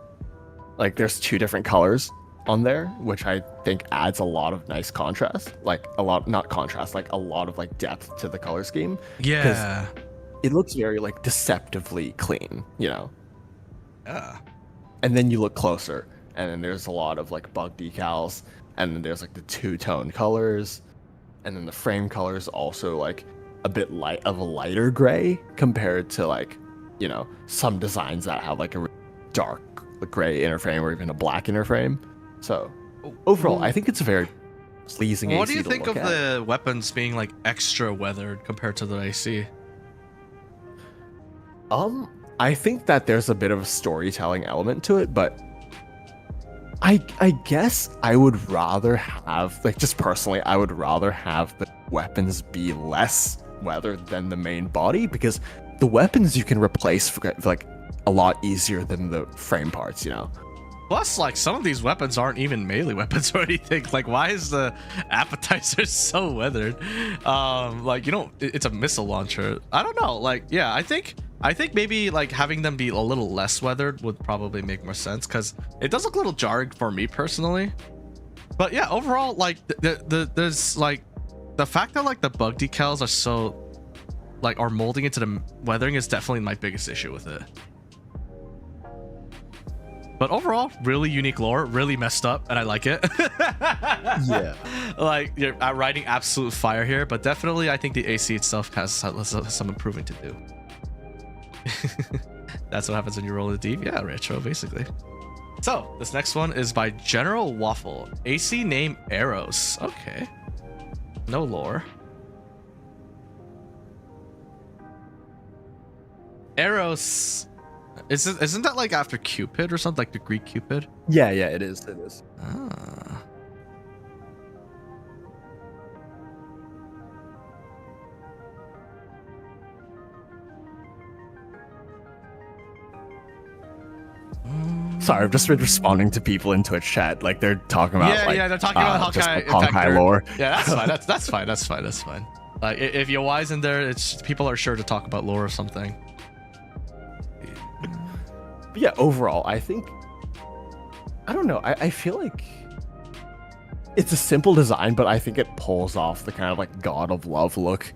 Like there's two different colors on there, which I think adds a lot of nice contrast. Like a lot, not contrast, like a lot of like depth to the color scheme. Yeah. It looks very like deceptively clean, you know. Yeah. And then you look closer, and then there's a lot of like bug decals, and then there's like the two-tone colors, and then the frame colors also like a bit light of a lighter gray compared to like, you know, some designs that have like a dark gray inner frame or even a black inner frame. So overall, I think it's a very pleasing AC. What do you to think look of at. the weapons being like extra weathered compared to the AC? I think that there's a bit of a storytelling element to it, but I guess I would rather have, like, just personally, I would rather have the weapons be less weathered than the main body, because the weapons you can replace for like a lot easier than the frame parts, you know. Plus, like, some of these weapons aren't even melee weapons or anything. Like, why is the appetizer so weathered? Like, you know, it's a missile launcher. I don't know. Like, yeah, I think maybe like having them be a little less weathered would probably make more sense, because it does look a little jarring for me personally. But yeah, overall, like there's like the fact that like the bug decals are so like are molding into the weathering is definitely my biggest issue with it. But overall, really unique lore, really messed up, and I like it. Yeah. Like, you're riding absolute fire here, but definitely I think the AC itself has some improving to do. That's what happens when you roll a deep. Yeah, retro, basically. So, this next one is by General Waffle. AC name Aeros. Okay. No lore. Aeros. Isn't that like after Cupid or something, like the Greek Cupid? Yeah, it is. Ah. Sorry, I've just been responding to people in Twitch chat, like they're talking about They're talking about just, Hawkeye. like, Hawkeye lore. Yeah, that's fine. That's fine. Like, if you're wise in there, it's people are sure to talk about lore or something. But yeah, overall, I think, I don't know, I feel like it's a simple design, but I think it pulls off the kind of like God of Love look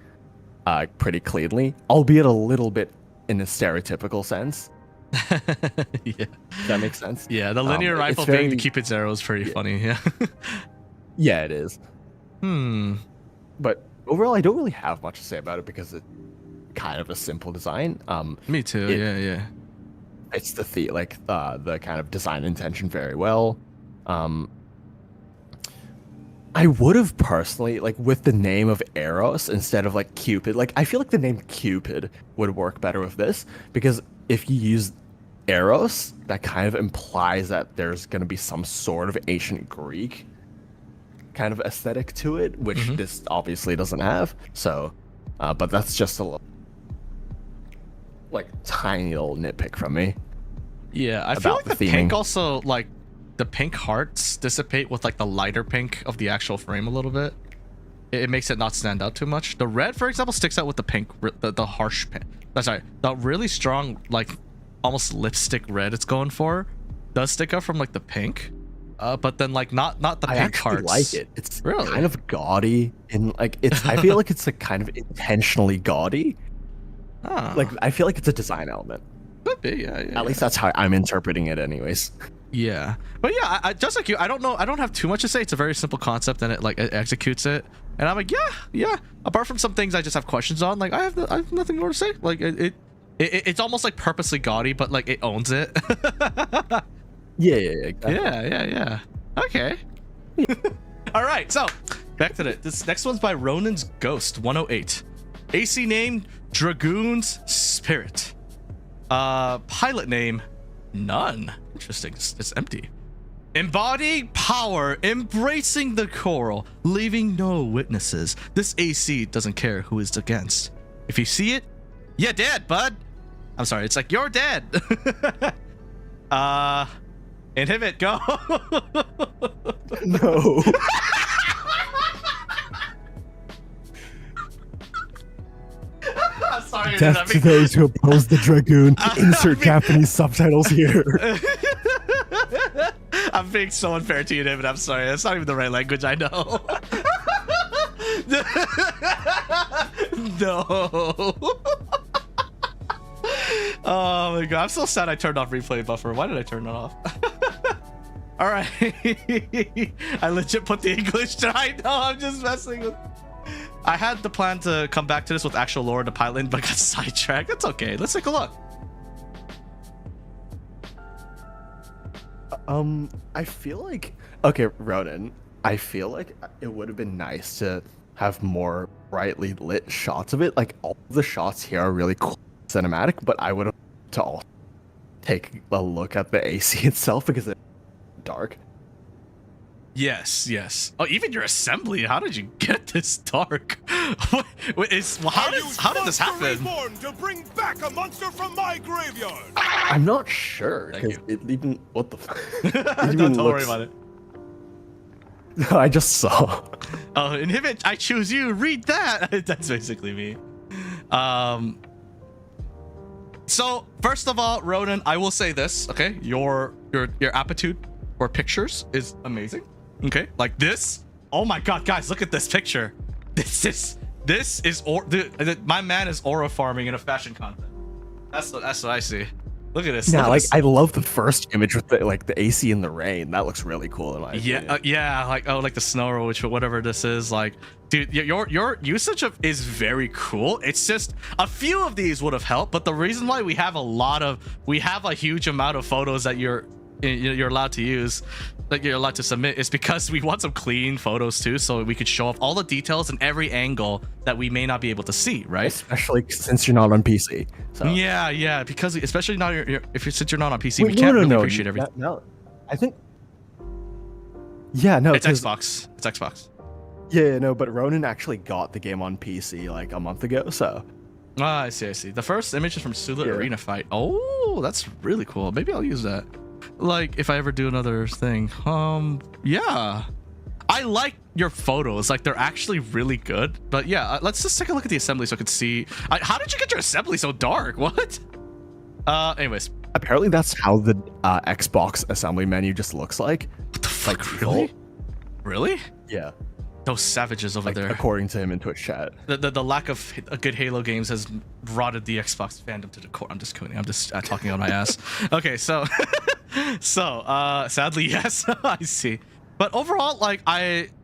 pretty cleanly, albeit a little bit in a stereotypical sense. Yeah. Does that make sense? Yeah, the linear rifle being the Cupid's arrow is pretty funny. Yeah. Yeah, it is. But overall, I don't really have much to say about it because it's kind of a simple design. Me too. Yeah. It's the kind of design intention very well. I would have personally, like, with the name of Aeros instead of like Cupid, like I feel like the name Cupid would work better with this, because if you use Aeros, that kind of implies that there's going to be some sort of ancient Greek kind of aesthetic to it, which this obviously doesn't have. So, but that's just a little, like, tiny little nitpick from me. Yeah, I feel like the pink also, like, the pink hearts dissipate with like the lighter pink of the actual frame a little bit. It makes it not stand out too much. The red, for example, sticks out with the pink, the harsh pink. That's right. The really strong, like, almost lipstick red it's going for does stick out from like the pink. But then like not the pink hearts. I like it. It's really kind of gaudy, and like it's. I feel like it's like kind of intentionally gaudy. Like I feel like it's a design element. Could be, yeah. At least that's how I'm interpreting it, anyways. Yeah, but yeah, I just like you, I don't know, I don't have too much to say. It's a very simple concept, and it executes it, and I'm like, yeah. Apart from some things I just have questions on, like I have nothing more to say. Like it It's almost like purposely gaudy, but like it owns it. Yeah, exactly. Yeah. Okay. All right, so back to it. This next one's by Ronin's Ghost 108. AC name Dragoon's Spirit. Pilot name none. Interesting. It's empty. Embodying power, embracing the choral, leaving no witnesses. This AC doesn't care who is against. If you see it, you're dead, bud. I'm sorry, it's like you're dead. Inhibit, go. No. I'm sorry. Death to those who oppose the Dragoon. Insert Japanese subtitles here. I'm being so unfair to you, David. I'm sorry. That's not even the right language. I know. No. Oh my god. I'm so sad I turned off replay buffer. Why did I turn it off? All right. I legit put the English down. I know. I'm just messing with. I had the plan to come back to this with actual lore in the pilot, but got sidetracked. That's okay. Let's take a look. I feel like, okay, Ronan, I feel like it would have been nice to have more brightly lit shots of it. Like, all the shots here are really cool cinematic, but I would have to also take a look at the AC itself because it's dark. Yes. Oh, even your assembly. How did you get this dark? How did this happen? To bring back a monster from my graveyard. I'm not sure Thank because it even what the. Don't worry about it. I just saw. Oh, Inhibit, I choose you. Read that. That's basically me. So first of all, Ronan, I will say this. Okay, your aptitude for pictures is amazing. Okay, like this. Oh my god, guys, look at this picture. This is my man is aura farming in a fashion content. That's what I see. Look at this. Yeah, like this. I love the first image with the AC in the rain. That looks really cool in my opinion. Yeah, like the snow or whatever this is. Like, dude, your usage of is very cool. It's just a few of these would have helped, but the reason why we have a huge amount of photos that you're allowed to use, that you're allowed to submit, is because we want some clean photos too, so we could show off all the details in every angle that we may not be able to see, right? Especially since you're not on PC. So. Yeah, because especially now since you're not on PC, we can't really appreciate everything. No, I think. Yeah, no, it's Xbox. It's Xbox. Yeah, no, but Ronan actually got the game on PC like a month ago, so. Ah, I see. The first image is from Sulit Arena Fight. Oh, that's really cool. Maybe I'll use that. Like if I ever do another thing. Yeah, I like your photos. Like they're actually really good. But yeah, let's just take a look at the assembly so I could see. How did you get your assembly so dark? What? Anyways, apparently that's how the Xbox assembly menu just looks like. What the fuck? Like, really? Yeah. Those savages over there. According to him in Twitch chat. The lack of good Halo games has rotted the Xbox fandom to the core. I'm just kidding. I'm just talking on my ass. Okay, so sadly, yes, I see. But overall, like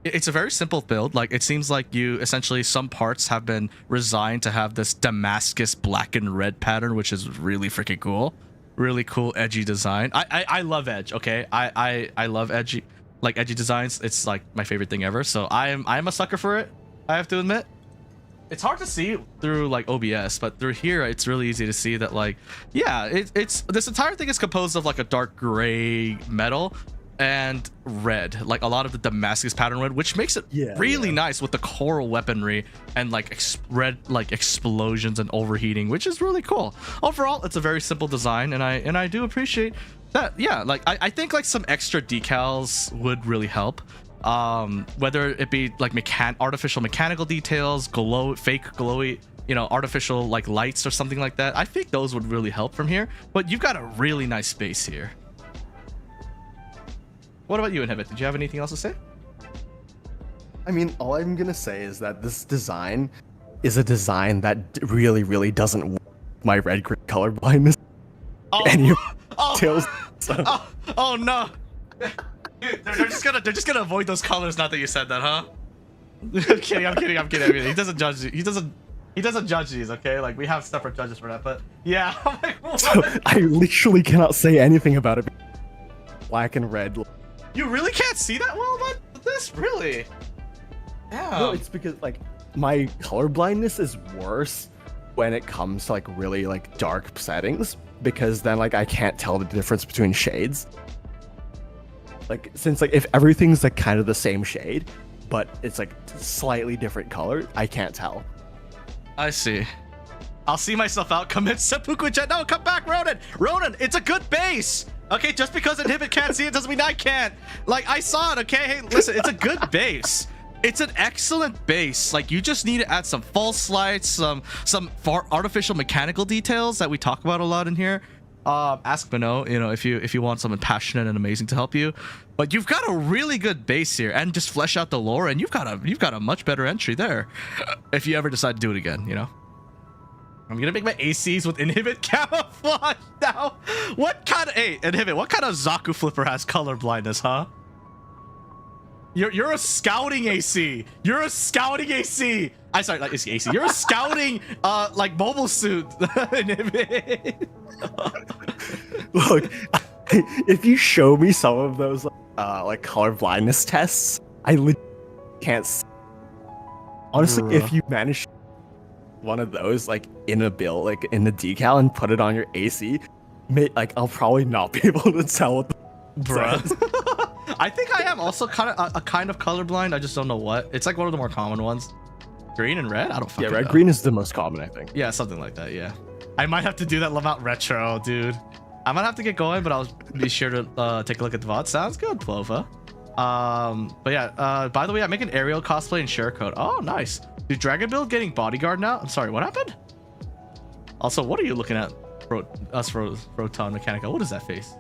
it's a very simple build. Like it seems like you essentially some parts have been resigned to have this Damascus black and red pattern, which is really freaking cool. Really cool, edgy design. I love edge. Okay, I love edgy. Like edgy designs, it's like my favorite thing ever. So I'm a sucker for it. I have to admit, it's hard to see through like OBS, but through here it's really easy to see that like, yeah, it's this entire thing is composed of like a dark gray metal and red, like a lot of the Damascus pattern red, which makes it really nice with the choral weaponry and like red like explosions and overheating, which is really cool. Overall, it's a very simple design, and I do appreciate that. Yeah, like I think like some extra decals would really help, whether it be like artificial mechanical details, fake glowy, artificial like lights or something like that. I think those would really help from here, but you've got a really nice space here. What about you, Inhibit? Did you have anything else to say? I mean, all I'm gonna say is that this design is a design that really doesn't work with my red green color blindness. And your tails. Oh no! Dude, they're just gonna avoid those colors. Not that you said that, huh? I'm kidding. He doesn't judge you. He doesn't judge these, okay? Like, we have separate judges for that, but yeah. I'm like, what? So I literally cannot say anything about it. Black and red. You really can't see that well, but this really. Yeah. No, it's because like my color blindness is worse when it comes to like really like dark settings, because then like I can't tell the difference between shades. Like since like if everything's like kind of the same shade, but it's like slightly different color, I can't tell. I see. I'll see myself out. Commit seppuku jet. No, come back, Ronan. Ronan, it's a good base. Okay, just because Inhibit can't see it doesn't mean I can't. Like, I saw it, okay? Hey, listen, it's a good base. It's an excellent base. Like, you just need to add some false lights, some artificial mechanical details that we talk about a lot in here. Ask Minnow, you know, if you want someone passionate and amazing to help you. But you've got a really good base here, and just flesh out the lore, and you've got a much better entry there. If you ever decide to do it again, you know. I'm gonna make my ACs with Inhibit camouflage now. What kind of Inhibit? What kind of Zaku flipper has color blindness, huh? You're a scouting AC. You're a scouting AC. I sorry, like AC. You're a scouting like mobile suit. Inhibit. Look, if you show me some of those like color blindness tests, I can't see. Honestly, if you manage one of those like in a build, like in the decal, and put it on your AC, like I'll probably not be able to tell what the bruh. I think I am also kind of colorblind. I just don't know what. It's like one of the more common ones. Green and red? I don't fucking know. Red green is the most common, I think. Yeah, something like that, yeah. I might have to do that Love Retro, dude. I might have to get going, but I'll be sure to take a look at the VOD. Sounds good, Plova. But yeah, by the way, I'm making Ariel cosplay in share code. Oh, nice. Dude, Dragon Build getting bodyguard now? I'm sorry, what happened? Also, what are you looking at? Roton Mechanica. What is that face?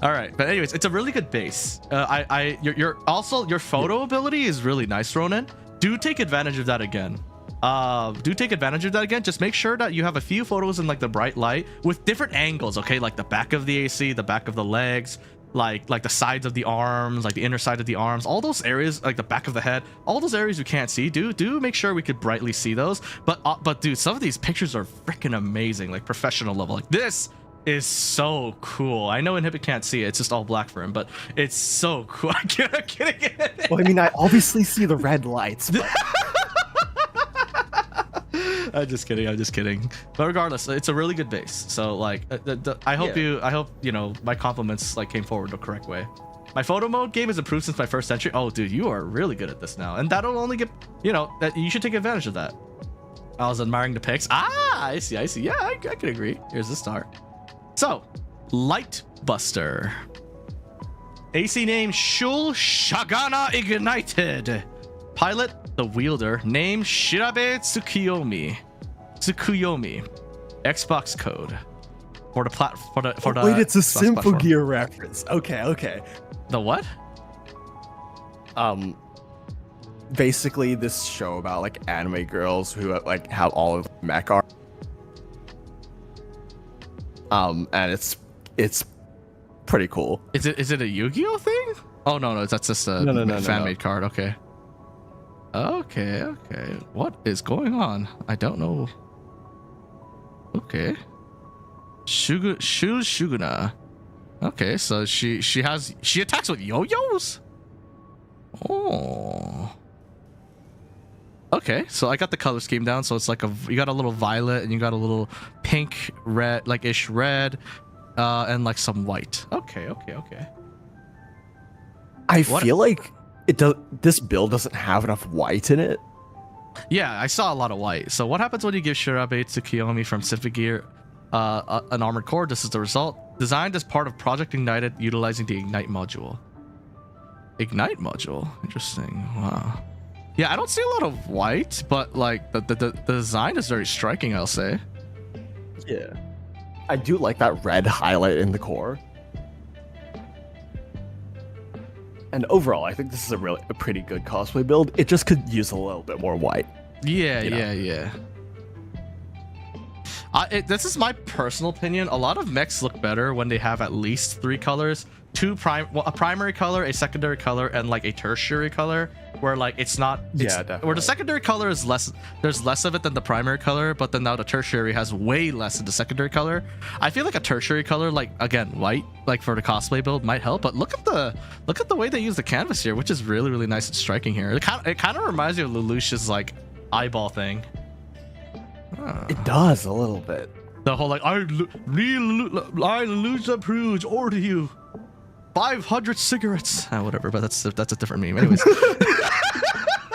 All right, but anyways, it's a really good base. Your photo ability is really nice, Ronan. Do take advantage of that again. Just make sure that you have a few photos in like the bright light with different angles, okay? Like the back of the AC, the back of the legs, like the sides of the arms, like the inner side of the arms, all those areas, like the back of the head, all those areas you can't see. Do make sure we could brightly see those. But dude, some of these pictures are freaking amazing, like professional level. Like this is so cool. I know Inhibit can't see it, it's just all black for him, but it's so cool. I'm kidding. Well, I mean, I obviously see the red lights. I'm just kidding. But regardless, it's a really good base. So like, I hope you know my compliments like came forward the correct way. My photo mode game has improved since my first entry. Oh, dude, you are really good at this now, and that'll only get, you know, that you should take advantage of that. I was admiring the pics. I see. Yeah, I can agree. Here's the star. So, Light Buster. AC name Shul Shagana Ignited. Pilot, the wielder. Name Shirabe Tsukuyomi. Xbox code. For the wait, it's a Xbox Sympho platform. Gear reference. Okay. The what? Basically this show about like anime girls who like have all of mech art. And it's pretty cool. Is it a Yu-Gi-Oh thing? Oh no, that's just a fan-made card. Okay. What is going on? I don't know. Okay. Shuguna. Okay, so she attacks with yo-yos? Oh. Okay, so I got the color scheme down. So it's like you got a little violet and you got a little pink, red, like ish red, and like some white. Okay. I feel like this build doesn't have enough white in it. Yeah, I saw a lot of white. So what happens when you give Shirabe Tsukuyomi from Sympho Gear an armored core? This is the result. Designed as part of Project Ignited, utilizing the Ignite module. Ignite module? Interesting. Wow. Yeah, I don't see a lot of white, but like the design is very striking, I'll say. Yeah. I do like that red highlight in the core. And overall, I think this is a pretty good cosplay build. It just could use a little bit more white. Yeah. This is my personal opinion. A lot of mechs look better when they have at least 3 colors. a primary color, a secondary color, and like a tertiary color, where like it's not definitely. where the secondary color is less, there's less of it than the primary color, but then now the tertiary has way less than the secondary color. I feel like a tertiary color, like again white, like for the cosplay build might help, but look at the way they use the canvas here, which is really, really nice and striking here. It kind of reminds me of Lelouch's like eyeball thing. It does a little bit. The whole like I lose the prudes order you 500 cigarettes, whatever, but that's a different meme. Anyways,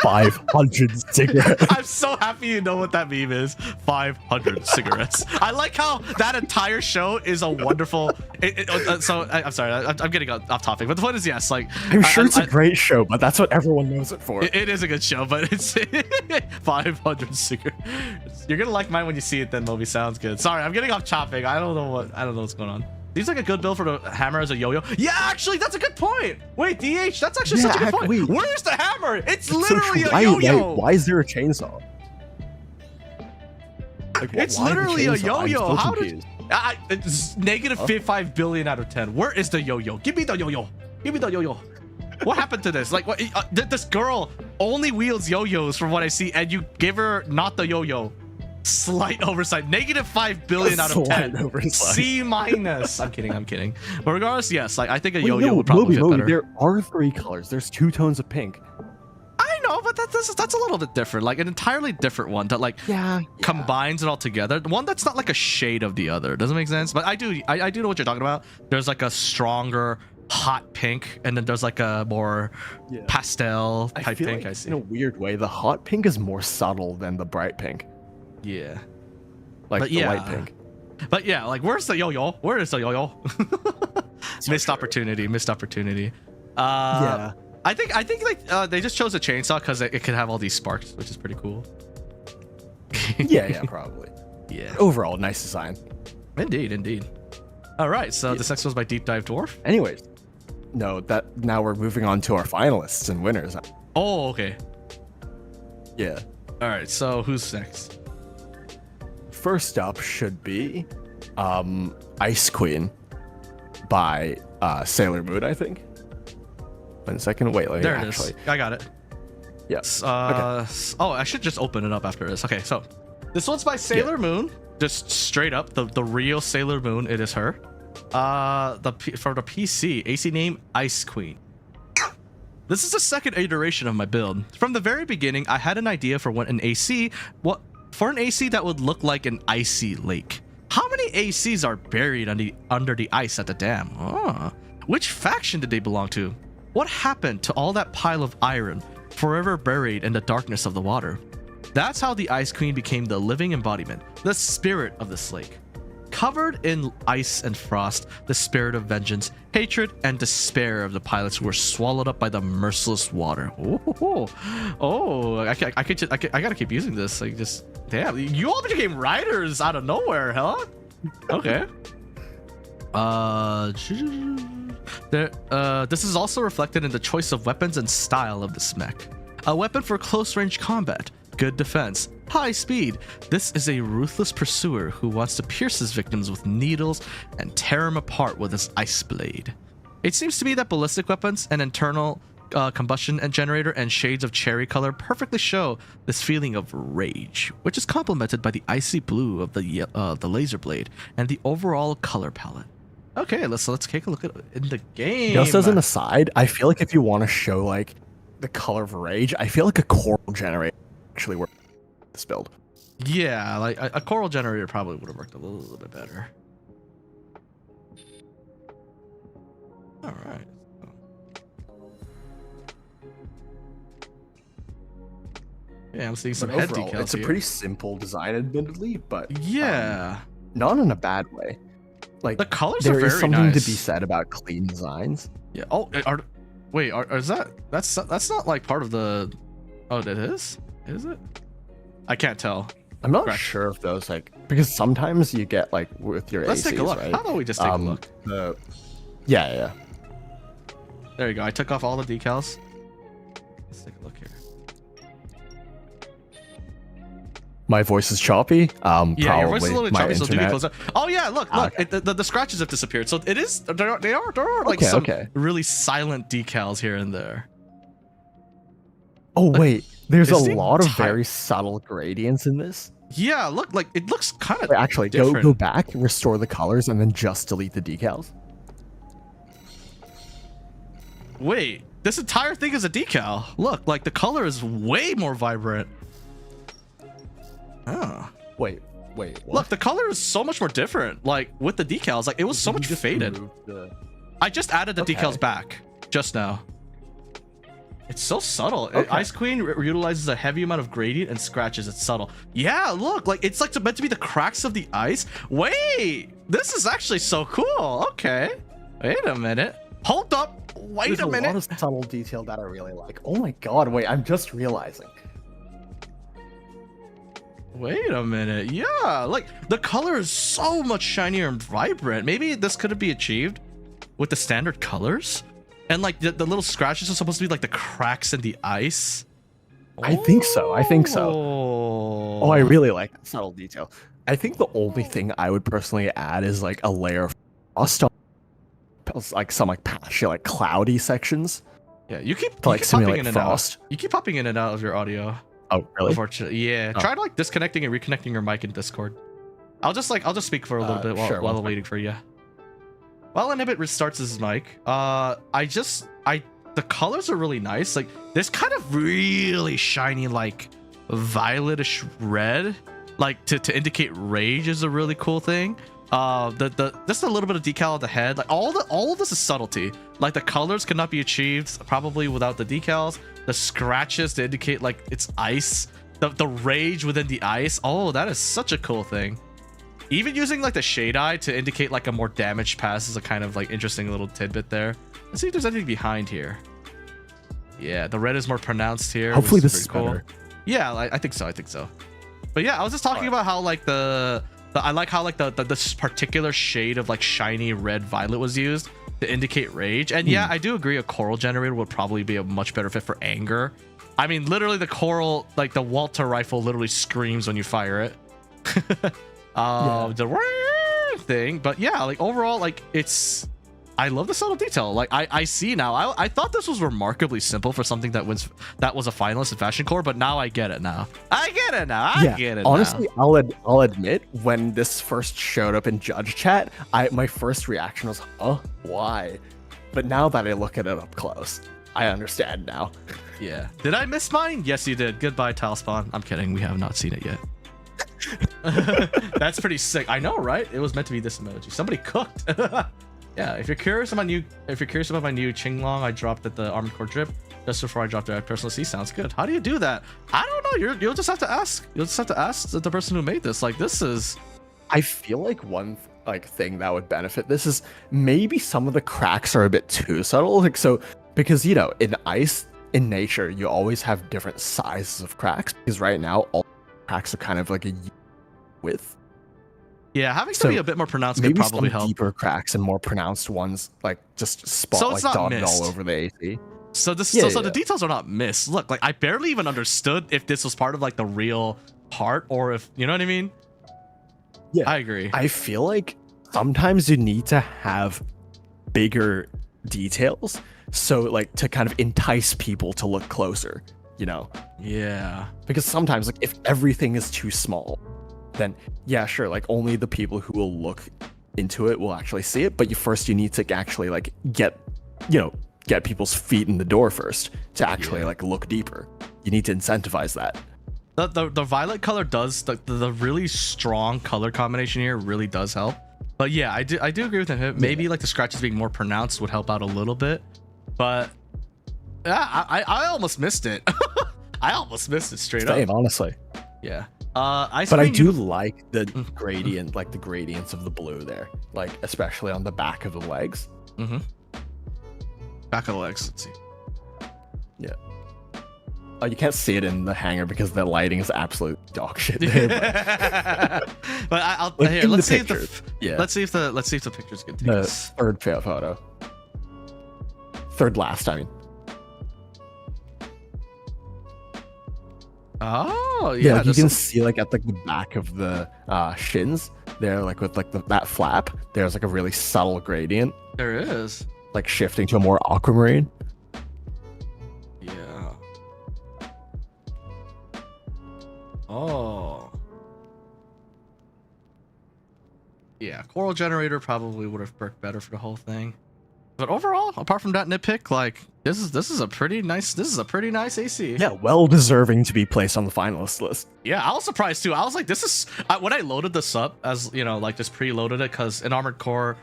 500 cigarettes. I'm so happy you know what that meme is. 500 cigarettes. I like how that entire show is a wonderful. I'm sorry, I'm getting off topic, but the point is, yes, like I'm sure it's a great show, but that's what everyone knows it for. It is a good show, but it's 500 cigarettes. You're gonna like mine when you see it. Then Moby sounds good. Sorry, I'm getting off topic. I don't know what's going on. Seems like a good build for the hammer as a yo-yo. Yeah, actually, that's a good point. Wait, DH, that's actually such a good point. Wait. Where's the hammer? It's literally a yo-yo. Why is there a chainsaw? Like, it's literally a yo-yo. How did it's negative 5 billion out of 10. Where is the yo-yo? Give me the yo-yo. Give me the yo-yo. What happened to this? Like, what? This girl only wields yo-yos from what I see, and you give her not the yo-yo. Slight oversight. Negative 5 billion out of 10. C minus. I'm kidding. But regardless, yes, like I think a yo-yo would probably fit better. There are 3 colors. There's 2 tones of pink. I know, but that's a little bit different. Like an entirely different one that like combines it all together. One that's not like a shade of the other. Doesn't make sense. But I do know what you're talking about. There's like a stronger hot pink, and then there's like a more pastel type pink. Like, I see. In a weird way, the hot pink is more subtle than the bright pink. Yeah, like the white pink. But yeah, like where's the yo-yo? Where is the yo-yo? Missed opportunity. I think like they just chose a chainsaw because it could have all these sparks, which is pretty cool. yeah, probably. Yeah. Overall, nice design. Indeed. All right, so this next one's by Deep Dive Dwarf. Anyways, now we're moving on to our finalists and winners. Oh, okay. Yeah. All right, so who's next? First up should be Ice Queen by Sailor Moon, I think. 1 second. Wait, there it is. I got it. Yes. Okay. Oh, I should just open it up after this. Okay, so this one's by Sailor Moon. Just straight up, the real Sailor Moon. It is her. For the PC, AC name Ice Queen. This is the second iteration of my build. From the very beginning, I had an idea for an AC that would look like an icy lake. How many ACs are buried under the ice at the dam? Which faction did they belong to? What happened to all that pile of iron, forever buried in the darkness of the water? That's how the Ice Queen became the living embodiment, the spirit of this lake. Covered in ice and frost, the spirit of vengeance, hatred, and despair of the pilots who were swallowed up by the merciless water. I gotta keep using this. Like, just damn, you all became writers out of nowhere, huh? Okay. This is also reflected in the choice of weapons and style of this mech. A weapon for close range combat, good defense, high speed. This is a ruthless pursuer who wants to pierce his victims with needles and tear them apart with his ice blade. It seems to me that ballistic weapons, an internal combustion and generator, and shades of cherry color perfectly show this feeling of rage, which is complemented by the icy blue of the laser blade and the overall color palette. Okay, let's take a look at in the game. Just as an aside, I feel like if you want to show like the color of rage, I feel like a coral generator actually works this build. Yeah, like a coral generator probably would have worked a little bit better. All right. Yeah, I'm seeing some head decals. It's a pretty simple design, admittedly, but yeah, not in a bad way. Like the colors are very nice. There is something to be nice. said about clean designs. Yeah. Oh, is that's not like part of the? Oh, it is. Is it? I can't tell. I'm not sure if those like because sometimes you get like with your. Let's ACs, take a look. right? How about we just take a look? Yeah. There you go. I took off all the decals. Let's take a look here. My voice is choppy. Yeah, Probably your voice is a little my choppy, so do get internet. closer. Oh yeah, look, Okay. the scratches have disappeared. So it is, there are like some really silent decals here and there. Oh wait, there's a is the lot of entire- very subtle gradients in this. Yeah, look, like it looks kind of Wait, actually, different. go back, restore the colors, and then just delete the decals. Wait, this entire thing is a decal. Look, like the color is way more vibrant. Oh. Wait, what? Look, the color is so much more different. Like with the decals, like it was so much faded. I just added the decals back just now. It's so subtle. Ice Queen utilizes a heavy amount of gradient and scratches. It's subtle. Yeah, look, like it's like meant to be the cracks of the ice. Wait, this is actually so cool. Okay, wait a minute. Hold up. Wait a minute. There's a lot of subtle detail that I really like. Oh my god, wait, I'm just realizing. Wait a minute. Yeah, like the color is so much shinier and vibrant. Maybe this could be achieved with the standard colors. And like the little scratches are supposed to be like the cracks in the ice. I think so. Oh, I really like that subtle detail. I think the only thing I would personally add is like a layer of frost on like some like patchy, like cloudy sections. Yeah, you keep like popping in and frost. out. You keep popping in and out of your audio. Oh, really? Unfortunately, yeah. Try like disconnecting and reconnecting your mic in Discord. I'll just speak for a little bit while I'm waiting for you. While Inhibit restarts his mic, the colors are really nice. Like this kind of really shiny, like violetish red, like to indicate rage is a really cool thing. Just a little bit of decal on the head, like all of this is subtlety. Like the colors cannot be achieved probably without the decals. The scratches to indicate like it's ice. The rage within the ice. Oh, that is such a cool thing. Even using like the shade eye to indicate like a more damaged pass is a kind of like interesting little tidbit there. Let's see if there's anything behind here. Yeah, the red is more pronounced here. Hopefully this is better. Yeah, I think so. But yeah, I was just talking about how like I like how like this particular shade of like shiny red violet was used to indicate rage. And yeah, I do agree a coral generator would probably be a much better fit for anger. I mean, literally the coral, like the Walter rifle literally screams when you fire it. The thing, but yeah, like overall, like I love the subtle detail. Like I see now. I thought this was remarkably simple for something that was a finalist in Fashion Core, but now I get it now. I get it now. Honestly, I'll admit when this first showed up in judge chat, my first reaction was, why? But now that I look at it up close, I understand now. Yeah. Did I miss mine? Yes, you did. Goodbye, Talspawn. I'm kidding. We have not seen it yet. That's pretty sick. I know, right? It was meant to be this emoji. Somebody cooked. Yeah, if you're curious about my new Ching Long I dropped at the Armored Core drip just before I dropped it, I personally see sounds good. How do you do that? I don't know. You'll just have to ask. You'll just have to ask the person who made this. Like this is. I feel like one thing that would benefit this is maybe some of the cracks are a bit too subtle. Like so, because in ice in nature you always have different sizes of cracks. Because right now all cracks are kind of like a width. Yeah, having to be a bit more pronounced could probably help. Deeper cracks and more pronounced ones, like just dotted all over the AC. So the details are not missed. Look, like I barely even understood if this was part of like the real part or if you know what I mean. Yeah, I agree. I feel like sometimes you need to have bigger details, so like to kind of entice people to look closer. Yeah. Because sometimes like if everything is too small, then yeah, sure, like only the people who will look into it will actually see it, but you need to actually like get people's feet in the door first to actually like look deeper. You need to incentivize that. The violet color does the really strong color combination here really does help. But yeah, I do agree with him. Maybe like the scratches being more pronounced would help out a little bit. But yeah, I almost missed it. I almost missed it straight up. Honestly. Yeah. But I do like the gradient, like the gradients of the blue there, like especially on the back of the legs. Mm-hmm. Back of the legs. Let's see. Yeah. Oh, you can't see it in the hangar because the lighting is absolute dog shit there. But I'll like here. Let's see if the pictures can take the us. Third photo. Third last, I mean. Oh, Yeah, yeah. like you there's can some- see like at like the back of the shins there, like with like that flap, there's like a really subtle gradient, there is. like shifting to a more aquamarine. Yeah. Oh. Yeah, Coral Generator probably would have worked better for the whole thing. But overall, apart from that nitpick, like this is a pretty nice AC. Yeah, well deserving to be placed on the finalist list. Yeah, I was surprised too. I was like, this is when I loaded this up, as you know, like just preloaded it, because in Armored Core,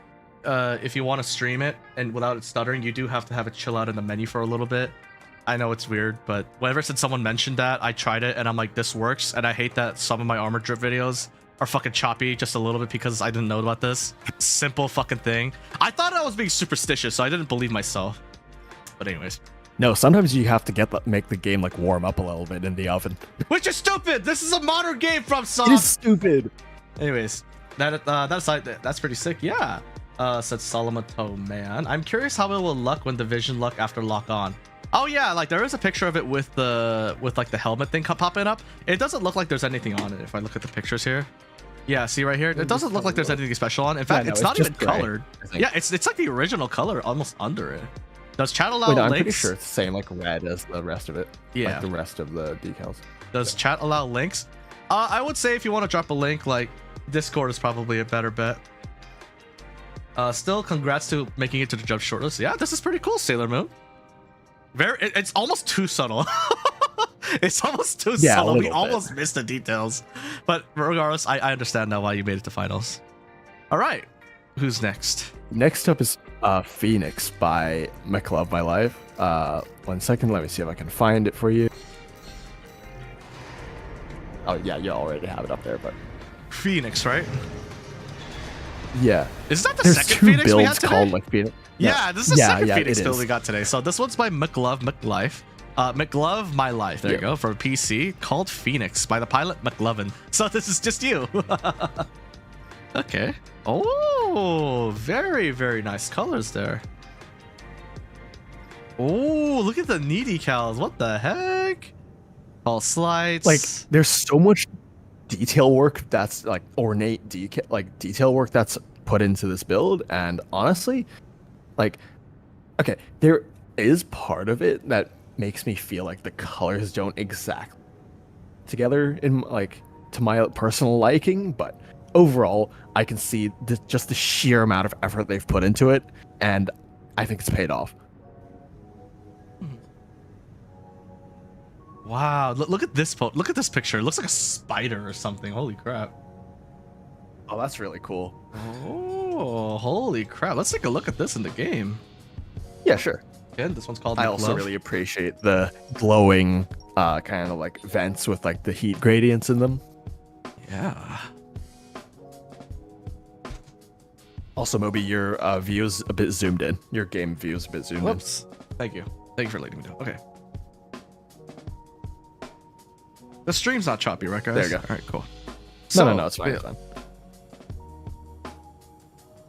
if you want to stream it and without it stuttering, you do have to have it chill out in the menu for a little bit. I know it's weird, but whenever since someone mentioned that, I tried it and I'm like, this works. And I hate that some of my Armored Drip videos are fucking choppy just a little bit because I didn't know about this simple fucking thing. I thought I was being superstitious, so I didn't believe myself. But anyways, No, sometimes you have to make the game like warm up a little bit in the oven. which is stupid. This is a modern game from It Soft. is stupid. Anyways, that's pretty sick. Yeah. Said Salamato Man. I'm curious how it will look when Division look after lock on. Oh yeah, like there is a picture of it with like the helmet thing popping up. It doesn't look like there's anything on it if I look at the pictures here. Yeah, see right here? It doesn't look like there's anything special on it. In fact, no, it's it's not even just gray, colored. I think. Yeah, it's like the original color almost under it. Does chat allow Wait, no, I'm links? pretty sure it's the same like red as the rest of it. Yeah. Like the rest of the decals. Does chat allow links? I would say if you want to drop a link, like Discord is probably a better bet. Still, congrats to making it to the judge shortlist. Yeah, this is pretty cool, Sailor Moon. It's almost too subtle. It's almost too Yeah, a subtle. We little bit. almost missed the details. But regardless, I understand now why you made it to finals. All right, who's next? Next up is Phoenix by McLove My Life. 1 second, let me see if I can find it for you. Oh yeah, you already have it up there, but Phoenix, right? yeah. Is that the There's second two Phoenix we had builds today? called like Phoenix. Yeah, this is the second Phoenix it build is. we got today. So this one's by McLove McLife. McLove My Life. There you Yep. go. For PC, called Phoenix by the pilot McLovin. So this is just you. Okay. Oh, very, very nice colors there. Oh, look at the knee decals. What the heck? All slides. Like there's so much detail work that's like ornate detail work that's put into this build, and honestly, like, okay, there is part of it that makes me feel like the colors don't exactly together in like to my personal liking, but overall I can see just the sheer amount of effort they've put into it, and I think it's paid off. Wow, look at this look at this picture. It looks like a spider or something. Holy crap. Oh, that's really cool. Oh, holy crap. Let's take a look at this in the game. Yeah, sure. Again, this one's called I McLove. also really appreciate the glowing kind of like vents with like the heat gradients in them. Yeah. Also, Moby, your view is a bit zoomed in. Your game view is a bit zoomed Whoops. Thank you. Thank you for letting me know. Okay. The stream's not choppy, right, guys? There you go. All right, cool. in. No, it's fine. yeah, It's fine.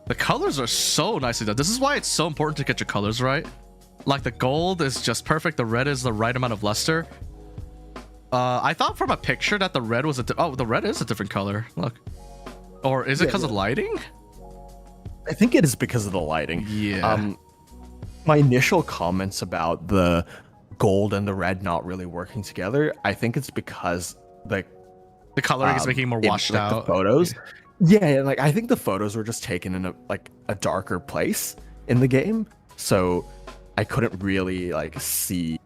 The colors are so nicely done. This is why it's so important to get your colors right. Like the gold is just perfect. The red is the right amount of luster. I thought from a picture that the red was the red is a different color. Look. Or is it because of lighting? I think it is because of the lighting. Yeah. My initial comments about the gold and the red not really working together, I think it's because like The coloring is making it more washed like, out. The photos. Yeah, and like I think the photos were just taken in a darker place in the game, so I couldn't really like see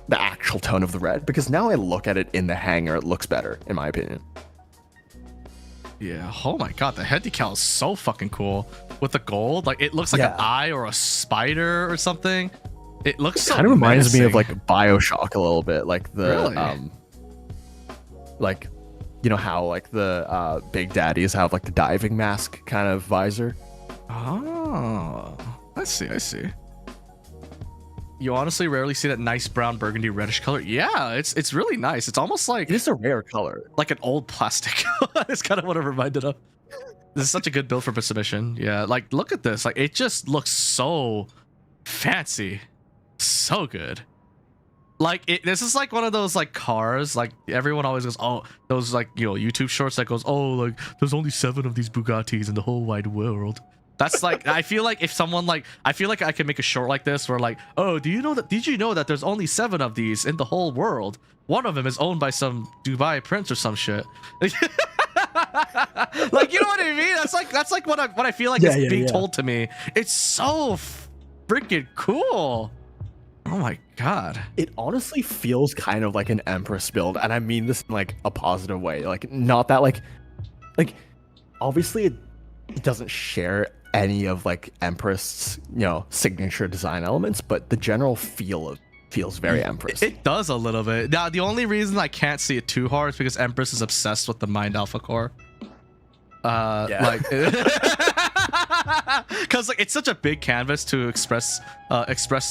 the actual tone of the red, because now I look at it in the hangar, it looks better in my opinion. Yeah. Oh my god, the head decal is so fucking cool with the gold. Like it looks like an Yeah. eye or a spider or something. It looks so Kind of reminds me of menacing. like BioShock a little bit, like the Really? like you know how like the big daddies have like the diving mask kind of visor. Oh, I see. I see. You honestly rarely see that nice brown burgundy reddish color. Yeah, it's really nice. It's almost like It is a rare color. like an old plastic. It's kind of what it reminded of. This is such a good build for submission. Yeah, like look at this. Like it just looks so fancy, so good. Like this is like one of those like cars. Like everyone always goes, oh, those like YouTube shorts that goes, oh, like there's only 7 of these Bugattis in the whole wide world. That's like I feel like if someone like I feel like I can make a short like this where like, oh, did you know that there's only 7 of these in the whole world? One of them is owned by some Dubai prince or some shit. Like you know what I mean? That's like what I feel like is being told to me. It's so freaking cool. Oh my god. It honestly feels kind of like an Empress build, and I mean this in like a positive way. Like not that like obviously it doesn't share any of like Empress, signature design elements, but the general feels very Empress. It does a little bit. Now the only reason I can't see it too hard is because Empress is obsessed with the Mind Alpha core. Like because like it's such a big canvas to express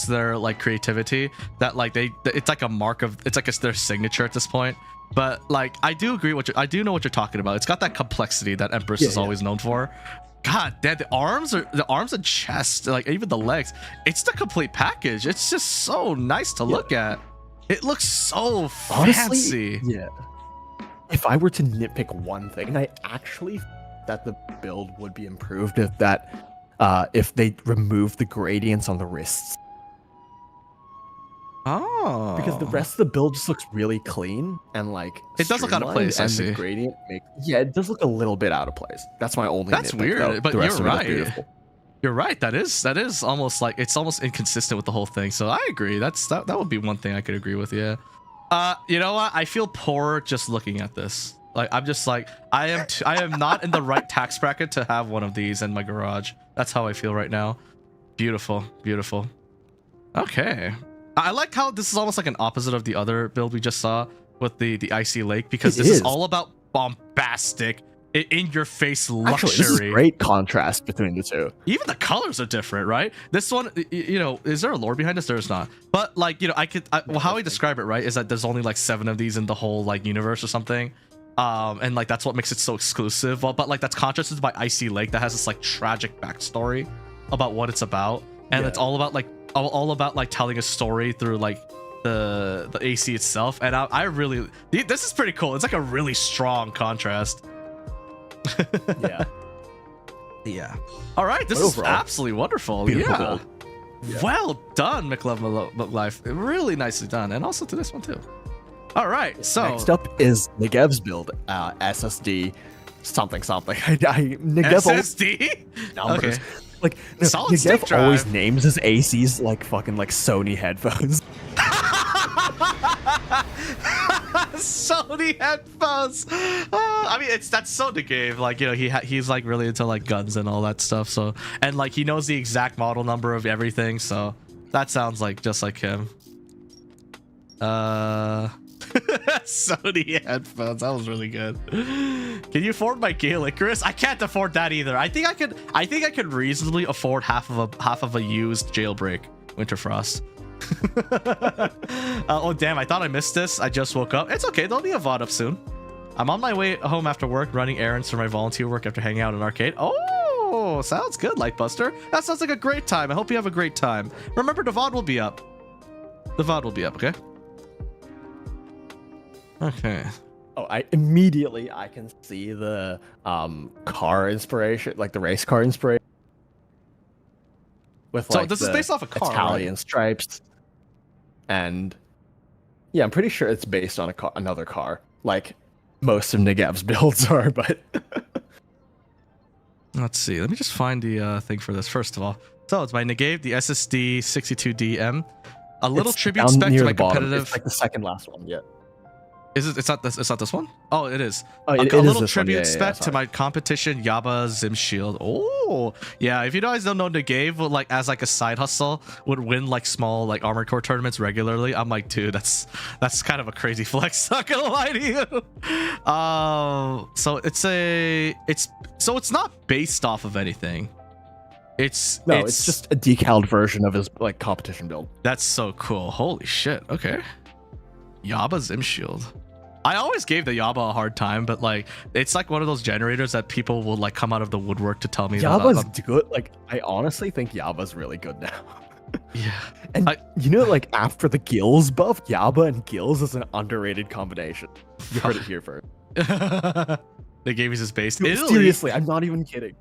their like creativity that like it's like a mark of their signature at this point. But like I do agree I do know what you're talking about. It's got that complexity that Empress is always known for. God damn, the arms and chest, like even the legs, it's the complete package. It's just so nice to look at. It looks so fancy. Honestly, yeah. If I were to nitpick one thing, and I actually that the build would be improved if they removed the gradients on the wrists. Oh, because the rest of the build just looks really clean and like it does look out of place. I see. The gradient it does look a little bit out of place. That's my only. That's weird, though. but you're right. You're right. That is almost like it's almost inconsistent with the whole thing. So I agree. That would be one thing I could agree with. Yeah. You know what? I feel poor just looking at this. Like I'm just like I am not in the right tax bracket to have one of these in my garage. That's how I feel right now. Beautiful, beautiful. Okay. I like how this is almost like an opposite of the other build we just saw with the icy lake, because this is all about bombastic, in your face luxury. Actually, this is great contrast between the two. Even the colors are different, right? This one, is there a lore behind this? There's not. But like, how I describe it, right, is that there's only like 7 of these in the whole like universe or something. And like that's what makes it so exclusive. But like that's contrasted by Icy Lake that has this like tragic backstory about what it's about, and it's all about like telling a story through like the AC itself. And I really, this is pretty cool. It's like a really strong contrast. Yeah. All right, this is absolutely wonderful. Yeah. Well done, McLove. Really nicely done, and also to this one too. All right, so next up is Negev's build, SSD something. Negev SSD numbers. Okay. Like Negev always names his ACs like fucking like Sony headphones. Sony headphones. I mean, that's so Negev. Like, he's like really into like guns and all that stuff. So, and like he knows the exact model number of everything. So that sounds like just like him. Sony headphones. That was really good. Can you afford my Gaelic, Chris? I can't afford that either. I think I could reasonably afford half of a used Jailbreak Winterfrost. Oh damn, I thought I missed this. I just woke up. It's okay, there'll be a VOD up soon. I'm on my way home after work, running errands for my volunteer work after hanging out in an arcade. Oh, sounds good, Lightbuster. That sounds like a great time. I hope you have a great time. Remember, the VOD will be up. The VOD will be up, okay? Okay. Oh, I can see the car inspiration, like the race car inspiration. With so this is based off a car, Italian right? stripes, and yeah, I'm pretty sure it's based on another car, like most of Negev's builds are. But let's see. Let me just find the thing for this first of all. So it's by Negev, the SSD 62DM. A little tribute spec to my competitive. It's like the second last one, yeah. Is it? It's not this. It's not this one. Oh, it is. Oh, a little tribute spec to my competition Yaba Zim Shield. Oh, yeah. If you guys don't know, Negev would like as like a side hustle would win like small like Armored Core tournaments regularly. I'm like, dude, that's kind of a crazy flex. Not gonna lie to you. So it's not based off of anything. It's just a decaled version of his like competition build. That's so cool. Holy shit. Okay. Yaba Zim Shield. I always gave the Yaba a hard time, but like it's like one of those generators that people will like come out of the woodwork to tell me Yaba's good. Like I honestly think Yaba's really good now. Yeah. And like after the gills buff, Yaba and gills is an underrated combination. You heard it here first. They gave us his base. Dude, Italy. seriously, I'm not even kidding.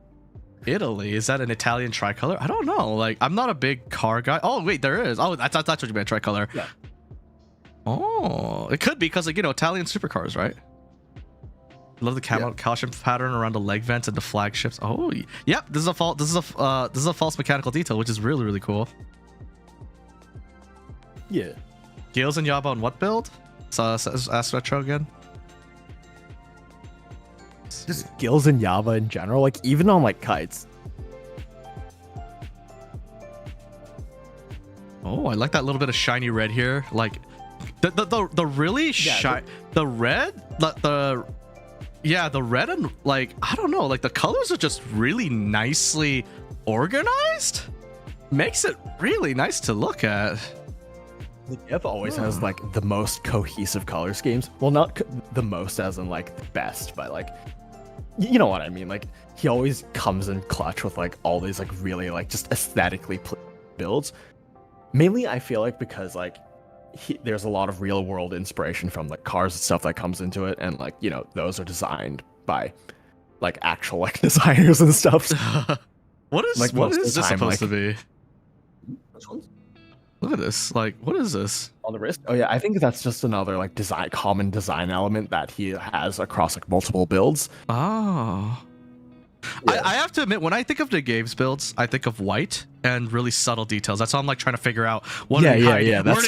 Italy, is that an Italian tricolor? I don't know. Like, I'm not a big car guy. Oh wait, there is. Oh, that's what you meant, tricolor. Yeah. Oh, it could be because, like, Italian supercars, right? Love the caution pattern around the leg vents and the flagships. Oh, yep. This is a false mechanical detail, which is really, really cool. Yeah. Gales and Yaba on what build? So ask Retro again. Just gills and Yaba in general, like even on like kites. Oh, I like that little bit of shiny red here. Like the really shiny, the red, the red and, like, I don't know, like the colors are just really nicely organized. Makes it really nice to look at. The Gip always has like the most cohesive color schemes. Well, not the most as in like the best, but like, you know what I mean. Like he always comes in clutch with like all these like really like just aesthetically builds. Mainly, I feel like because like there's a lot of real world inspiration from like cars and stuff that comes into it, and like those are designed by like actual like designers and stuff. What is this supposed to be? Which ones? Look at this. Like, what is this? On the wrist? Oh yeah, I think that's just another like common design element that he has across like multiple builds. Oh. Yeah. I have to admit, when I think of the Gabe's builds, I think of white and really subtle details. That's all I'm like trying to figure out. What did he hide? Yeah. Where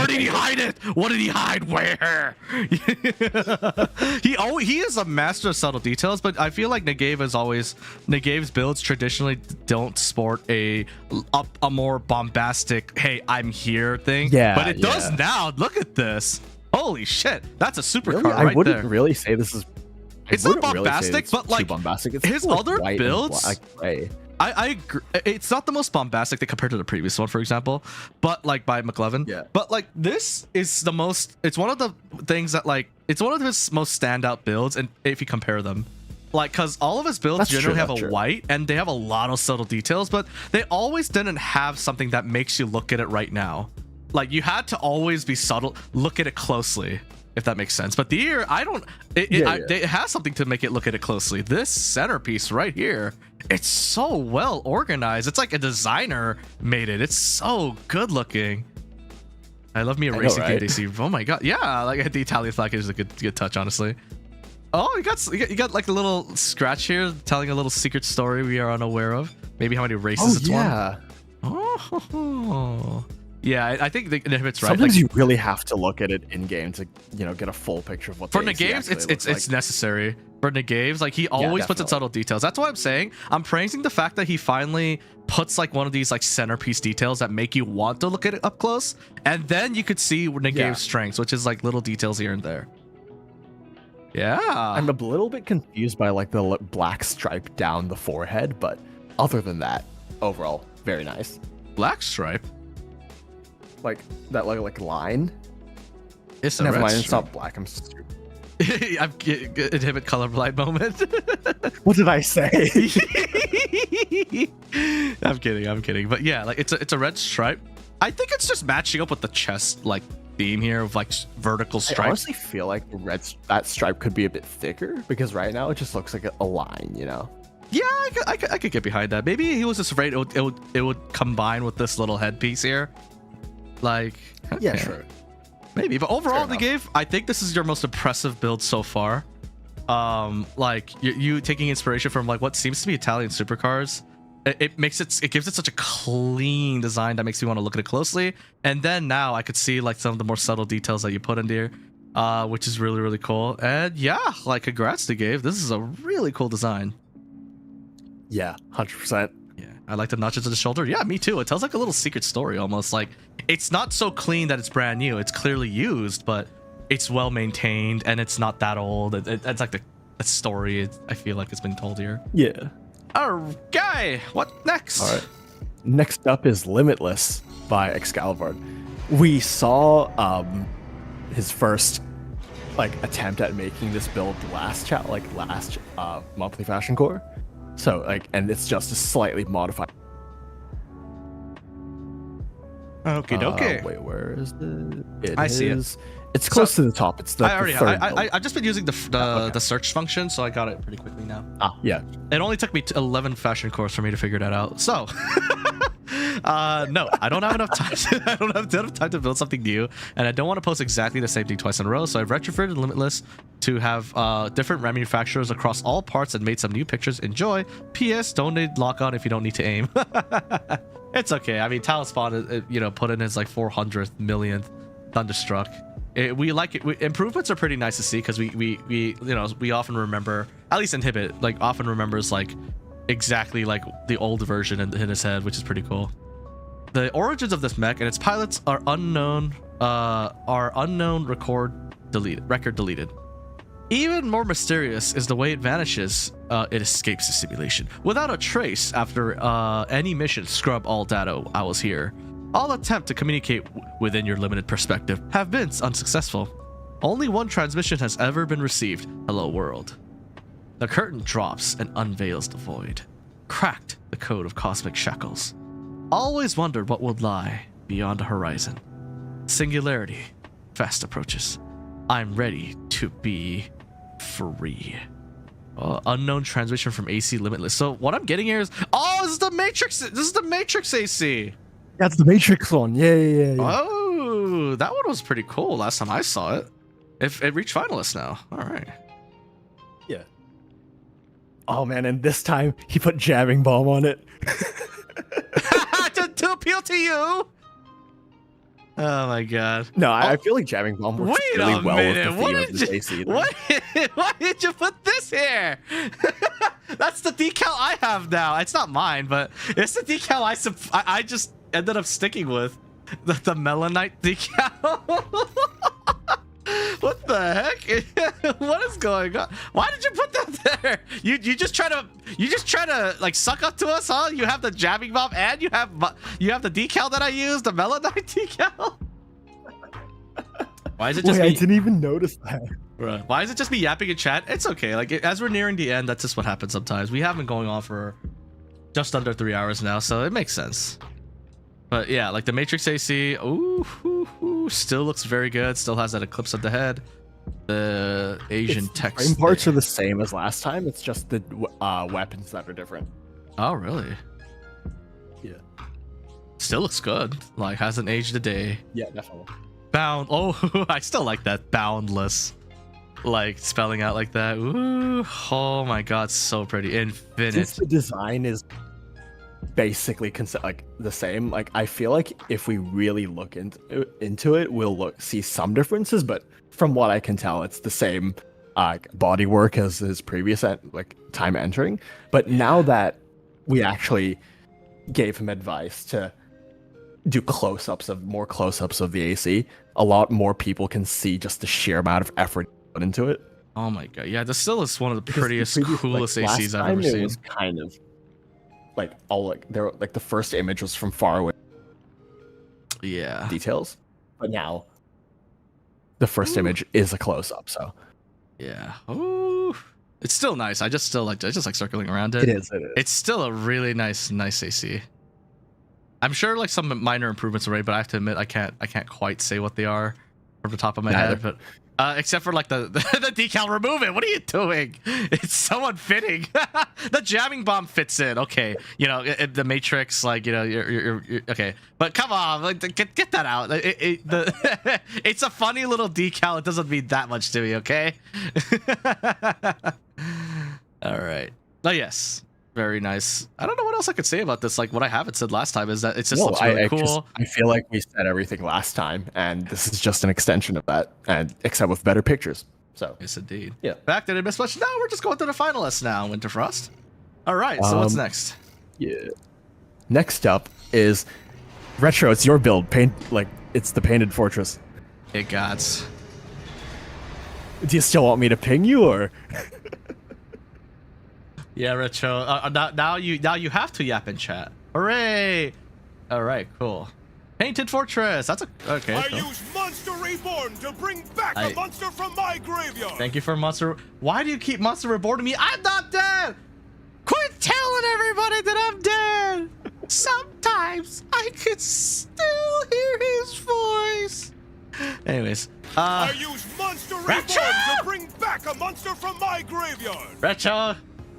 did he hide it? What did he hide? Where? He is a master of subtle details, but I feel like Negave's builds traditionally don't sport a more bombastic, hey, I'm here thing. Yeah, but it does now. Look at this. Holy shit. That's a supercar right there. I wouldn't really say this is. It's not bombastic, but like bombastic. His other builds, I agree. It's not the most bombastic they compared to the previous one, for example, but like by McLove. Yeah. But like this is the most. It's one of the things that like it's one of his most standout builds, and if you compare them, like because all of his builds generally have a white and they have a lot of subtle details, but they always didn't have something that makes you look at it right now. Like you had to always be subtle, look at it closely. If that makes sense. But the ear, it has something to make it look at it closely. This centerpiece right here, it's so well organized. It's like a designer made it. It's so good looking. I love me a racing game DC. Oh my god. Yeah, like the Italian flag is a good touch, honestly. Oh, you got like a little scratch here telling a little secret story we are unaware of. Maybe how many races it's won. Oh. Yeah, I think the Inhibit's right. Sometimes you really have to look at it in game to get a full picture of what. For Negaves, it's necessary. For Negaves, like he always puts in subtle details. That's why I'm saying I'm praising the fact that he finally puts like one of these like centerpiece details that make you want to look at it up close, and then you could see Negave's strengths, which is like little details here and there. Yeah, I'm a little bit confused by like the black stripe down the forehead, but other than that, overall very nice. Black stripe. Like that like line. It's a never red mind. stripe. It's not black. I'm stupid. I'm Inhibit colorblind moment. What did I say? I'm kidding. But yeah, like it's a red stripe. I think it's just matching up with the chest like theme here of like vertical stripes. I honestly feel like that stripe could be a bit thicker because right now it just looks like a line. Yeah, I could get behind that. Maybe he was just afraid it would combine with this little headpiece here. Like, okay. Yeah, sure. Maybe, but overall, I think this is your most impressive build so far. Like you taking inspiration from like what seems to be Italian supercars. It gives it such a clean design that makes me want to look at it closely. And then now I could see like some of the more subtle details that you put in there, which is really, really cool. And yeah, like congrats to Gabe. This is a really cool design. Yeah, 100%. Yeah, I like the notches of the shoulder. Yeah, me too. It tells like a little secret story almost. Like it's not so clean that it's brand new. It's clearly used, but it's well maintained and it's not that old. It's like the story I feel like it's been told here. Yeah. Okay, what next? All right. Next up is Limitless by Excalibur. We saw his first like attempt at making this build last monthly fashion core. So like, and it's just a slightly modified. Okay, dokie. Wait, where is it? I see it. It's close to the top. It's the, I already the third. I've just been using the search function, so I got it pretty quickly now. Yeah. It only took me 11 fashion course for me to figure that out. So, no, I don't have enough time. I don't have enough time to build something new, and I don't want to post exactly the same thing twice in a row. So I've retrofitted Limitless to have different manufacturers across all parts and made some new pictures. Enjoy. P.S. Don't need lock on if you don't need to aim. It's okay. I mean, Talisman, put in his like 400th millionth Thunderstruck. We like it. Improvements are pretty nice to see because we often remember, at least Inhibit often remembers exactly the old version in his head, which is pretty cool. The origins of this mech and its pilots are unknown. Record deleted. Even more mysterious is the way it vanishes. It escapes the simulation without a trace after any mission. Scrub all data. I was here. All attempt to communicate within your limited perspective have been unsuccessful. Only one transmission has ever been received. Hello world. The curtain drops and unveils the void. Cracked the code of cosmic shackles. Always wondered what would lie beyond the horizon. Singularity fast approaches. I'm ready to be free. Unknown transmission from AC Limitless. So what I'm getting here is, this is the Matrix. This is the Matrix AC. That's the Matrix one. Yeah. Oh, that one was pretty cool last time I saw it. It reached finalists now. All right. Yeah. Oh man, and this time he put jamming bomb on it. to appeal to you. Oh my god. No, I feel like jamming bomb works really well with the theme of this AC. Why did you put this here? That's the decal I have now. It's not mine, but it's the decal I just ended up sticking with. The Melanite decal. What the heck? What is going on? Why did you put that there? You just try to suck up to us, huh? You have the jamming bomb and you have the decal that I use, the Melanite decal. Why is it just Wait, me? I didn't even notice that. Right. Why is it just me yapping in chat? It's okay. As we're nearing the end, that's just what happens sometimes. We have been going on for just under 3 hours now, so it makes sense. But yeah, the Matrix AC, still looks very good. Still has that eclipse of the head. The Asian text. Frame parts are the same as last time. It's just the weapons that are different. Oh, really? Yeah. Still looks good. Hasn't aged a day. Yeah, definitely. Bound. Oh, I still like that. Boundless. Spelling out like that. Ooh. Oh my god, so pretty. Infinite. Since the design is basically the same, I feel like if we really look into it, we'll see some differences, but from what I can tell, it's the same bodywork as his previous time entering. But now that we actually gave him advice to do more close-ups of the AC, a lot more people can see just the sheer amount of effort put into it. Oh my god, yeah, this still is one of the prettiest, coolest last ACs I've time ever seen. It was kind of the first image was from far away. Yeah. Details, but now the first image is a close-up. So yeah. Ooh. It's still nice. I just like circling around it. It is. It's still a really nice AC. I'm sure some minor improvements already, but I have to admit I can't quite say what they are from the top of my head. But except for the decal, remove it. What are you doing? It's so unfitting. The jamming bomb fits in. Okay, the Matrix, you're okay. But come on, get that out. It's a funny little decal. It doesn't mean that much to me. Okay. All right. Oh yes. Very nice. I don't know what else I could say about this. What I haven't said last time is that it just looks really cool. I feel like we said everything last time, and this is just an extension of that, and except with better pictures. So yes, indeed. Yeah. Back did I miss much? No, we're just going through the finalists now. Winterfrost. All right. So what's next? Yeah. Next up is Retro. It's your build. It's the Painted Fortress. It gots. Do you still want me to ping you or? Yeah, Retro. Now you have to yap in chat. Hooray! All right, cool. Painted Fortress. That's okay. I Cool. use Monster Reborn to bring back a monster from my graveyard. Thank you for Monster. Why do you keep Monster Reborn to me? I'm not dead. Quit telling everybody that I'm dead. Sometimes I could still hear his voice. Anyways, I use Monster Reborn to bring back a monster from my graveyard. Retro,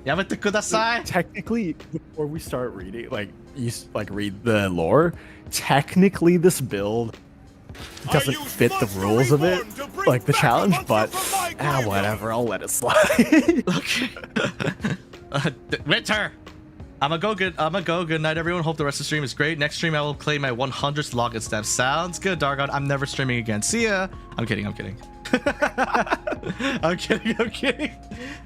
yamete kudasai. Technically, before we start reading, read the lore, technically this build doesn't fit the rules of it, like the challenge, but whatever, I'll let it slide. Okay. Winter. I'ma go. Good night, everyone. Hope the rest of the stream is great. Next stream, I will claim my 100th login stamp. Sounds good, Dargon. I'm never streaming again. See ya. I'm kidding. I'm kidding. I'm kidding.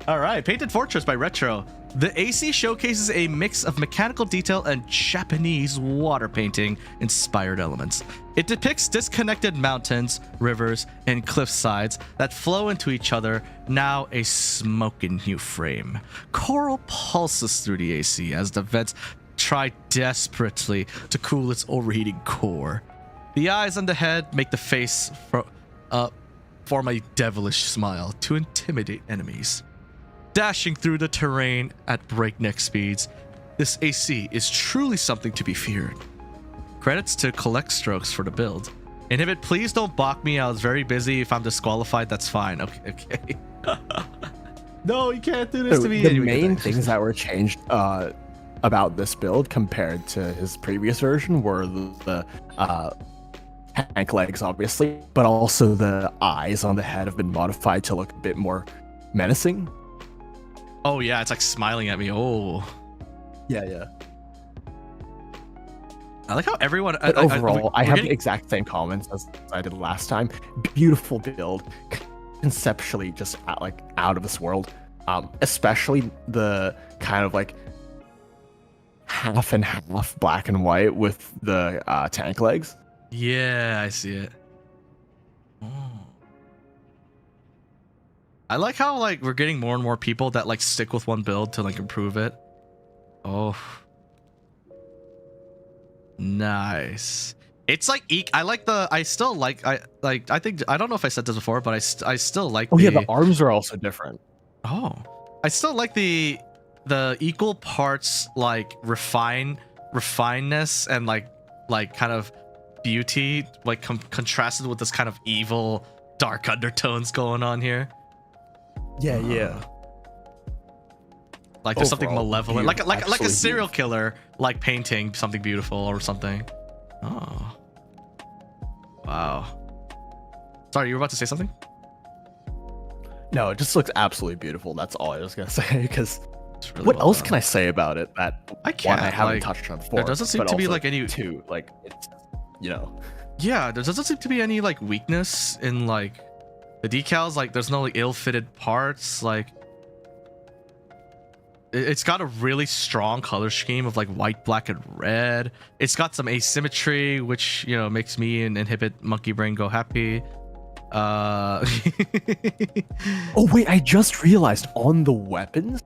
All right. Painted Fortress by Retro. The AC showcases a mix of mechanical detail and Japanese water painting inspired elements. It depicts disconnected mountains, rivers, and cliff sides that flow into each other, now a smoking new frame. Coral pulses through the AC as the vents try desperately to cool its overheating core. The eyes on the head make the face form a devilish smile to intimidate enemies. Dashing through the terrain at breakneck speeds, this AC is truly something to be feared. Credits to Collect Strokes for the build. Inhibit, please don't balk me. I was very busy. If I'm disqualified, that's fine. Okay. No, you can't do this to me. The main things that were changed about this build compared to his previous version were the tank legs, obviously, but also the eyes on the head have been modified to look a bit more menacing. Oh yeah, it's like smiling at me. Oh. Yeah. I like how everyone. Overall, I have the exact same comments as I did last time. Beautiful build, conceptually just out of this world. Especially the kind of like half and half black and white with the tank legs. Yeah, I see it. Oh. I like how we're getting more and more people that stick with one build to improve it. Oh. Nice. It's I still like I think I don't know if I said this before, but I still like the arms are also different. Oh. I still like the equal parts refinedness and kind of beauty contrasted with this kind of evil dark undertones going on here. Yeah. There's something malevolent, like a serial beautiful killer, painting something beautiful or something. Oh, wow. Sorry, you were about to say something? No, it just looks absolutely beautiful. That's all I was gonna say. Because really what well else done. can I say about it that I can't. I haven't touched on before? There doesn't seem to be any two. It's Yeah, there doesn't seem to be any weakness in the decals. There's no ill-fitted parts. It's got a really strong color scheme of white, black, and red. It's got some asymmetry, which makes me and Inhibit Monkey Brain go happy. Oh wait, I just realized on the weapons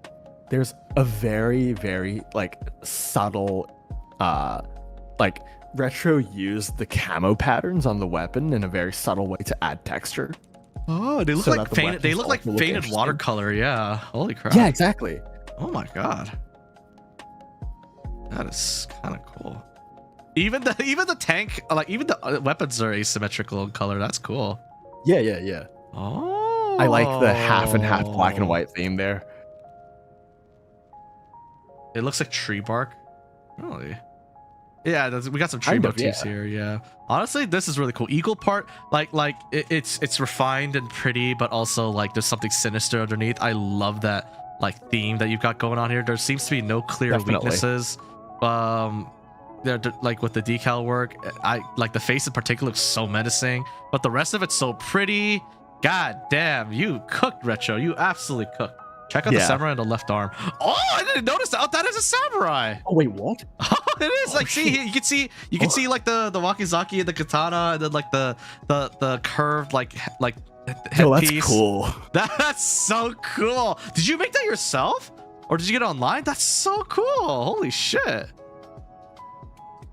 there's a very, very subtle Retro used the camo patterns on the weapon in a very subtle way to add texture. Oh, they look So like that the painted. They weapons look like also look painted interesting. watercolor. Yeah. Holy crap. Yeah, exactly. Oh my god. That is kind of cool. Even the tank, even the weapons are asymmetrical in color. That's cool. Yeah. Oh. I like the half and half black and white theme there. It looks like tree bark. Really? Yeah, we got some tree Kind of, motifs here. Yeah. Honestly, this is really cool. Eagle part, it's refined and pretty, but also there's something sinister underneath. I love that theme that you've got going on here. There seems to be no clear Definitely. weaknesses. They're with the decal work. I the face in particular looks so menacing, but the rest of it's so pretty. God damn, you cooked, Retro. You absolutely cooked. Check out the samurai on the left arm. Oh, I didn't notice that. Oh, that is a samurai. Oh wait, what? It is see, you can see the wakizaki and the katana, and then the curved Yo, that's headpiece. cool. That's so cool. Did you make that yourself, or did you get it online? That's so cool. Holy shit.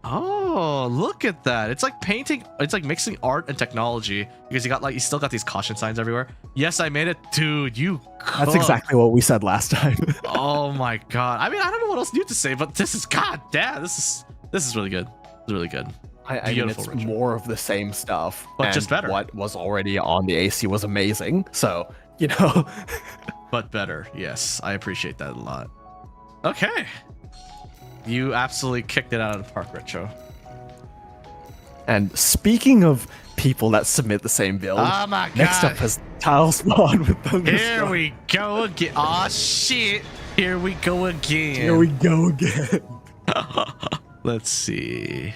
Oh, look at that. It's painting. It's mixing art and technology, because you still got these caution signs everywhere. Yes, I made it. Dude, you cooked. That's exactly what we said last time. Oh my god. I mean, I don't know what else new to say, but this is, god damn, this This is really good. It's really good. I mean, Beautiful, it's Richard. more of the same stuff, But and just better. What was already on the AC was amazing, so you know. But better. Yes, I appreciate that a lot. Okay. You absolutely kicked it out of the park, Retro. And speaking of people that submit the same build, Oh my god. next up is Tile Spawn with Thunderstruck. Here we go again. Aw, shit. Here we go again. Here we go again. Let's see.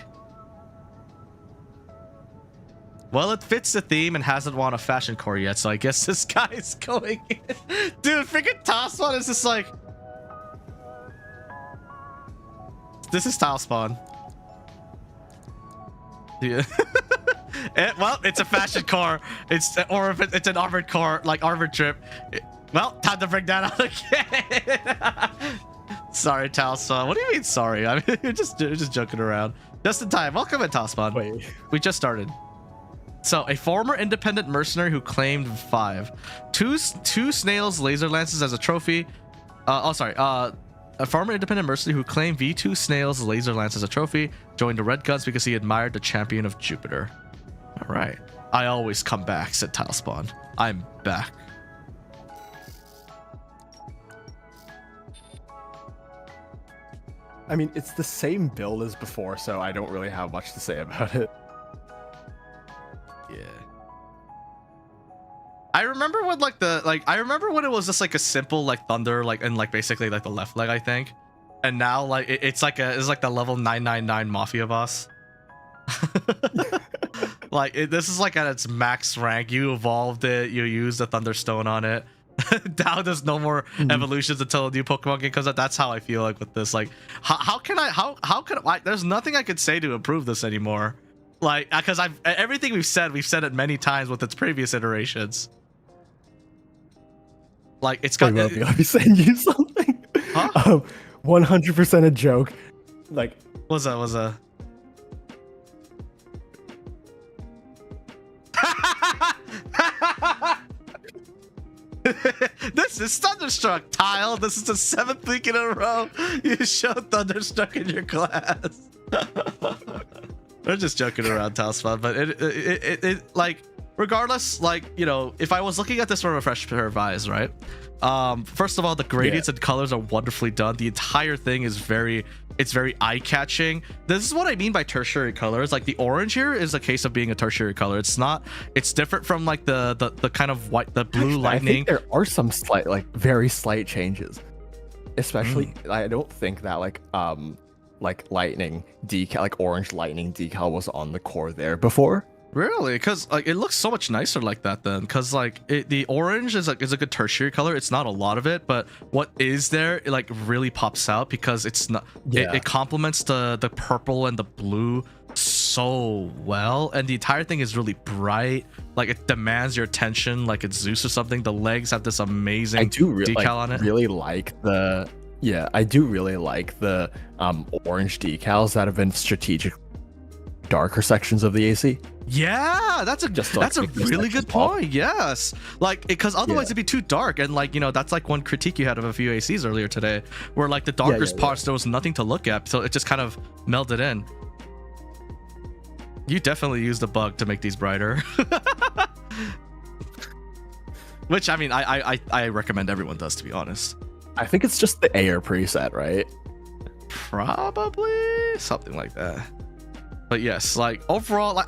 Well, it fits the theme and hasn't won a fashion core yet, so I guess this guy's going in. Dude, freaking Tile is just like... This is Tile Spawn. Yeah. Well, it's a fashion core. Or if it's an armored core, like armored trip. Well, time to bring that out again. Sorry, Tile Spawn. What do you mean sorry? I mean, you're just joking around. Just in time. Welcome in, Tile Spawn. Wait. We just started. So, a former independent mercenary who claimed 5. Two snails laser lances as a trophy. A former independent mercenary who claimed V2 snails laser lance as a trophy joined the Red Guns because he admired the champion of Jupiter. All right. I always come back, said Tile Spawn. I'm back. I mean, it's the same build as before, so I don't really have much to say about it. Yeah. I remember when I remember when it was just like a simple like thunder and basically like the left leg, I think. And now like it's like the level 999 mafia boss. This is like at its max rank. You evolved it, you used the thunderstone on it. Now there's no more evolutions until a new Pokemon game comes out. That's how I feel like with this. Like how can I there's nothing I could say to improve this anymore. Like, because everything we've said it many times with its previous iterations. Like, it's got. Wait, I'll be saying you something. Huh? 100% a joke. Like, Was a. This is Thunderstruck, Tile. This is the 7th week in a row you showed Thunderstruck in your class. We're just joking around, Tile Spawn, but it like, regardless, like, you know, if I was looking at this from a fresh pair of eyes, right? First of all, the gradients and colors are wonderfully done. The entire thing is very eye-catching. This is what I mean by tertiary colors. Like the orange here is a case of being a tertiary color. It's different from like the kind of white, the blue lightning. I think there are some slight, like very slight changes. Especially, I don't think that like lightning decal, like orange lightning decal was on the core there before. Really? Because like it looks so much nicer like that then. Because like the orange is a good tertiary color. It's not a lot of it, but what is there, it like really pops out because it's not. Yeah. It complements the purple and the blue so well, and the entire thing is really bright. Like it demands your attention, like it's Zeus or something. The legs have this amazing decal on it. I do really like the orange decals that have been strategic darker sections of the AC. Yeah, that's a really good point. Yes, like because otherwise it'd be too dark, and like, you know, that's like one critique you had of a few ACs earlier today, where like the darkest parts there was nothing to look at, so it just kind of melded in. You definitely used a bug to make these brighter. Which I mean, I recommend everyone does, to be honest. I think it's just the air preset, right? Probably something like that. But yes, like overall, like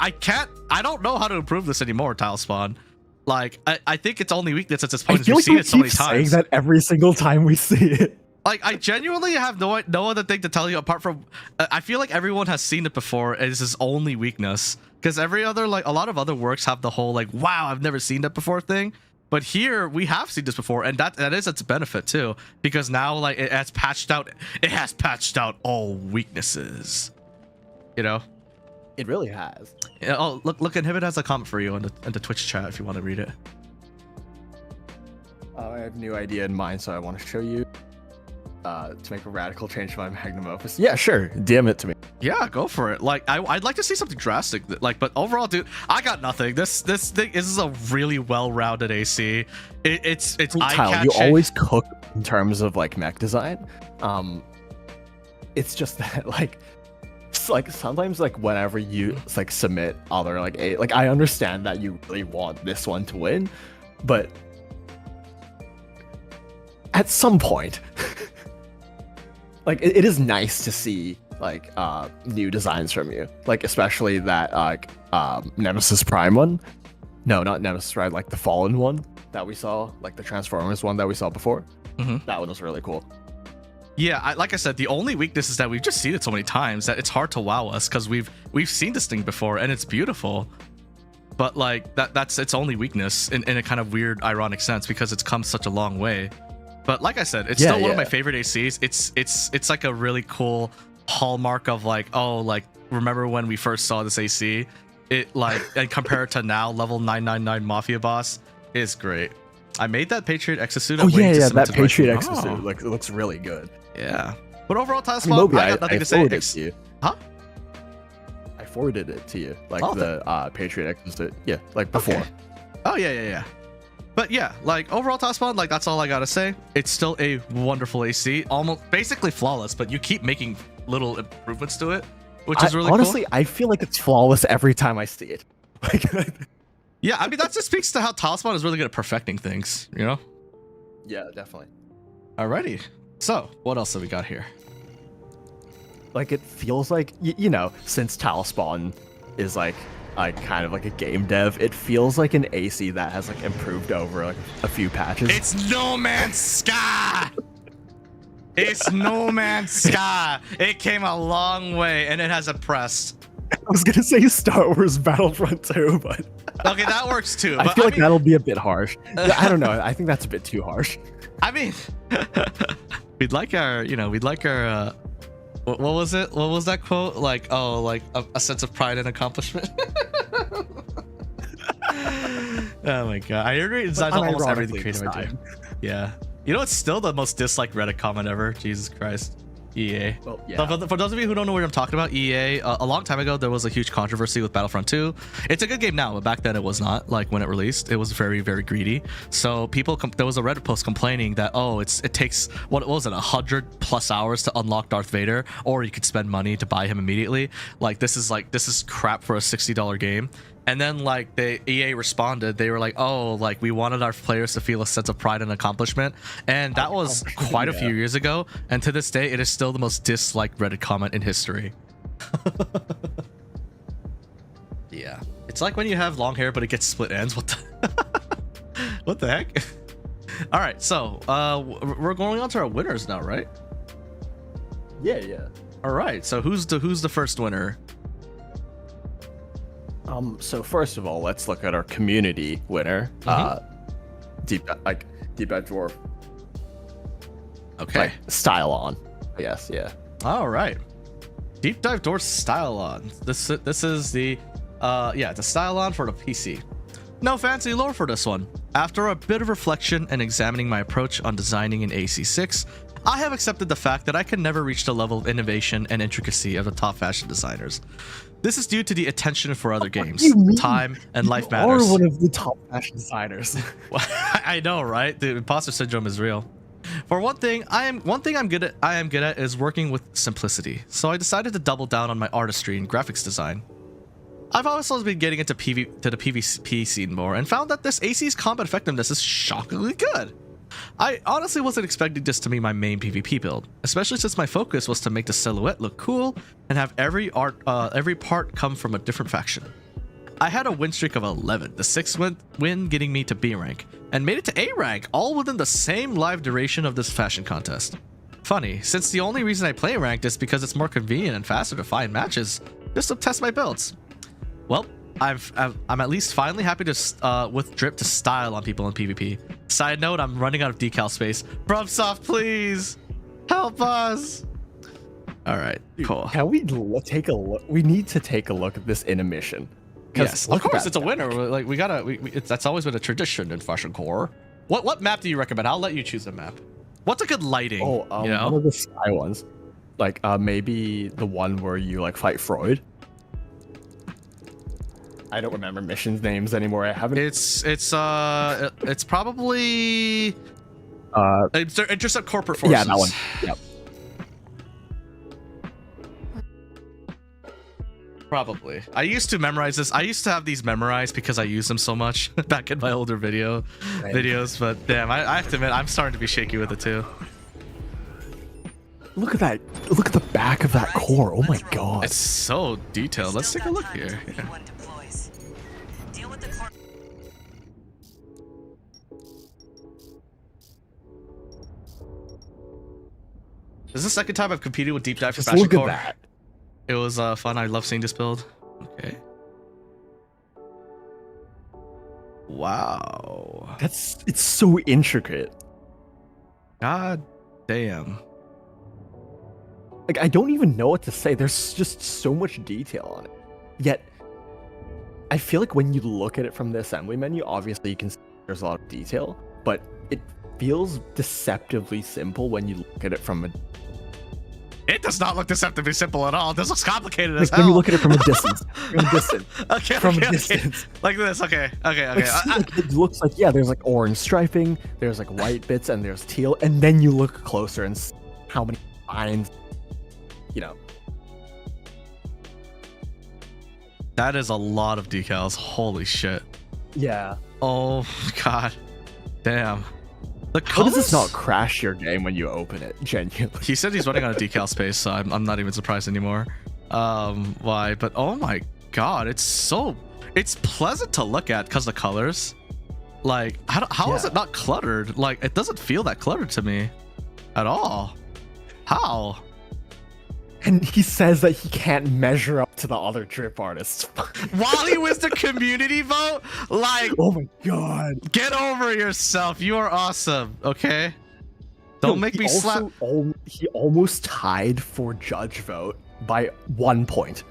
I don't know how to improve this anymore, Tile Spawn. Like I think its only weakness at this point is we've seen it so many times. Saying that every single time we see it. Like I genuinely have no other thing to tell you apart from I feel like everyone has seen it before. It's his only weakness, because every other, like a lot of other works have the whole like, wow, I've never seen that before thing. But here we have seen this before, and that is its benefit too, because now like it has patched out all weaknesses. You know. It really has. Yeah, oh, look, Inhibit has a comment for you in the Twitch chat if you want to read it. I have a new idea in mind, so I want to show you to make a radical change to my magnum opus. Yeah, sure. DM it to me. Yeah, go for it. Like, I'd like to see something drastic. Like, but overall, dude, I got nothing. This thing is a really well-rounded AC. It's eye-catching. You always cook in terms of like mech design. It's just that like like sometimes like whenever you like submit other like I understand that you really want this one to win, but at some point, like it is nice to see like new designs from you, like especially that Nemesis Prime one. No, not Nemesis Prime, like the Fallen one that we saw, like the Transformers one that we saw before. That one was really cool. Yeah, like I said, the only weakness is that we've just seen it so many times that it's hard to wow us, because we've seen this thing before and it's beautiful, but like that's its only weakness in a kind of weird, ironic sense, because it's come such a long way. But like I said, it's still one of my favorite ACs. It's like a really cool hallmark of like, oh, like remember when we first saw this AC? It like, and compare it to now, level 999 Mafia boss is great. I made that Patriot exosuit. Oh yeah, that Patriot exosuit like it looks really good. Yeah, but overall, Taskmaster, I got nothing to say. To you. Huh? I forwarded it to you, like Oh, the Patriot exosuit. Yeah, like before. Okay. Oh yeah. But yeah, like overall Taskmaster, like that's all I gotta say. It's still a wonderful AC, almost basically flawless, but you keep making little improvements to it, which is really honestly, cool. I feel like it's flawless every time I see it. Yeah, I mean that just speaks to how Taskmaster is really good at perfecting things, you know? Yeah, definitely. Alrighty. So, what else have we got here? Like it feels like you know, since Talspawn is like kind of like a game dev, it feels like an AC that has like improved over like a few patches. It's No Man's Sky. It's No Man's Sky. It came a long way and it has impressed. I was gonna say Star Wars Battlefront 2, but okay, that works too. I But feel like mean, that'll be a bit harsh. I don't know. I think that's a bit too harsh. I mean, we'd like our, what was it? What was that quote? Like, oh, like a sense of pride and accomplishment. Oh my god, I agree. It's almost everything creative I do. Yeah, you know, it's still the most disliked Reddit comment ever. Jesus Christ. EA. Well, yeah. For those of you who don't know what I'm talking about, EA, a long time ago, there was a huge controversy with Battlefront 2. It's a good game now, but back then it was not. Like when it released, it was very, very greedy. So people, there was a Reddit post complaining that, oh, it takes, what was it, 100+ hours to unlock Darth Vader, or you could spend money to buy him immediately. Like this is crap for a $60 game. And then like the EA responded, they were like, oh, like we wanted our players to feel a sense of pride and accomplishment. And that was quite a few years ago. And to this day, it is still the most disliked Reddit comment in history. Yeah. It's like when you have long hair, but it gets split ends. What the, what the heck? All right. So we're going on to our winners now, right? Yeah. All right. So who's the first winner? So first of all, let's look at our community winner. Deep Dive Dwarf. Okay. Like, Style on. Yes, yeah. All right. Deep Dive Dwarf Style on. This is the the Style on for the PC. No fancy lore for this one. After a bit of reflection and examining my approach on designing in AC6, I have accepted the fact that I can never reach the level of innovation and intricacy of the top fashion designers. This is due to the attention for other games, time, and life matters. You are one of the top fashion designers. I know, right? The imposter syndrome is real. For one thing, I am good at is working with simplicity. So I decided to double down on my artistry and graphics design. I've also been getting into the PvP scene more and found that this AC's combat effectiveness is shockingly good. I honestly wasn't expecting this to be my main PvP build, especially since my focus was to make the silhouette look cool and have every part come from a different faction. I had a win streak of 11, the 6th win getting me to B rank, and made it to A rank, all within the same live duration of this fashion contest. Funny, since the only reason I play ranked is because it's more convenient and faster to find matches, just to test my builds. Well, I'm at least finally happy to with Drip to style on people in PvP. Side note, I'm running out of decal space. FromSoft, please help us. All right, cool. Can we take a look? We need to take a look at this intermission. Yes, of course, it's a winner. Like that's always been a tradition in Fashion Core. What map do you recommend? I'll let you choose a map. What's a good lighting? Oh, you know? One of the sky ones, like maybe the one where you like fight Freud. I don't remember missions names anymore. I haven't. It's probably intercept corporate forces. Yeah, that one. Yep. Probably. I used to memorize this. I used to have these memorized because I used them so much back in my older videos. But damn, I have to admit, I'm starting to be shaky with it too. Look at that. Look at the back of that core. Oh my god. It's so detailed. Let's take a look here. Yeah. This is the second time I've competed with Deep Dive for Just Fashion look at Core. that. It was fun. I love seeing this build. Okay. Wow. It's so intricate. God damn. Like, I don't even know what to say. There's just so much detail on it. Yet, I feel like when you look at it from the assembly menu, obviously you can see there's a lot of detail, but it feels deceptively simple when you look at it from a... It does not look deceptively simple at all. This looks complicated Like, as hell. when you look at it from a distance. From a distance. Okay, From okay, a okay. distance. Like this. Okay. Like, see, like, it looks like, yeah, there's like orange striping, there's like white bits, and there's teal, and then you look closer and see how many lines, you know. That is a lot of decals. Holy shit. Yeah. Oh god. Damn. The How colors... does this not crash your game when you open it? Genuinely. He said he's running on a decal space, so I'm not even surprised anymore. Why? But oh my god, it's pleasant to look at because the colors. Like, how is it not cluttered? Like, it doesn't feel that cluttered to me at all. How? And he says that he can't measure up to the other drip artists. While he was the community vote? Like, oh my god. get over yourself. You are awesome, okay? Don't make me slap. He almost tied for judge vote by 1 point.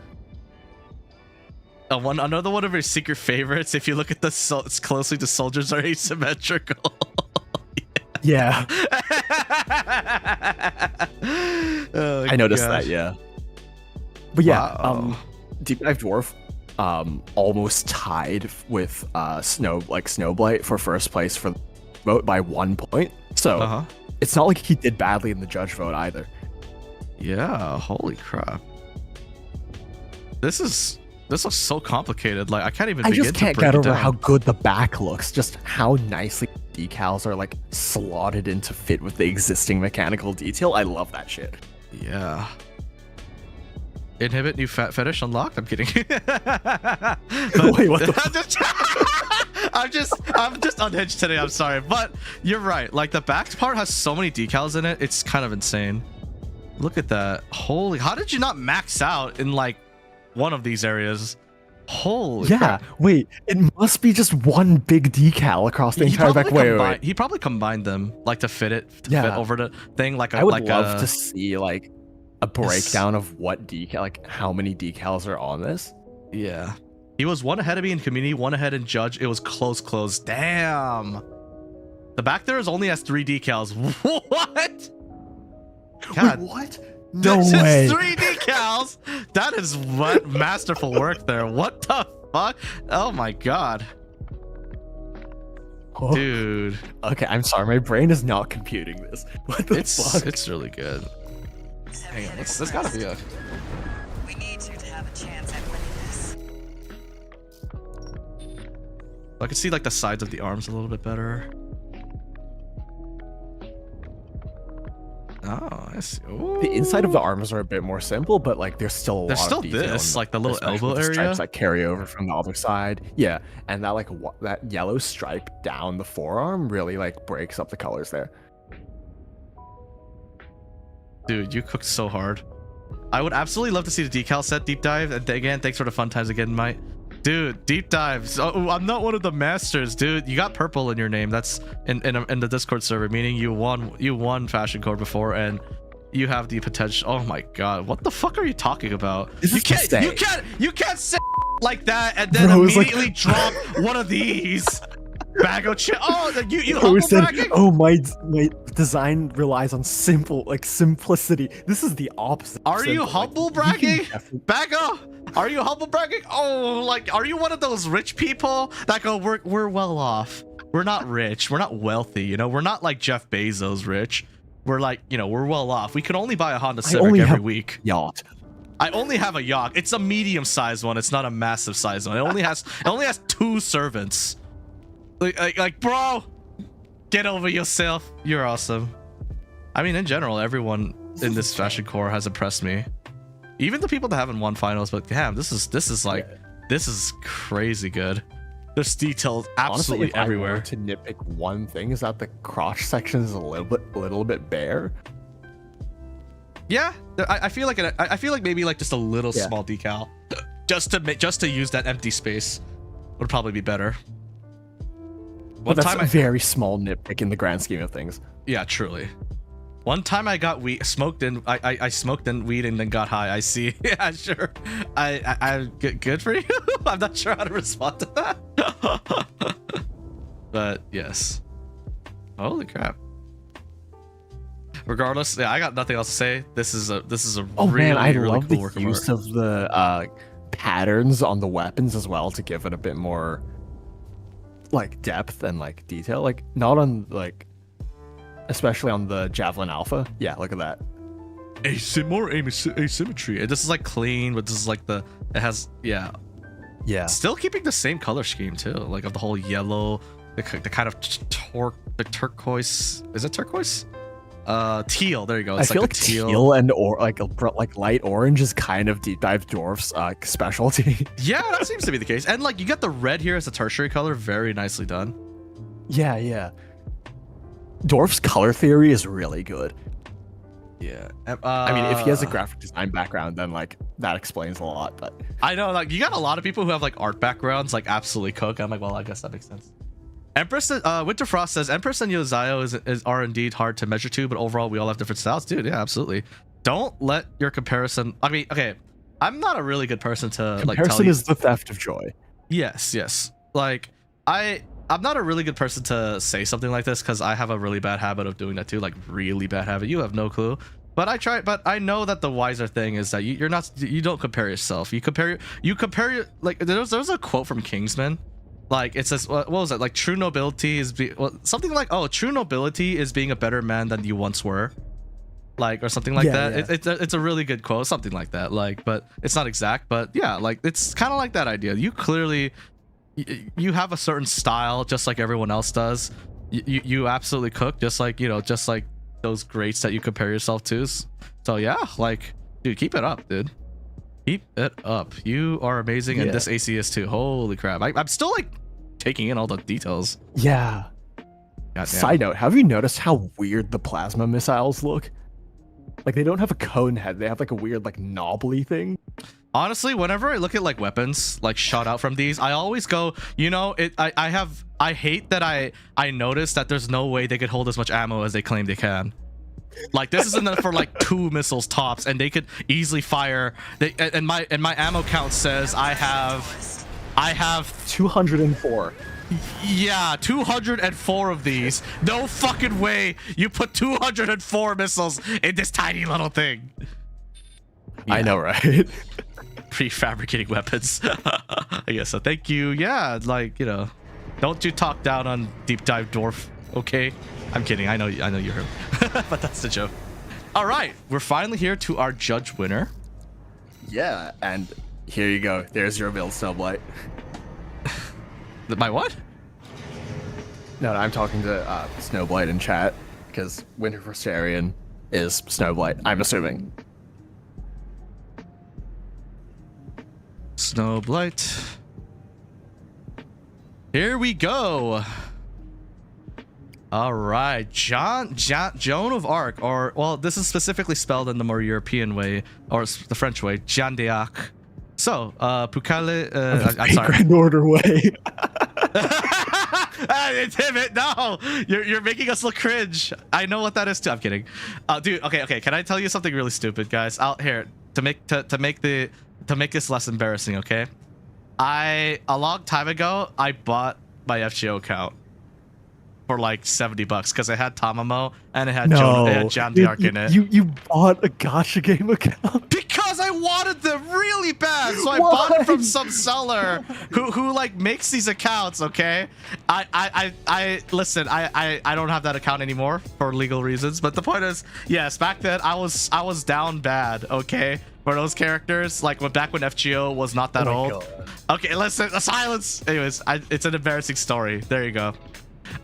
Another one of your secret favorites, if you look at it's closely, the soldiers are asymmetrical. Yeah. Oh, I noticed gosh. that, yeah. But yeah, Wow. Deep Dive Dwarf almost tied with Snowblight for first place for the vote by 1 point. So it's not like he did badly in the judge vote either. Yeah, holy crap. This looks so complicated. Like, I can't even begin to break it down. I just can't get over how good the back looks. Just how nicely decals are like slotted in to fit with the existing mechanical detail. I love that shit. Yeah. Inhibit new fetish unlocked? I'm kidding. But Wait, what the I'm just unhinged today, I'm sorry. But you're right. Like, the back part has so many decals in it, it's kind of insane. Look at that. Holy, how did you not max out in like one of these areas? Holy crap. Wait, it must be just one big decal across the entire back. Wait. He probably combined them like to fit over the thing. Like, I would love to see like a breakdown of what decal, like how many decals are on this. Yeah, he was one ahead of me in community, one ahead in judge. It was close. Damn. The back there only has 3 decals. What? God. Wait, what? No this way. Is 3 decals. That is what masterful work there. What the fuck? Oh my god. Oh. Dude. Okay, I'm sorry. My brain is not computing this. What the fuck? It's really good. Hang on, there's gotta be a... We need you to have a chance at winning this. I can see like the sides of the arms a little bit better. Oh, I see. Ooh. The inside of the arms are a bit more simple, but like there's still a lot of detail. This, like the little especially elbow with the area stripes that carry over from the other side. Yeah, and that like that yellow stripe down the forearm really like breaks up the colors there. Dude, you cooked so hard. I would absolutely love to see the decal set deep dive. And again, thanks for the fun times again, Mike. Dude, deep dives. Oh, I'm not one of the masters, dude. You got purple in your name. That's in the Discord server, meaning you won Fashion Core before, and you have the potential. Oh my god, what the fuck are you talking about? You can't say like that and then immediately drop one of these. Bag of shit. Oh, you humble bragging? Oh, my design relies on simplicity. This is the opposite. Are you humble bragging? Bago? Are you humble bragging? Oh, like, are you one of those rich people that go, we're well off. We're not rich. We're not wealthy. You know, we're not like Jeff Bezos rich. We're like, you know, we're well off. We can only buy a Honda Civic every week. Yacht. I only have a yacht. It's a medium-sized one. It's not a massive-sized one. It only has 2 servants. Like, bro, get over yourself. You're awesome. I mean, in general, everyone in this fashion core has impressed me. Even the people that haven't won finals, but damn, this is crazy good. There's details absolutely Honestly, if everywhere. I were to nitpick one thing is that the crotch section is a little bit bare. Yeah, I feel like maybe like just a little small decal, just to use that empty space would probably be better. But that's a very small nitpick in the grand scheme of things. Yeah, truly. One time I got smoked in weed and then got high. I see. Yeah, sure. I good for you. I'm not sure how to respond to that. But yes. Holy crap. Regardless, yeah, I got nothing else to say. This is a really love cool the work of use art. of the patterns on the weapons as well to give it a bit more like depth and like detail. Like not on like, especially on the Javelin Alpha. Yeah, look at that. Asymmetry. And this is like clean, but this is like it has yeah. Still keeping the same color scheme too, like of the whole yellow, the kind of the turquoise. Is it turquoise? Teal. There you go. It's I feel like teal and like light orange is kind of Deep Dive Dwarf's specialty. Yeah, that seems to be the case. And like you got the red here as a tertiary color, very nicely done. Yeah. Dwarf's color theory is really good. Yeah. I mean, if he has a graphic design background, then like that explains a lot. But I know, like you got a lot of people who have like art backgrounds, like absolutely cook. I'm like, well, I guess that makes sense. Empress Winterfrost says Empress and Yozayo are indeed hard to measure to, but overall we all have different styles, dude. Yeah, absolutely. Don't let your comparison. I mean, okay, I'm not a really good person to like tell you. Comparison is the theft of joy. Yes. Like I'm not a really good person to say something like this because I have a really bad habit of doing that too, like really bad habit. You have no clue. But I try. But I know that the wiser thing is that you don't compare yourself. You compare like there's a quote from Kingsman. Like it says, what was it? Like true nobility is something like, oh, true nobility is being a better man than you once were, like, or something like that. Yeah. It's a really good quote, something like that. Like, but it's not exact, but yeah, like it's kind of like that idea. You clearly, you have a certain style, just like everyone else does. You absolutely cook, just like just like those greats that you compare yourself to. So yeah, like, dude, keep it up, dude. Keep it up. You are amazing, and this AC is too. Holy crap! I'm still like taking in all the details. Yeah. Side note: have you noticed how weird the plasma missiles look? Like they don't have a cone head; they have like a weird, like knobbly thing. Honestly, whenever I look at like weapons like shot out from these, I always go, I hate that I noticed that there's no way they could hold as much ammo as they claim they can. Like this is enough for like 2 missiles tops, and they could easily fire. And my ammo count says I have 204. Yeah, 204 of these. No fucking way you put 204 missiles in this tiny little thing. Yeah. I know, right? Prefabricating weapons. I guess so. Thank you. Yeah, like don't you talk down on Deep Dive Dwarf, okay? I'm kidding. I know you heard, but that's the joke. All right, we're finally here to our judge winner. Yeah, and here you go. There's your build, Snowblight. My what? No, I'm talking to Snowblight in chat because Winter Frostarian is Snowblight. I'm assuming. Snowblight. Here we go. All right, Joan of Arc, or well, this is specifically spelled in the more European way, or the French way, Jeanne d'Arc. So, Pukale, I'm sorry. Grand Order way. Inhibit, no, you're making us look cringe. I know what that is too. I'm kidding, dude. Okay. Can I tell you something really stupid, guys? Out here to make this less embarrassing. Okay, a long time ago, I bought my FGO account for like $70 because it had Tamamo and it had Jeanne d'Arc in it. You bought a gacha game account because I wanted them really bad, so I bought it from some seller who like makes these accounts. Okay, I listen. I don't have that account anymore for legal reasons. But the point is, yes, back then I was down bad. Okay, for those characters, like back when FGO was not that old. God. Okay, listen, silence. Anyways, it's an embarrassing story. There you go.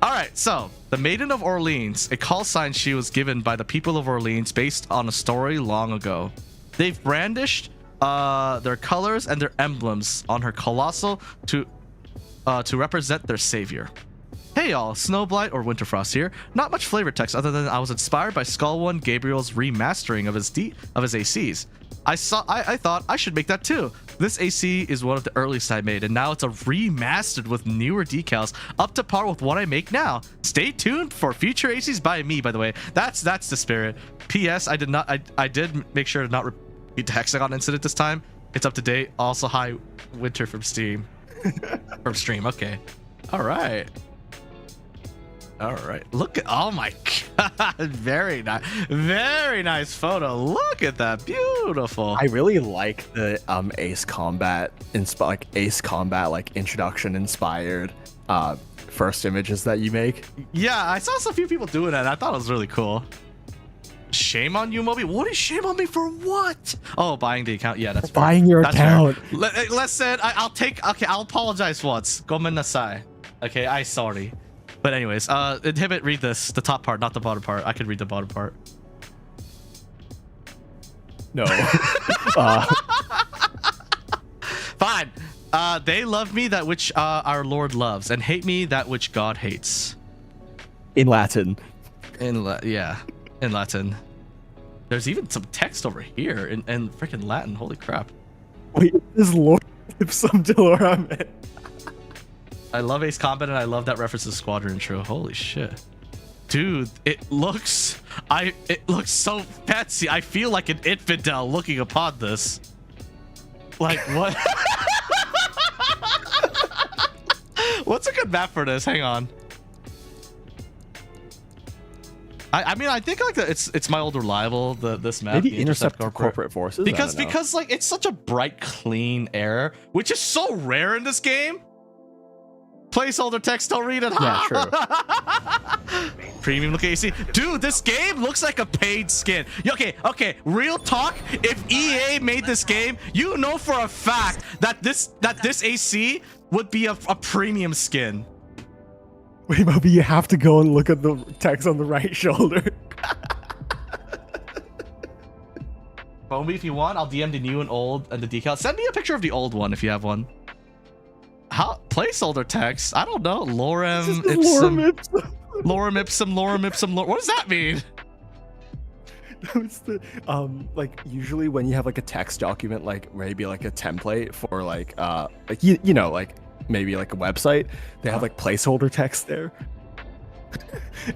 All right, so the Maiden of Orleans, a call sign she was given by the people of Orleans based on a story long ago. They've brandished their colors and their emblems on her colossal to represent their savior. Hey y'all, Snowblight or Winterfrost here. Not much flavor text other than I was inspired by Skull One Gabriel's remastering of his ACs. I thought I should make that too. This AC is one of the earliest I made, and now it's a remastered with newer decals up to par with what I make now. Stay tuned for future ACs by me, by the way. That's the spirit. P.S. I did make sure to not repeat the Hexagon incident this time. It's up to date. Also, hi Winter from Steam. From stream, okay. All right. Look at, oh my god, very nice photo. Look at that, beautiful. I really like the Ace Combat introduction inspired first images that you make. Yeah, I saw some few people doing that. I thought it was really cool. Shame on you, Moby. What is shame on me for what? Oh, buying the account. Yeah, that's buying your account. Listen, I'll apologize once. Gomen nasai. Okay, I sorry. But anyways, Inhibit, read this. The top part, not the bottom part. I can read the bottom part. No. Fine. They love me that which our Lord loves, and hate me that which God hates. In Latin. In Latin. There's even some text over here in freaking Latin. Holy crap. Wait, is Lord Ipsum Delorum? I love Ace Combat, and I love that reference to Squadron intro. Holy shit. Dude, it looks so fancy. I feel like an infidel looking upon this. Like, what? What's a good map for this? Hang on. I mean, I think like it's my old reliable this map. Maybe Intercept Corporate Forces. Because like it's such a bright, clean air, which is so rare in this game. Placeholder text, don't read it. Yeah, true. Premium look AC. Dude, this game looks like a paid skin. Okay, real talk. If EA made this game, you know for a fact that this AC would be a premium skin. Wait, Moby, you have to go and look at the text on the right shoulder. Moby, if you want, I'll DM the new and old and the decal. Send me a picture of the old one if you have one. How placeholder text? I don't know. Lorem ipsum. What does that mean? It's the like usually when you have like a text document, like maybe like a template for like you know, like maybe like a website, they have like placeholder text there.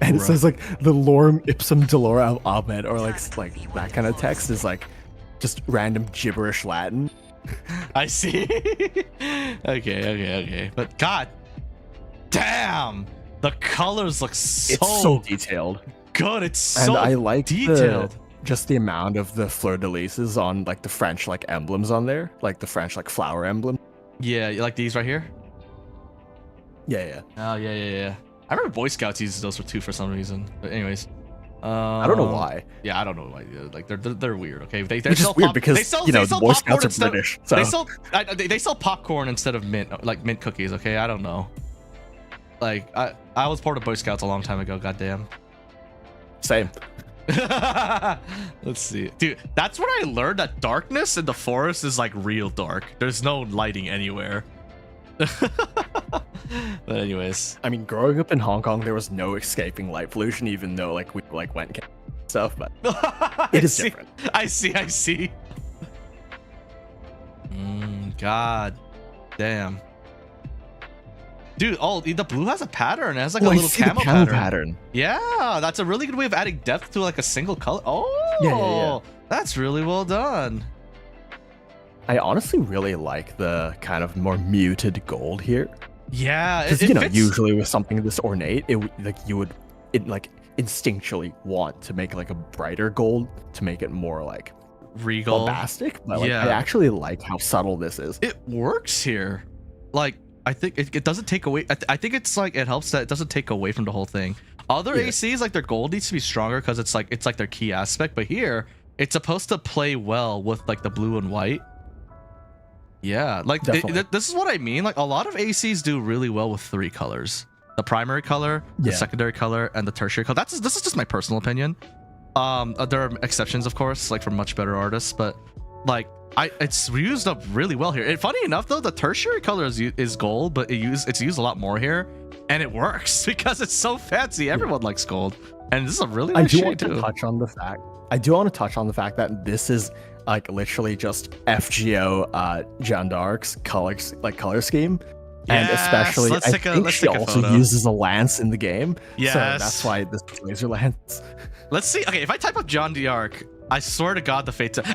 And it says like the Lorem ipsum dolora Ahmed, or like that kind of text is like just random gibberish Latin. I see. Okay. But god damn, the colors look so detailed. Good. It's and so I like detailed. Just the amount of the fleur-de-lises on like the French like emblems on there, like the French like flower emblem. Yeah, you like these right here? Yeah. Oh yeah. I remember Boy Scouts uses those for 2 for some reason. But anyways. I don't know why. Yeah, I don't know why. Like they're weird. Okay, they're just weird because the Boy Scouts are British. So they sell popcorn instead of mint cookies. Okay, I don't know. Like I was part of Boy Scouts a long time ago. Goddamn. Same. Let's see, dude. That's when I learned that darkness in the forest is like real dark. There's no lighting anywhere. But anyways, I mean, growing up in Hong Kong, there was no escaping light pollution, even though like we like went stuff, but it is different. I see. God damn, dude. Oh, the blue has a pattern. It has like a little camo pattern. Yeah, that's a really good way of adding depth to like a single color. Oh, yeah. That's really well done. I honestly really like the kind of more muted gold here. Yeah, because you know, usually with something this ornate, you would instinctually want to make like a brighter gold to make it more like regal, bombastic. But like, I actually like how subtle this is. It works here. Like I think it doesn't take away. I think it's like it helps that it doesn't take away from the whole thing. Other ACs, like their gold needs to be stronger because it's like their key aspect. But here, it's supposed to play well with like the blue and white. Yeah, like this is what I mean. Like a lot of ACs do really well with 3 colors: the primary color, the secondary color, and the tertiary color. This is just my personal opinion. There are exceptions, of course, like from much better artists, but like it's used up really well here. And funny enough, though, the tertiary color is gold, but it's used a lot more here, and it works because it's so fancy. Everyone likes gold, and this is a really nice shade too. I do want to touch on the fact that this is like literally just FGO Jeanne d'Arc's color scheme. And especially, I think she also uses a lance in the game. Yes. So that's why this is laser lance. Let's see. Okay, if I type up Jeanne d'Arc, I swear to God, the fate to... The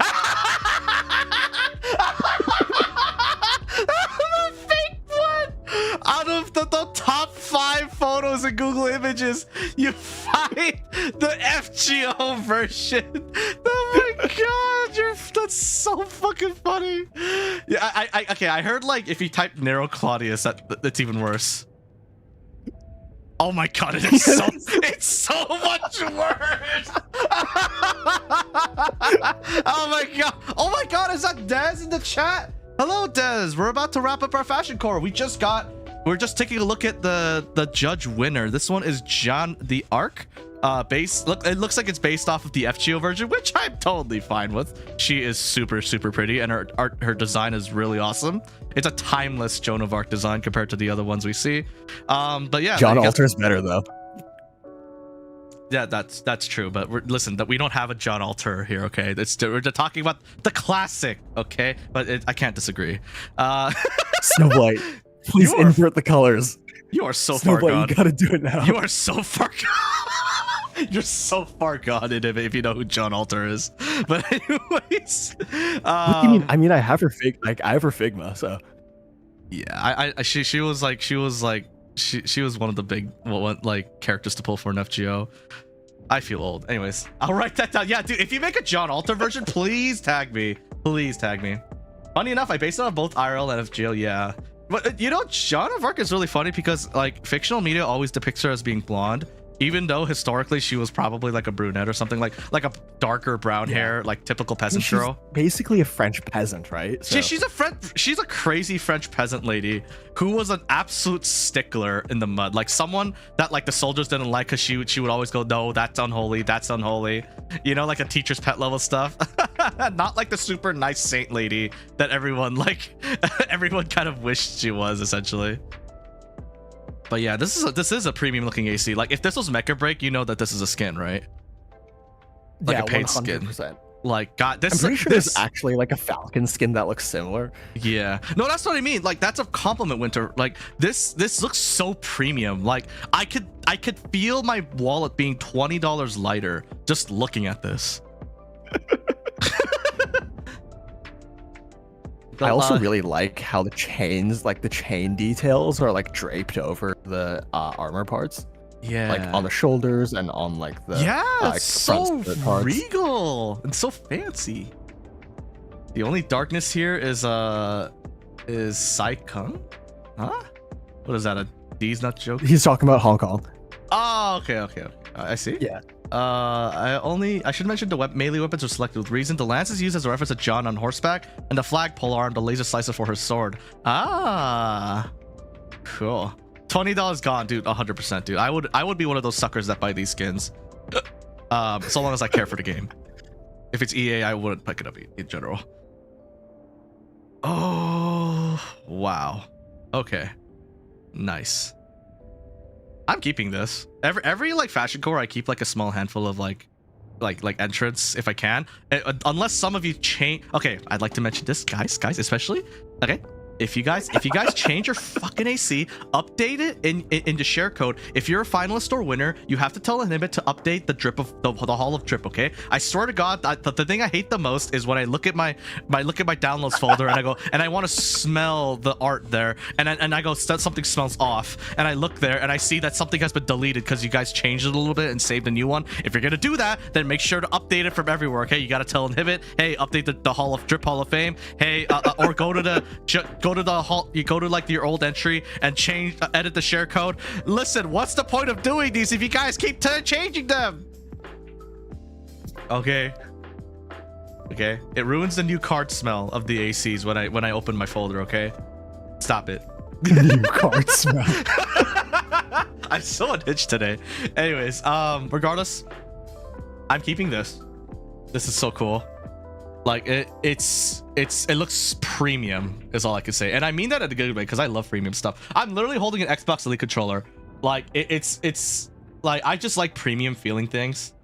fake one! Out of the top 5 photos in Google Images, you find the FGO version. Oh my God, that's so fucking funny. Yeah, I heard like if you type Nero Claudius, that's even worse. Oh my God, it's so much worse. Oh my God, is that Dez in the chat? Hello, Dez. We're about to wrap up our fashion core. We're just taking a look at the judge winner. This one is Jeanne d'Arc. It looks like it's based off of the FGO version, which I'm totally fine with. She is super pretty, and her design is really awesome. It's a timeless Joan of Arc design compared to the other ones we see. But yeah, John Alter is better though. Yeah, that's true. But listen, that we don't have a John Alter here, okay? We're just talking about the classic, okay? But I can't disagree. Snow White, please invert the colors. You are so Snow far White, gone. you gotta do it now. You are so far gone. You're so far gone in it if you know who John Alter is. But anyways, what do you mean? I mean, I have her Figma, so yeah. She was one of the big like characters to pull for an FGO. I feel old. Anyways, I'll write that down. Yeah, dude, if you make a John Alter version, please tag me. Please tag me. Funny enough, I based it on both IRL and FGO. Yeah, but you know, Joan of Arc is really funny because like fictional media always depicts her as being blonde, even though historically she was probably like a brunette or something, like a darker brown hair, like typical peasant girl. Basically a French peasant, right? So. She's a crazy French peasant lady who was an absolute stickler in the mud, like someone that like the soldiers didn't like because she would always go, no, that's unholy, you know, like a teacher's pet level stuff. Not like the super nice saint lady that everyone kind of wished she was, essentially. But yeah, this is a premium looking AC. Like if this was Mecha Break, you know that this is a skin, right? Like yeah, a paid 100%. skin. Like God, I'm pretty sure there's actually like a Falcon skin that looks similar. Yeah, no, that's what I mean. Like that's a compliment, Winter. Like this looks so premium. Like I could feel my wallet being $20 lighter just looking at this. I also really like how the chains, like the chain details, are like draped over the armor parts. Yeah, like on the shoulders and on like the it's so regal and so fancy. The only darkness here is Sai Kung, huh? What is that? A D's nut joke? He's talking about Hong Kong. Oh, okay. I see. Yeah. I should mention the melee weapons are selected with reason. The lance is used as a reference to John on horseback, and the flagpole arm, the laser slicer for her sword. Ah, cool. $20 gone, dude. 100%, dude. I would be one of those suckers that buy these skins. So long as I care for the game. If it's EA, I wouldn't pick it up in general. Oh, wow. Okay. Nice. I'm keeping this. Every like fashion core, I keep like a small handful of like entrants if I can. Unless some of you change. Okay, I'd like to mention this, guys, especially. Okay. If you guys change your fucking AC, update it in the share code. If you're a finalist or winner, you have to tell Inhibit to update the drip of the Hall of Drip. Okay, I swear to God, the thing I hate the most is when I look at my downloads folder and I go and I want to smell the art there, and I go something smells off, and I look there and I see that something has been deleted because you guys changed it a little bit and saved a new one. If you're gonna do that, then make sure to update it from everywhere. Okay, you got to tell Inhibit, hey, update the Hall of Drip Hall of Fame. Hey, or go to the hall, you go to like your old entry and change edit the share code. Listen, what's the point of doing these if you guys keep changing them? Okay, Okay, it ruins the new card smell of the ACs when I open my folder. Okay, stop it. New card smell. I'm so unhinged today. Anyways, regardless, I'm keeping this. This is so cool. Like it looks premium is all I can say, and I mean that in a good way because I love premium stuff. I'm literally holding an Xbox Elite controller. Like it's like I just like premium feeling things,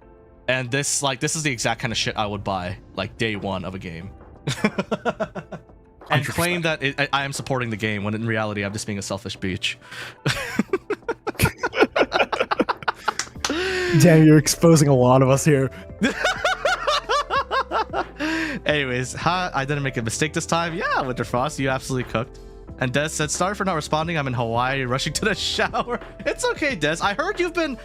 and this is the exact kind of shit I would buy like day one of a game. And 100%. Claim that I am supporting the game when in reality I'm just being a selfish bitch. Damn, you're exposing a lot of us here. Anyways, I didn't make a mistake this time. Yeah, Winterfrost, you absolutely cooked. And Des said, sorry for not responding. I'm in Hawaii, rushing to the shower. It's okay, Des. I heard you've been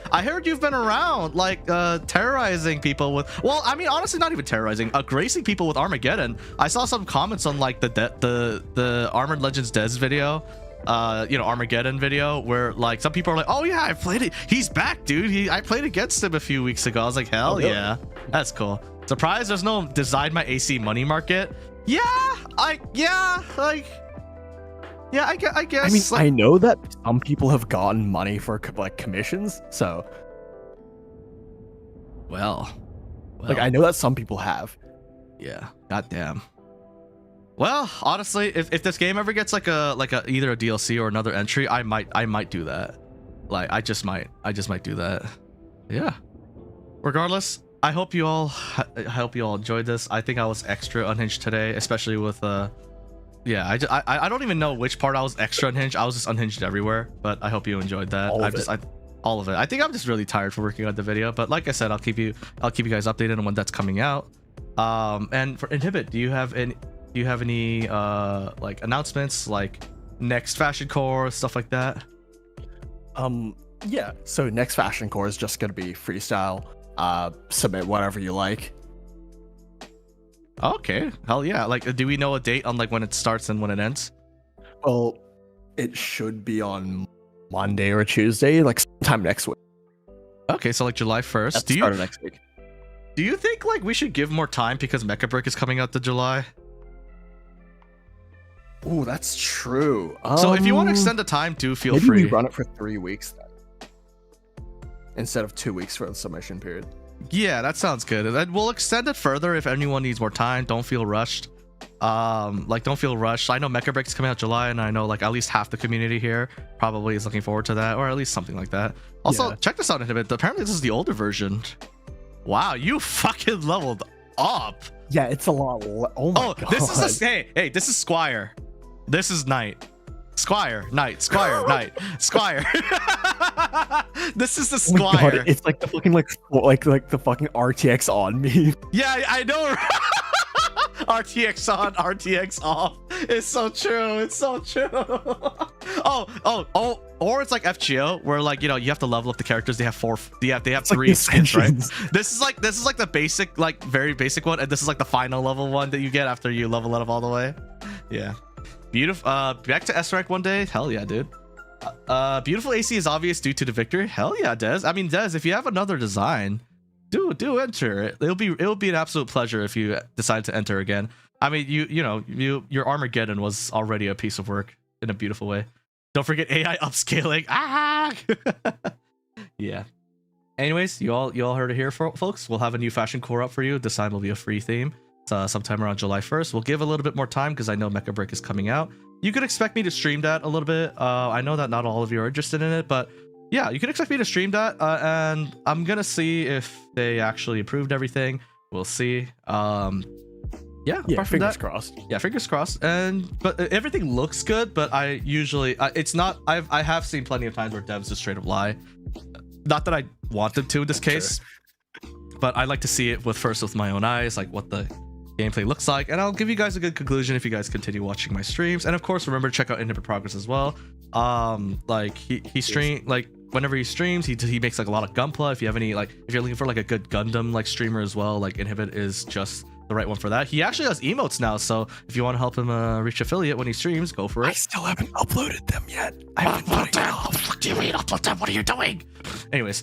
around, like terrorizing people with. Well, I mean, honestly, not even terrorizing. Gracing people with Armageddon. I saw some comments on like the Armored Legends Des video. Armageddon video where like some people are like, oh yeah, I played it. He's back, dude. I played against him a few weeks ago. I was like, hell yeah, that's cool. Surprised there's no Design My AC money market. I guess. I mean, like, I know that some people have gotten money for like commissions, so. Well, like I know that some people have. Yeah. Goddamn. Well, honestly, if this game ever gets like a either a DLC or another entry, I might do that. Like I just might do that. Yeah. Regardless, I hope you all enjoyed this. I think I was extra unhinged today, especially with yeah, I don't even know which part I was extra unhinged. I was just unhinged everywhere, but I hope you enjoyed that. All of it. I think I'm just really tired for working on the video, but like I said, I'll keep you guys updated on when that's coming out. And for Inhibit, do you have any like announcements, like next fashion core, stuff like that? Yeah, so next fashion core is just gonna be freestyle. Submit whatever you like. Okay, hell yeah. Like, do we know a date on like when it starts and when it ends? Well, it should be on Monday or Tuesday, like sometime next week. Okay, so like July 1st. At the start of next week. Do you think like we should give more time because Mecha is coming out to July? Ooh, that's true. So if you want to extend the time, do feel maybe free. Maybe we run it for 3 weeks then, instead of 2 weeks for the submission period. Yeah, that sounds good. And we'll extend it further if anyone needs more time. Don't feel rushed. Don't feel rushed. I know Mecha is coming out July, and I know like at least half the community here probably is looking forward to that, or at least something like that. Also, check this out, Inhibit. Apparently, this is the older version. Wow, you fucking leveled up. Yeah, it's a lot. Oh my god. This is hey, this is Squire. This is Knight. Squire, Knight, Squire, Knight, Squire. This is the Squire. Oh god, it's like the fucking like the fucking RTX on me. Yeah, I know. RTX on, RTX off. It's so true. It's so true. Or it's like FGO where like, you know, you have to level up the characters. They have three skins, right? This is like the basic, like very basic one, and this is like the final level one that you get after you level it up all the way. Yeah. Beautiful. Back to S rank one day. Hell yeah, dude. Beautiful AC is obvious due to the victory. Hell yeah, Des. I mean, Des, if you have another design, do enter it. It'll be an absolute pleasure if you decide to enter again. I mean, your Armageddon was already a piece of work in a beautiful way. Don't forget AI upscaling. Yeah. Anyways, you all heard it here, folks. We'll have a new fashion core up for you. This time will be a free theme. Sometime around July 1st. We'll give a little bit more time because I know Mecha Break is coming out. You could expect me to stream that a little bit. I know that not all of you are interested in it, but yeah, you can expect me to stream that, and I'm gonna see if they actually approved everything. We'll see. Yeah, fingers crossed. Yeah, fingers crossed. But everything looks good, but I usually it's not. I have seen plenty of times where devs just straight up lie. Not that I want them to in this case, but I like to see it with my own eyes, like what the gameplay looks like, and I'll give you guys a good conclusion if you guys continue watching my streams. And of course, remember to check out InhibitProgress as well. Like he stream like whenever he streams, he makes like a lot of Gunpla. If you have any if you're looking for like a good Gundam like streamer as well, like Inhibit is just the right one for that. He actually has emotes now, so if you want to help him reach affiliate when he streams, go for it. I still haven't uploaded them yet. I've been putting them off. What do you mean upload them? What are you doing? Anyways.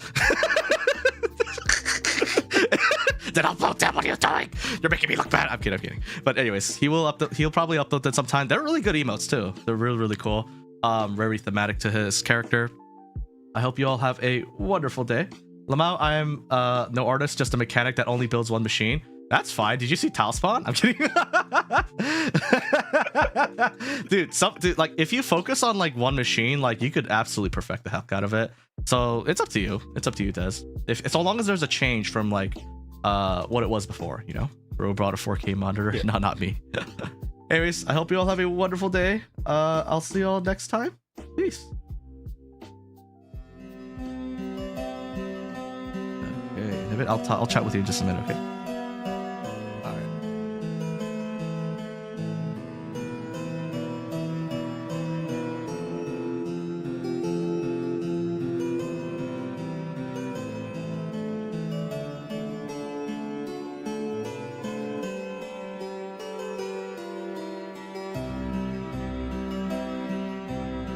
Then upload them. What are you doing? You're making me look bad. I'm kidding. But anyways, he'll probably upload that sometime. They're really good emotes too. They're really cool. Very thematic to his character. I hope you all have a wonderful day. Lamau, I am no artist, just a mechanic that only builds one machine. That's fine. Did you see tile spawn? I'm kidding. dude, like if you focus on like one machine, like you could absolutely perfect the heck out of it. So it's up to you. It's up to you, Des. If so long as there's a change from like what it was before, you know. Bro brought a 4K monitor. Yeah. No, not me. Anyways, I hope you all have a wonderful day. I'll see you all next time. Peace. Okay, I'll chat with you in just a minute, okay?